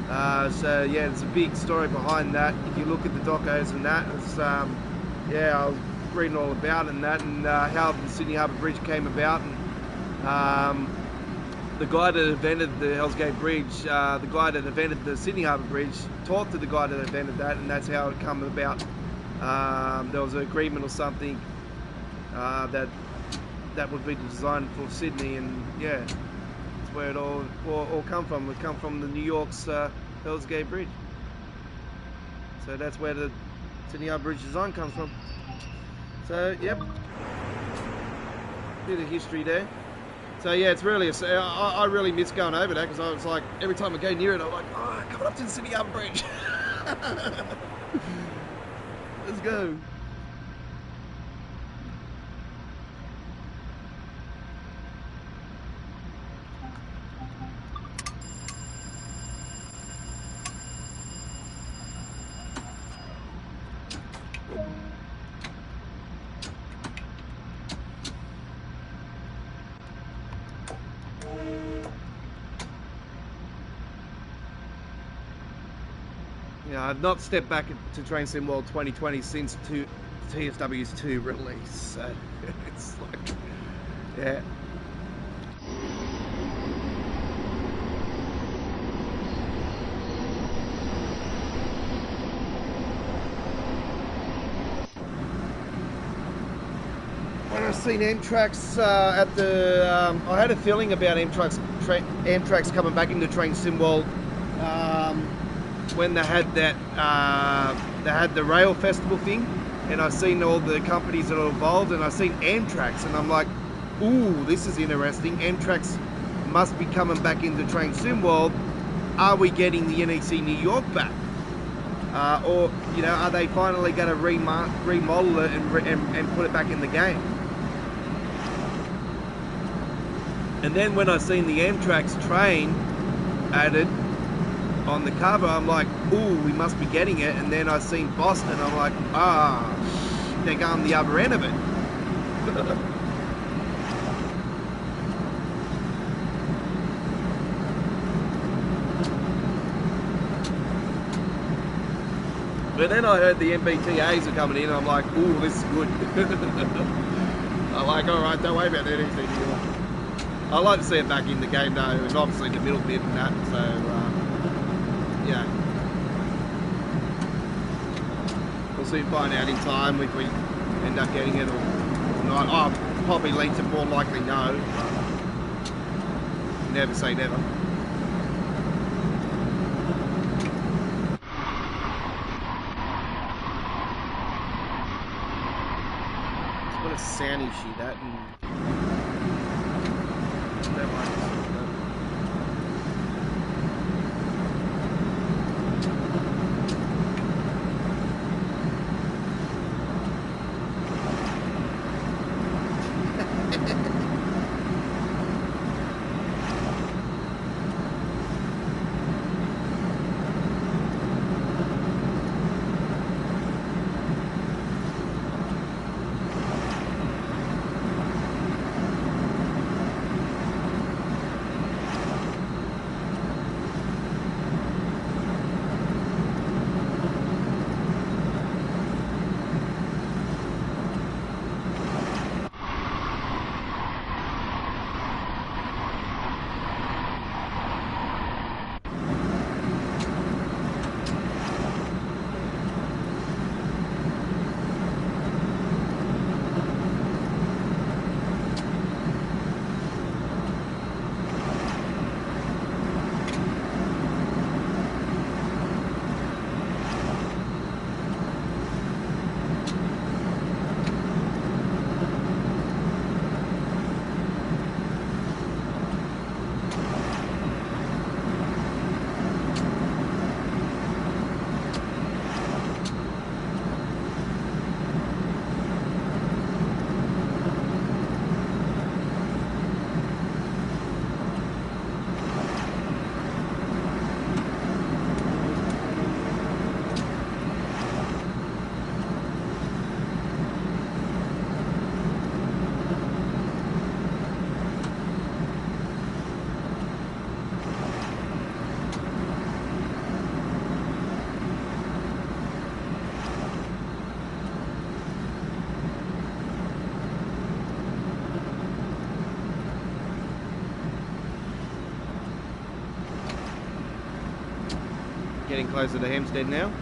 So yeah, there's a big story behind that. If you look at the docos and that, it's, yeah, I was reading all about it and that, and how the Sydney Harbour Bridge came about. And the guy that invented the Hell's Gate Bridge, the guy that invented the Sydney Harbour Bridge, talked to the guy that invented that, and that's how it came about. There was an agreement or something that would be the design for Sydney, and yeah, that's where it all come from. It come from the New York's Hell's Gate Bridge. So that's where the Sydney Harbour Bridge design comes from. So yep, bit of history there. So yeah, it's really, I really miss going over that, because I was like, every time I go near it, I'm like, oh, coming up to the Sydney Harbour Bridge. Let's go. Yeah, I've not stepped back to Train Sim World 2020 since TSW's 2 release, so it's like, yeah. seen Amtrak's at the. I had a feeling about Amtrak's coming back into Train Sim World when they had that. They had the Rail Festival thing, and I've seen all the companies that are involved, and I've seen Amtrak's, and I'm like, ooh, this is interesting. Amtrak's must be coming back into Train Sim World. Are we getting the NEC New York back? Or, you know, are they finally going to remodel it and put it back in the game? And then when I seen the Amtrak's train added on the cover, I'm like, ooh, we must be getting it. And then I seen Boston, I'm like, they're going the other end of it. But then I heard the MBTAs are coming in, and I'm like, ooh, this is good. I'm like, all right, don't worry about that anything anymore. I like to see it back in the game though, and obviously the middle bit and that. So, yeah, we'll soon find out in time if we end up getting it or not. Oh, probably leads to more likely no. But never say never. What a sound issue that. Don't like this. Getting closer to Hempstead now.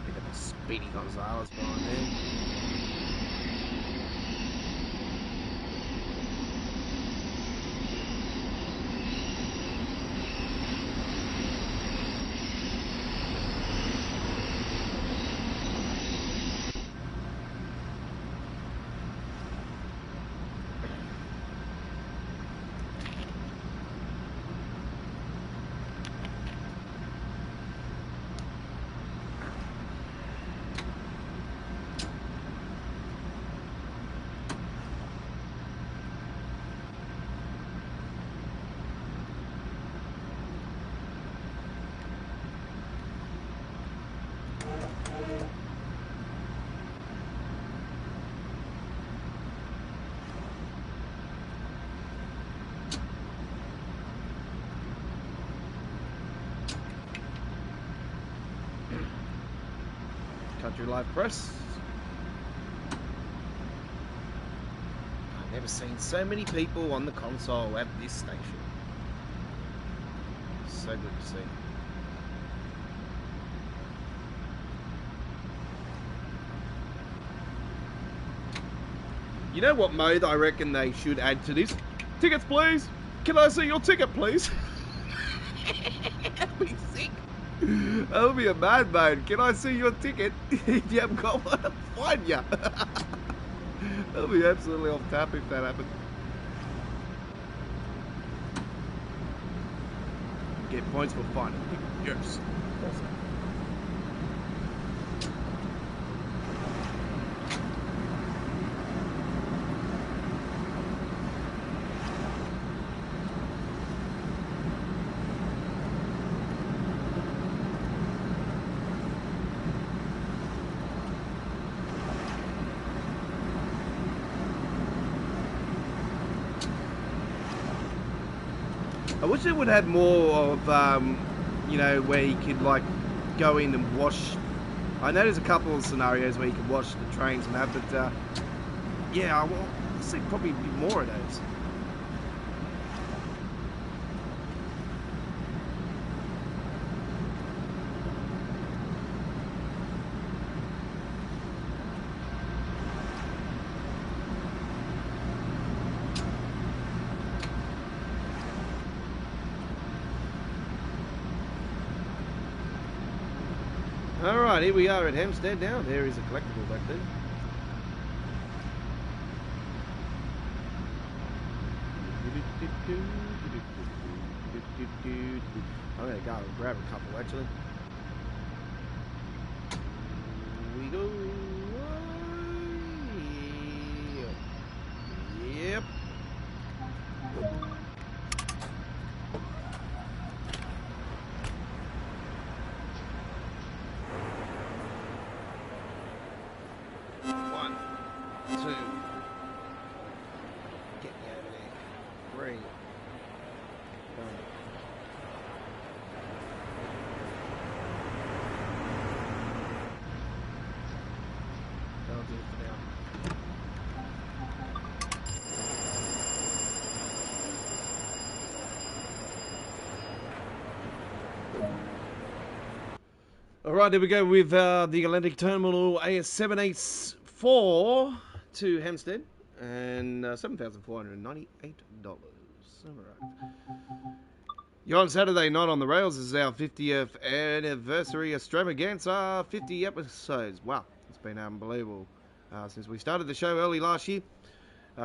Pick up a Speedy Gonzales behind there. Country Life Press. I've never seen so many people on the console at this station. So good to see. You know what mode I reckon they should add to this? Tickets, please! Can I see your ticket, please? That'd be sick. That'll be a mad mode. Can I see your ticket? If you haven't got one, I'll find ya. That'll be absolutely off tap if that happened. Get points for finding you. Yes. Awesome. I wish it would have more of, you know, where you could, like, go in and wash. I know there's a couple of scenarios where you can wash the trains and that, but, yeah, I want to see probably more of those. Alright, here we are at Hempstead now. There is a collectible back there. I'm going to go and grab a couple actually. Here we go. Yep. Alright, there we go with the Atlantic Terminal AS784 to Hempstead and $7,498. Alright. You're on Saturday Night on the Rails. This is our 50th anniversary extravaganza, 50 episodes. Wow, it's been unbelievable since we started the show early last year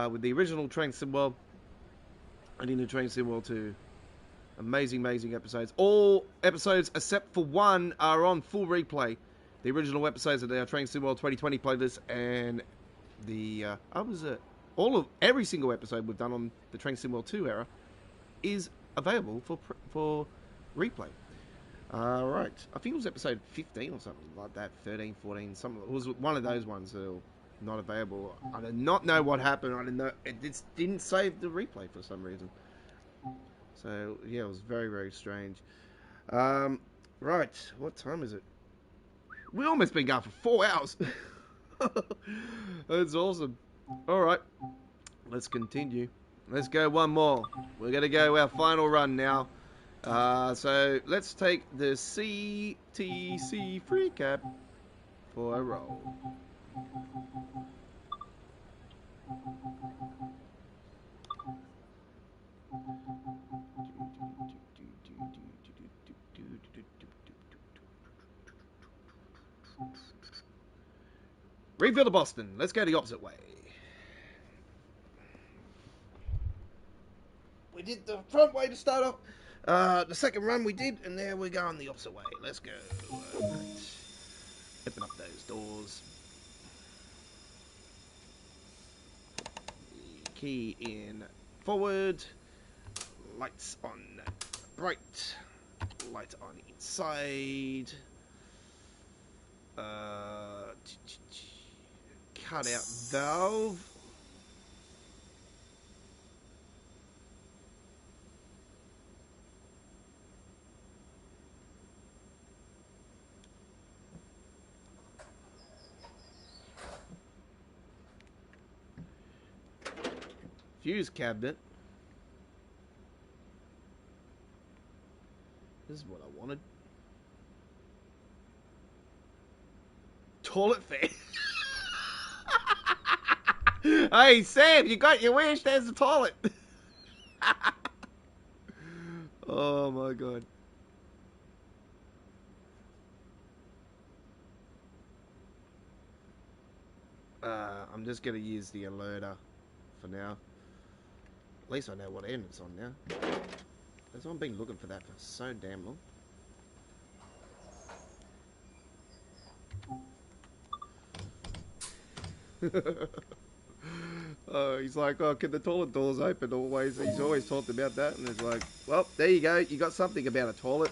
with the original Train Sim World and into Train Sim World 2. Amazing episodes. All episodes except for one are on full replay. The original episodes of our Train Sim World 2020 playlist and the every single episode we've done on the Train Sim World 2 era is available for replay. Right, I think it was episode 15 or something like that, 13, 14, something. It was one of those ones that are not available. I do not know what happened. I didn't know it didn't save the replay for some reason. So, yeah, it was very strange. Right, what time is it? We've almost been going for 4 hours. That's awesome. Alright, let's continue. Let's go one more. We're going to go our final run now. So, let's take the CTC free cap for a roll. Refill to Boston. Let's go the opposite way. We did the front way to start off. The second run we did, and there we're going the opposite way. Let's go. Right. Open up those doors. Key in forward. Lights on bright. Light on inside. Cut out valve. fuse cabinet. This is what I wanted. Toilet fan. Hey, Sam, you got your wish. There's the toilet. Oh, my God. I'm just going to use the alerter for now. At least I know what end it's on now. That's why I've been looking for that for so damn long. He's like, oh, can the toilet doors open always? He's always talked about that, and it's like, well, there you go. You got something about a toilet.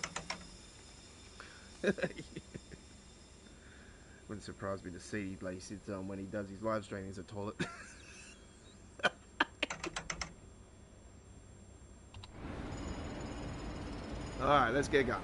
Wouldn't surprise me to see like, he sits on when he does his live stream is a toilet. Alright, let's get going.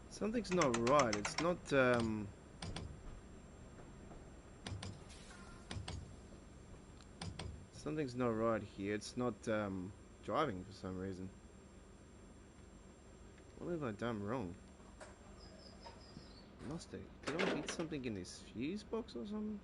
Something's not right. It's not, something's not right here. It's not, driving for some reason. What have I done wrong? Must have. Did I hit something in this fuse box or something?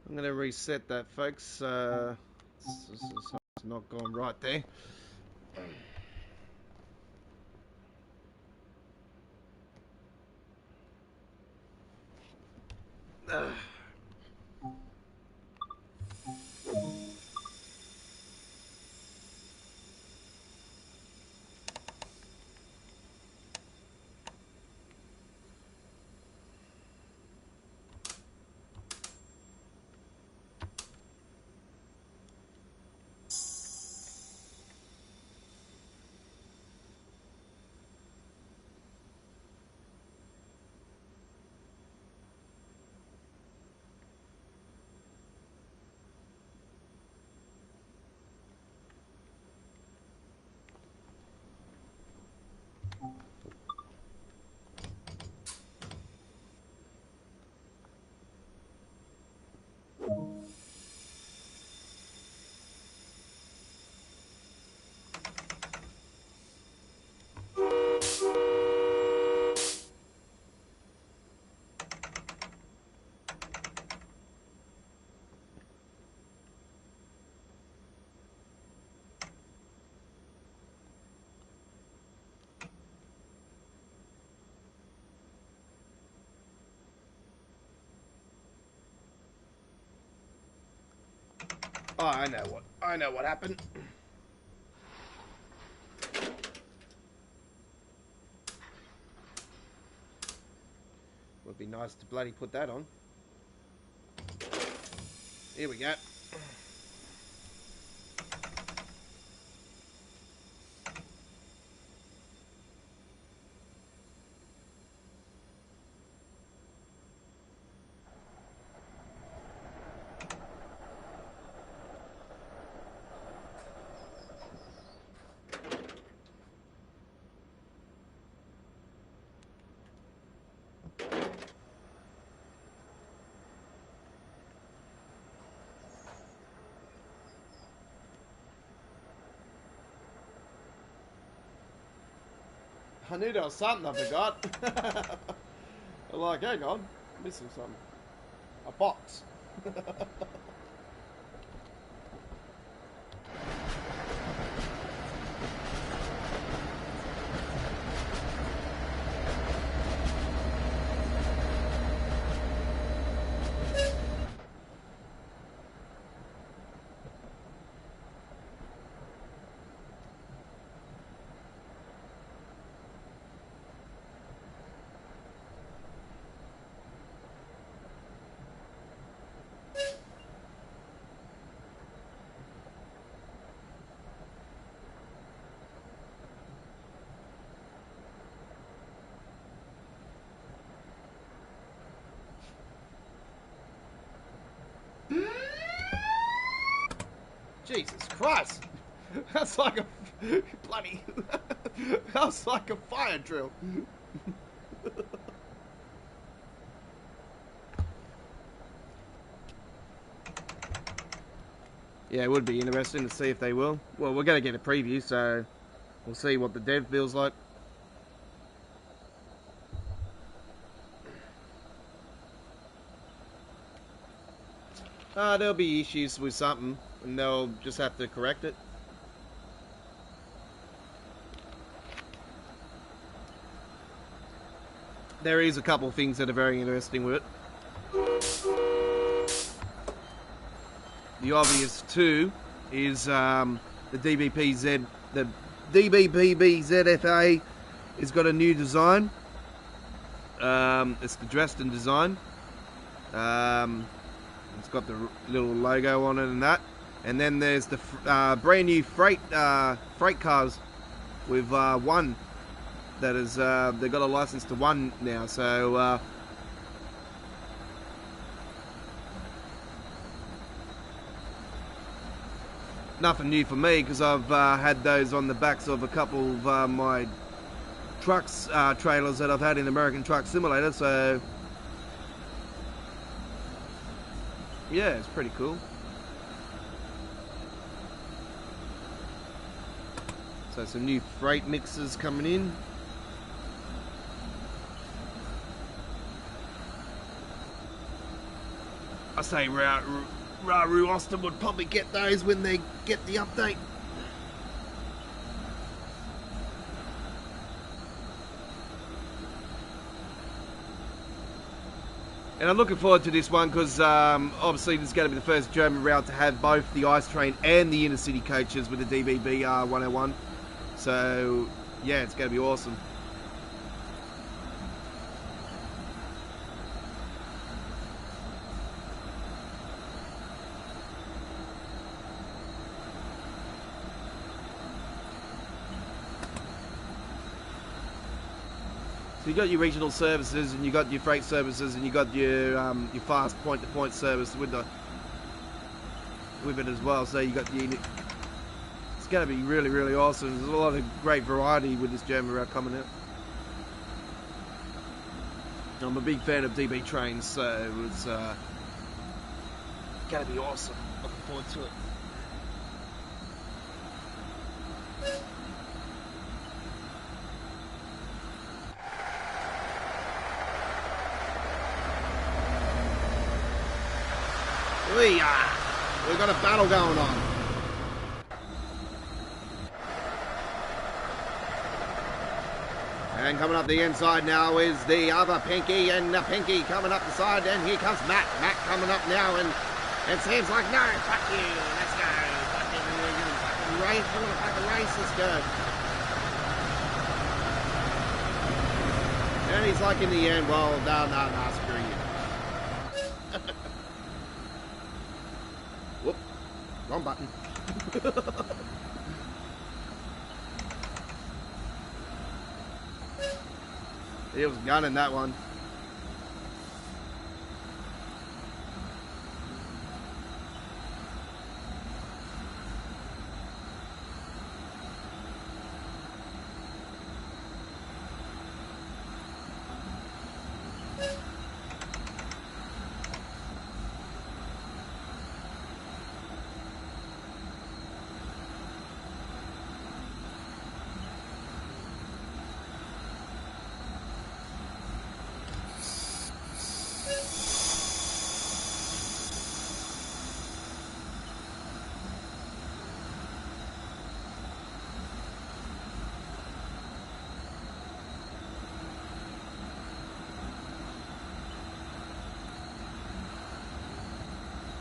I'm gonna reset that, folks. It's not gone right there. Oh, I know what happened. Would be nice to bloody put that on. Here we go. I knew there was something I forgot. I'm like, hang on, missing something. A box. Jesus Christ! That's like a bloody. That was like a fire drill. Yeah, it would be interesting to see if they will. Well, we're going to get a preview, so we'll see what the dev feels like. There'll be issues with something, and they'll just have to correct it. There is a couple of things that are very interesting with it. The obvious two is the DBPBZFA has got a new design. It's the Dresden design. It's got the little logo on it and that. And then there's the brand new freight cars with one that is they've got a license to one now. So nothing new for me because I've had those on the backs of a couple of my trucks trailers that I've had in American Truck Simulator. So yeah, it's pretty cool. So some new freight mixers coming in. I say Raru Austin would probably get those when they get the update. And I'm looking forward to this one because obviously this is going to be the first German route to have both the ICE train and the inner city coaches with the DBB 101. So yeah, it's going to be awesome. So you got your regional services, and you got your freight services, and you got your fast point-to-point service with it as well. So you got the. It's going to be really, really awesome. There's a lot of great variety with this German route coming out. I'm a big fan of DB trains, so it's going to be awesome. Looking forward to it. We've got a battle going on. And coming up the inside now is the other Pinky, and the Pinky coming up the side, and here comes Matt. Matt coming up now, And Sam's like, no, fuck you, let's go. Fucking, we're gonna fucking race, we're gonna fucking race, let's go. And he's like, in the end, well, no, screw you. Whoop, wrong button. He was gunning that one.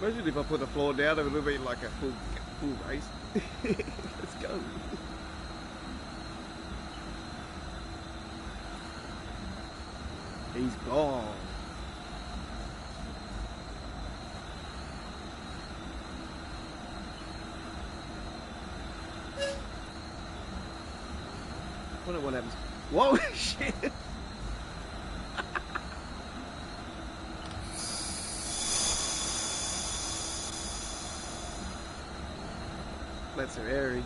Imagine if I put the floor down, it would be like a full race. Let's go. He's gone. I wonder what happens. Whoa, shit. That's so airy.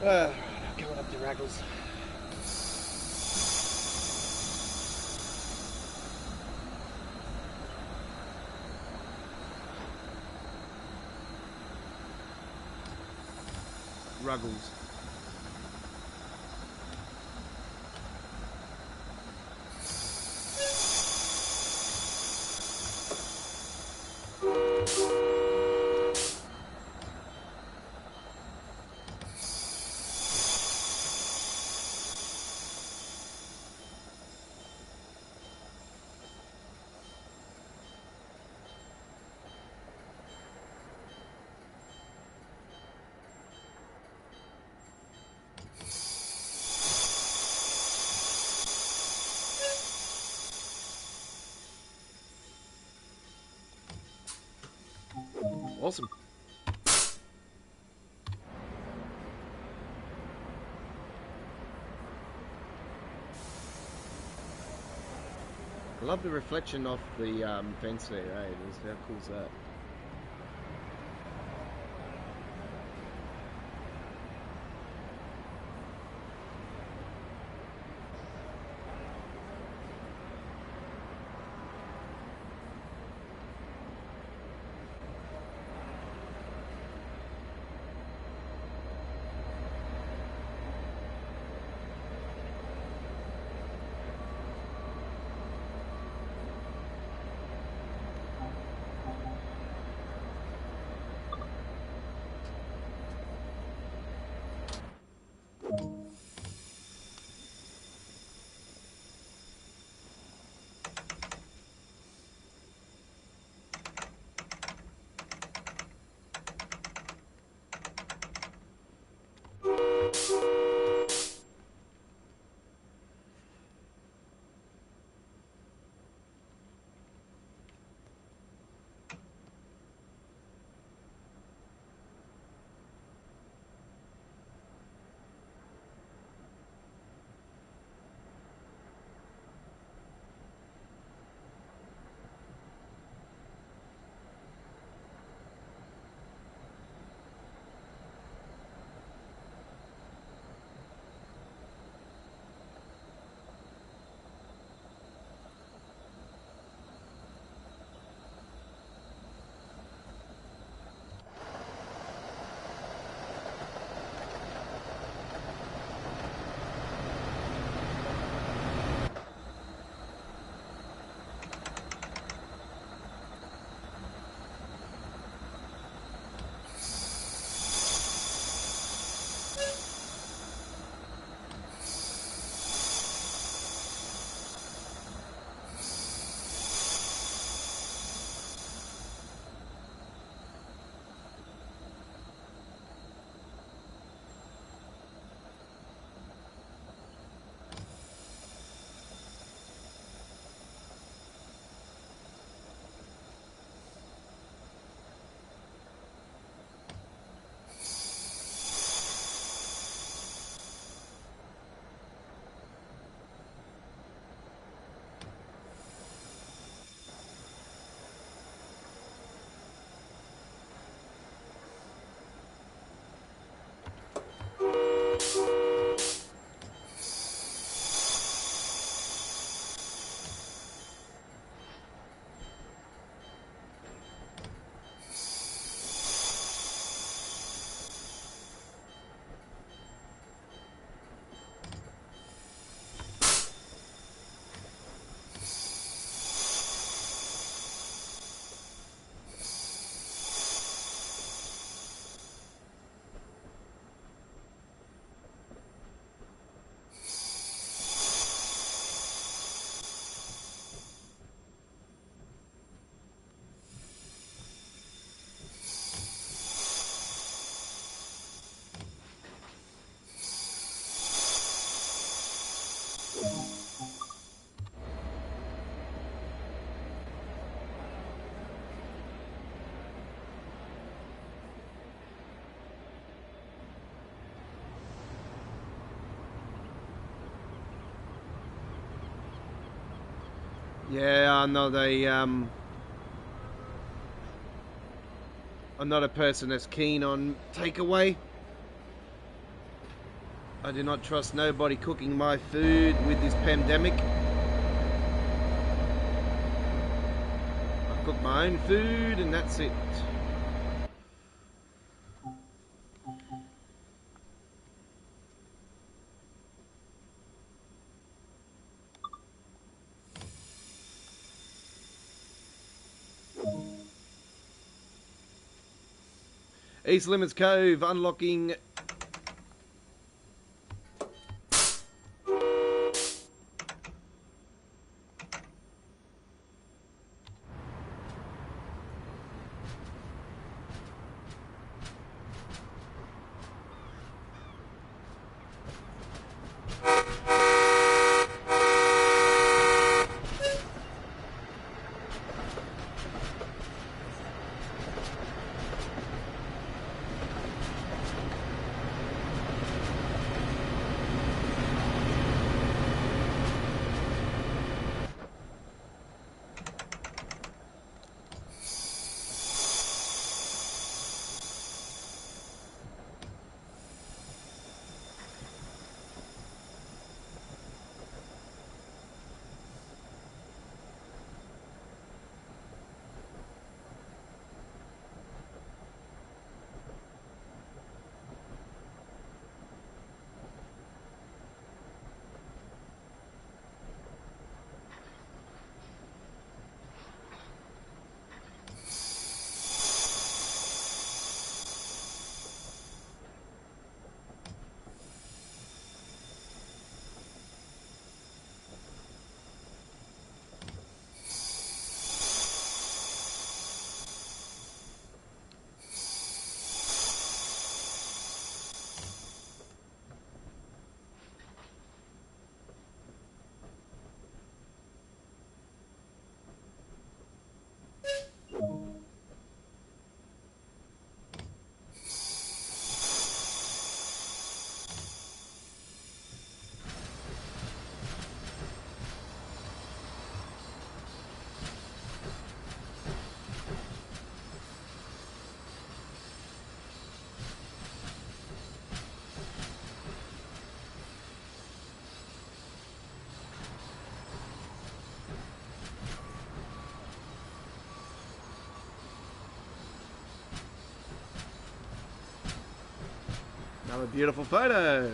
Coming up to Raggles. Ruggles. Awesome. I love the reflection off the fence there, eh? How cool's that? Yeah, I'm not a person that's keen on takeaway. I do not trust nobody cooking my food with this pandemic. I cook my own food and that's it. East Limits Cove unlocking. Another beautiful photo.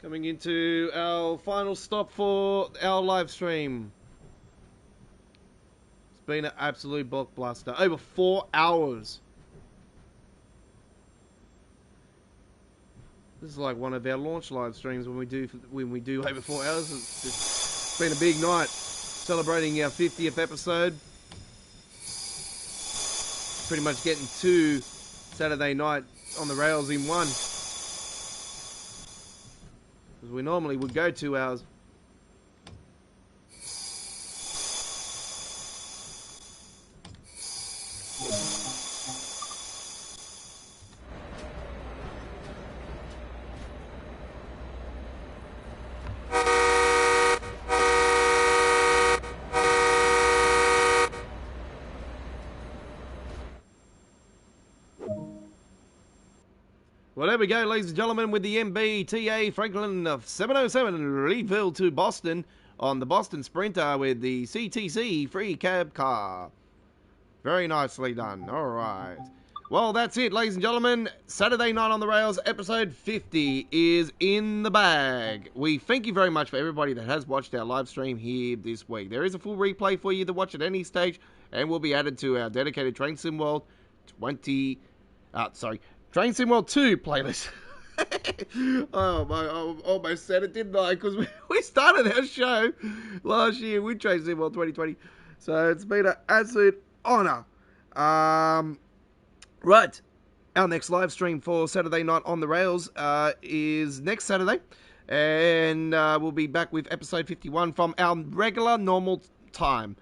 Coming into our final stop for our live stream. It's been an absolute blockbuster. Over 4 hours. This is like one of our launch live streams when we do over 4 hours. It's been a big night celebrating our 50th episode. Pretty much getting 2 Saturday night on the rails in one. Because we normally would go 2 hours. Well, there we go, ladies and gentlemen, with the MBTA Franklin of 707 Leadville to Boston on the Boston Sprinter with the CTC free cab car. Very nicely done. All right. Well, that's it, ladies and gentlemen. Saturday Night on the Rails, episode 50 is in the bag. We thank you very much for everybody that has watched our live stream here this week. There is a full replay for you to watch at any stage and will be added to our dedicated Train Sim World Train Sim World 2 playlist. Oh my, I almost said it, didn't I? Because we started our show last year with Train Sim World 2020. So it's been an absolute honour. Right. Our next live stream for Saturday Night on the Rails is next Saturday. And we'll be back with episode 51 from our regular normal time.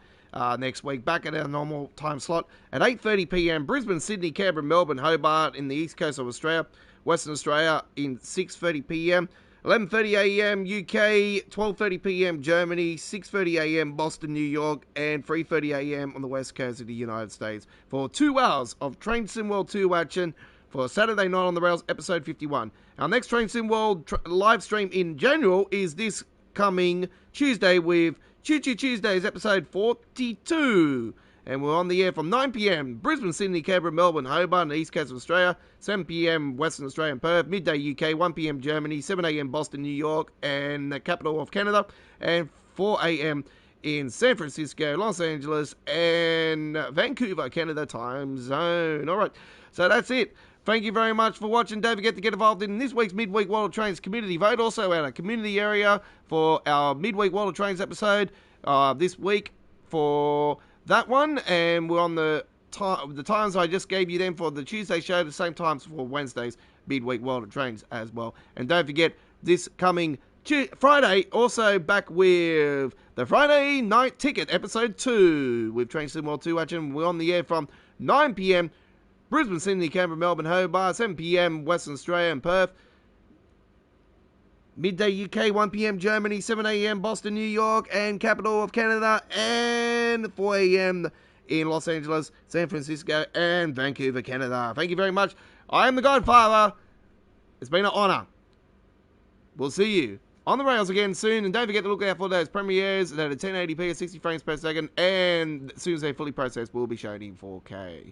Next week, back at our normal time slot at 8:30 p.m. Brisbane, Sydney, Canberra, Melbourne, Hobart in the east coast of Australia, Western Australia in 6:30 p.m. 11:30 a.m. UK, 12:30 p.m. Germany, 6:30 a.m. Boston, New York, and 3:30 a.m. on the west coast of the United States for 2 hours of Train Sim World 2 action for Saturday Night on the Rails episode 51. Our next Train Sim World live stream in general is this coming Tuesday with Choo Choo Tuesdays, episode 42. And we're on the air from 9 p.m. Brisbane, Sydney, Canberra, Melbourne, Hobart, and the east coast of Australia. 7 p.m. Western Australia and Perth. Midday UK, 1 p.m. Germany. 7 a.m. Boston, New York, and the capital of Canada. And 4 a.m. in San Francisco, Los Angeles, and Vancouver, Canada time zone. All right, so that's it. Thank you very much for watching. Don't forget to get involved in this week's Midweek World of Trains community vote. Also at a community area for our Midweek World of Trains episode this week for that one. And we're on the times I just gave you then for the Tuesday show, the same times for Wednesday's Midweek World of Trains as well. And don't forget, this coming Friday, also back with the Friday Night Ticket episode 2 with Train Sim World 2 action. We're on the air from 9 p.m. Brisbane, Sydney, Canberra, Melbourne, Hobart, 7 p.m. Western Australia and Perth. Midday UK, 1 p.m. Germany, 7 a.m. Boston, New York, and capital of Canada, and 4 a.m. in Los Angeles, San Francisco, and Vancouver, Canada. Thank you very much. I am the Godfather. It's been an honour. We'll see you on the rails again soon, and don't forget to look out for those premieres that are 1080p at 60 frames per second, and as soon as they're fully processed, we'll be shown in 4K.